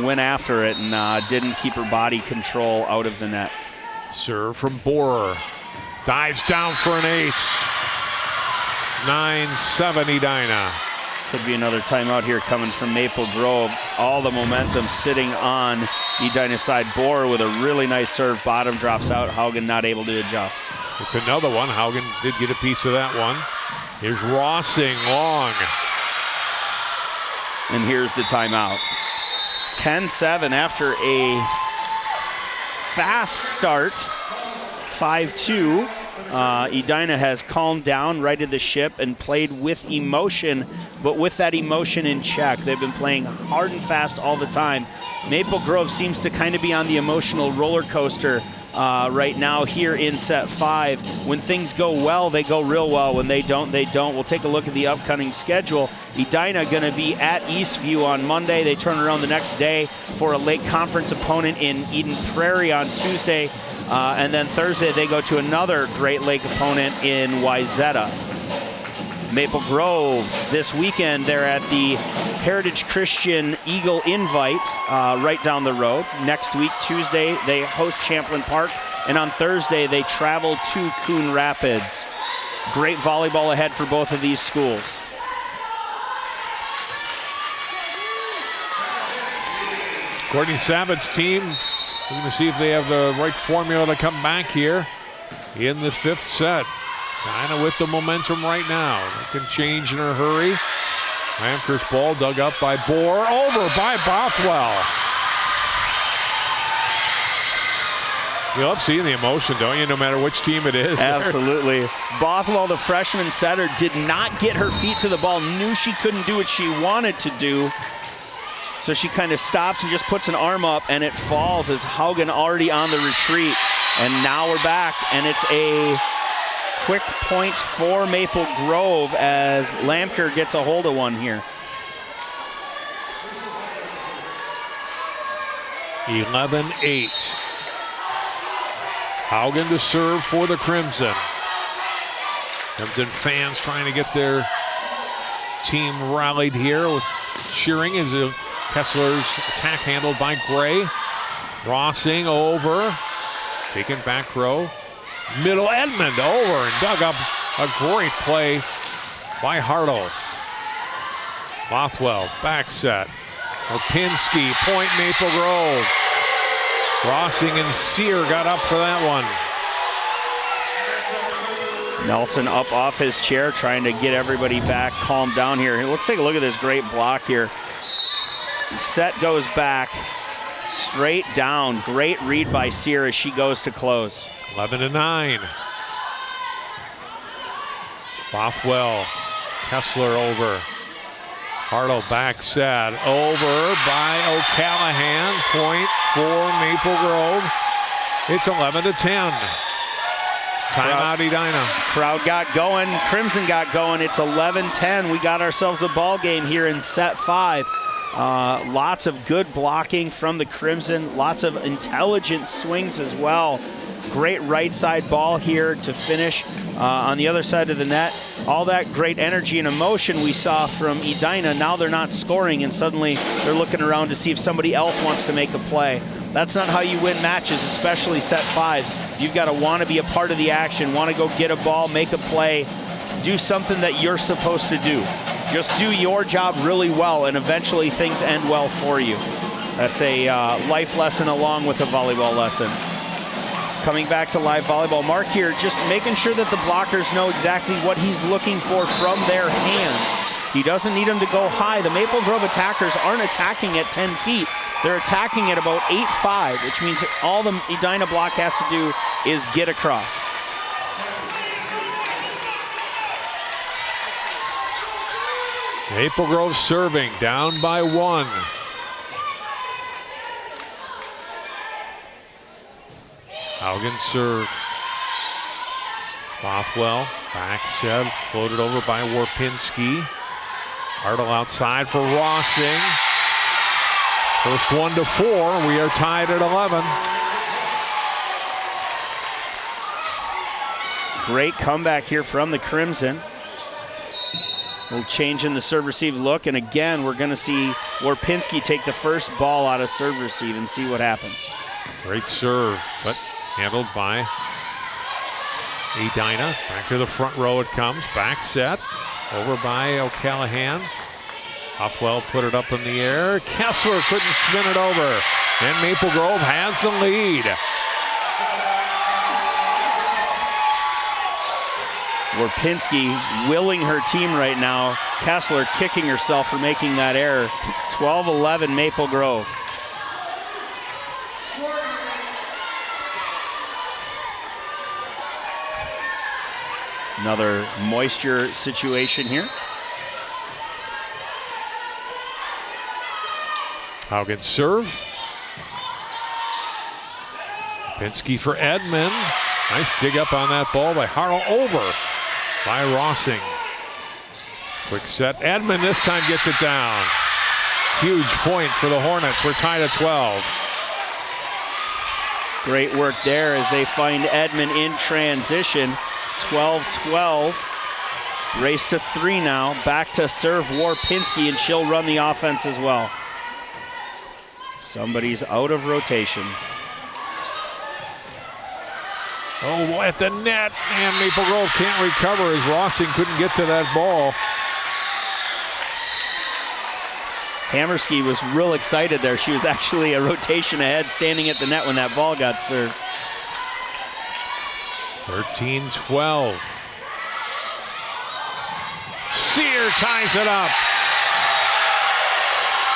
S6: went after it, and didn't keep her body control out of the net.
S7: Serve from Borer. Dives down for an ace. 9-7 Edina.
S6: Could be another timeout here coming from Maple Grove. All the momentum sitting on Edina's side. Borer with a really nice serve. Bottom drops out. Haugen not able to adjust.
S7: It's another one. Haugen did get a piece of that one. Here's Rossing long.
S6: And here's the timeout. 10-7 after a fast start. 5-2. Edina has calmed down, righted the ship, and played with emotion, but with that emotion in check. They've been playing hard and fast all the time. Maple Grove seems to kind of be on the emotional roller coaster right now here in set 5. When things go well, they go real well. When they don't, they don't. We'll take a look at the upcoming schedule. Edina going to be at Eastview on Monday. They turn around the next day for a Lake Conference opponent in Eden Prairie on Tuesday. And then Thursday, they go to another Great Lake opponent in Wayzata. Maple Grove this weekend, they're at the Heritage Christian Eagle Invite right down the road. Next week, Tuesday, they host Champlain Park. And on Thursday, they travel to Coon Rapids. Great volleyball ahead for both of these schools.
S7: Courtney Sabat's team We're going to see if they have the right formula to come back here in the 5th set. Edina with the momentum right now. They can change in a hurry. Lamker's ball dug up by Bohr, over by Bothwell. You love seeing the emotion, don't you, no matter which team it is?
S6: Absolutely. Bothwell, the freshman setter, did not get her feet to the ball, knew she couldn't do what she wanted to do. So she kind of stops and just puts an arm up, and it falls as Haugen already on the retreat. And now we're back, and it's a quick point for Maple Grove as Lamker gets a hold of one here.
S7: 11-8. Haugen to serve for the Crimson. Crimson fans trying to get their team rallied here with cheering as Kessler's attack handled by Gray. Rossing over, taken back row. Middle, Edmond over and dug up a great play by Hartle. Bothwell, back set. Lipinski, point Maple Grove. Rossing and Sear got up for that one.
S6: Nelson up off his chair trying to get everybody back, calm down here. Let's take a look at this great block here. Set goes back, straight down. Great read by Sear as she goes to close.
S7: 11-9. Bothwell, Kessler over. Hartle back set, over by O'Callahan. Point for Maple Grove. It's 11-10. Timeout Edina.
S6: Crowd got going, Crimson got going. It's 11-10. We got ourselves a ball game here in set 5. Lots of good blocking from the Crimson. Lots of intelligent swings as well. Great right side ball here to finish on the other side of the net. All that great energy and emotion we saw from Edina. Now they're not scoring and suddenly they're looking around to see if somebody else wants to make a play. That's not how you win matches, especially set 5s. You've got to want to be a part of the action, want to go get a ball, make a play, do something that you're supposed to do. Just do your job really well and eventually things end well for you. That's a life lesson along with a volleyball lesson. Coming back to live volleyball, Mark here just making sure that the blockers know exactly what he's looking for from their hands. He doesn't need them to go high. The Maple Grove attackers aren't attacking at 10 feet. They're attacking at about 8-5, which means all the Edina block has to do is get across.
S7: Maple Grove serving, down by 1. Haugen serve. Bothwell, back set, floated over by Warpinski. Hartle outside for Rossing. First 1-4, we are tied at 11.
S6: Great comeback here from the Crimson. We'll change in the serve-receive look, and again, we're going to see Warpinski take the first ball out of serve-receive and see what happens.
S7: Great serve, but handled by Edina. Back to the front row it comes, back set, over by O'Callahan. Bothwell put it up in the air. Kessler couldn't spin it over, and Maple Grove has the lead.
S6: Warpinski willing her team right now. Kessler kicking herself for making that error. 12-11 Maple Grove. Another moisture situation here.
S7: Haugen serve. Pinsky for Edmond. Nice dig up on that ball by Hartle, over by Rossing. Quick set. Edmond this time gets it down. Huge point for the Hornets. We're tied at 12.
S6: Great work there as they find Edmond in transition. 12-12. Race to 3 now. Back to serve Warpinski, and she'll run the offense as well. Somebody's out of rotation.
S7: Oh, at the net, and Maple Grove can't recover as Rossing couldn't get to that ball.
S6: Hammerski was real excited there. She was actually a rotation ahead, standing at the net when that ball got served.
S7: 13-12. Sear ties it up.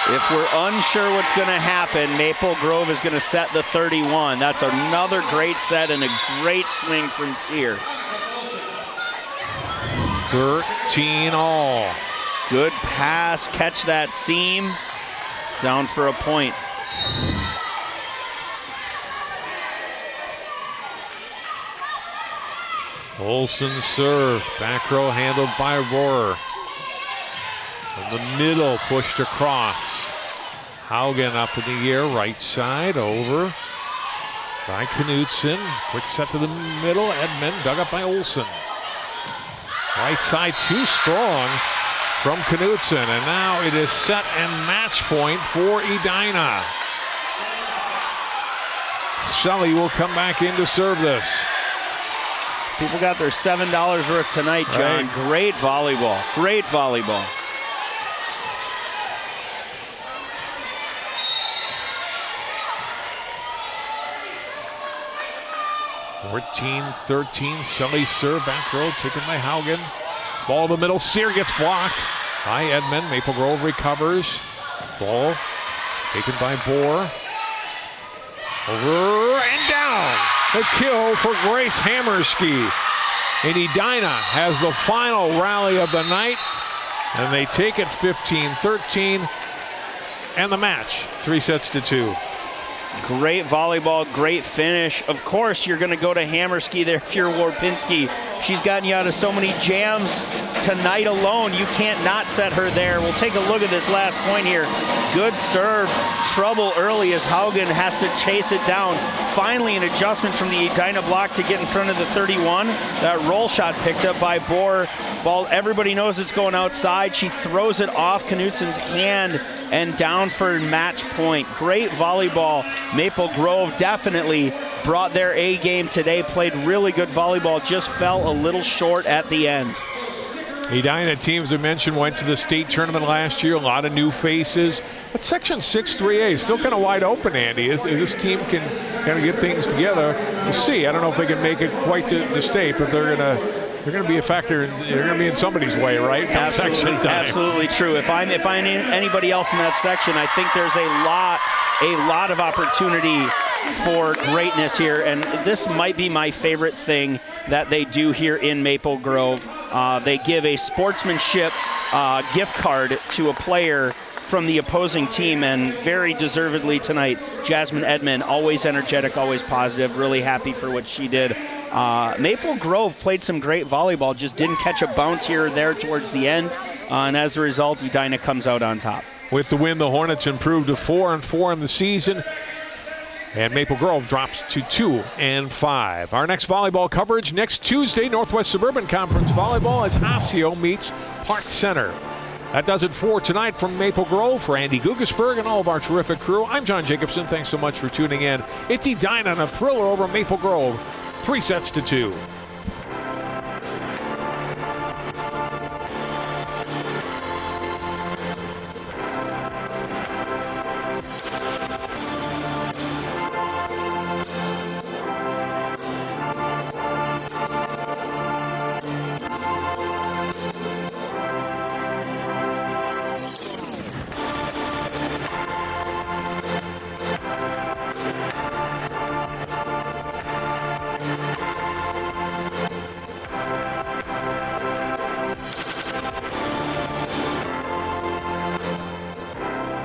S6: If we're unsure what's going to happen, Maple Grove is going to set the 31. That's another great set and a great swing from Sear.
S7: 13-all.
S6: Good pass, catch that seam, down for a point.
S7: Olsen serve, back row handled by Rohrer. From the middle, pushed across. Haugen up in the air, right side, over by Knutson. Quick set to the middle, Edmund dug up by Olsen. Right side too strong from Knutson, and now it is set and match point for Edina. Sully will come back in to serve this.
S6: People got their $7 worth tonight, John.
S7: Right.
S6: Great volleyball, great volleyball.
S7: (14-13). Sully serve, back row taken by Haugen. Ball in the middle, Sear gets blocked by Edmund. Maple Grove recovers. Ball taken by Bohr. Over and down. The kill for Grace Hammerski. And Edina has the final rally of the night. And they take it 15-13. And the match, 3-2.
S6: Great volleyball, great finish. Of course, you're going to go to Hammerski there if you're Warpinski. She's gotten you out of so many jams tonight alone. You can't not set her there. We'll take a look at this last point here. Good serve. Trouble early as Haugen has to chase it down. Finally, an adjustment from the Edina block to get in front of the 31. That roll shot picked up by Bohr. Ball, everybody knows it's going outside. She throws it off Knutson's hand and down for match point. Great volleyball. Maple Grove definitely brought their A game today, played really good volleyball, just fell a little short at the end.
S7: Edina teams I mentioned went to the state tournament last year, a lot of new faces. But Section 6 3A is still kind of wide open, Andy. If this team can kind of get things together, we'll see. I don't know if they can make it quite to state, but they're going to be a factor. They're going to be in somebody's way, right?
S6: Absolutely true. If I'm anybody else in that section, I think there's a lot of opportunity for greatness here, and this might be my favorite thing that they do here in Maple Grove. They give a sportsmanship gift card to a player from the opposing team, and very deservedly tonight, Jasmine Edmond, always energetic, always positive, really happy for what she did. Maple Grove played some great volleyball, just didn't catch a bounce here or there towards the end, and as a result, Edina comes out on top.
S7: With the win, the Hornets improved to 4-4 in the season, and Maple Grove drops to 2-5. Our next volleyball coverage next Tuesday, Northwest Suburban Conference Volleyball, as Osseo meets Park Center. That does it for tonight from Maple Grove. For Andy Guggesberg and all of our terrific crew, I'm John Jacobson. Thanks so much for tuning in. It's Edina and a thriller over Maple Grove, 3-2.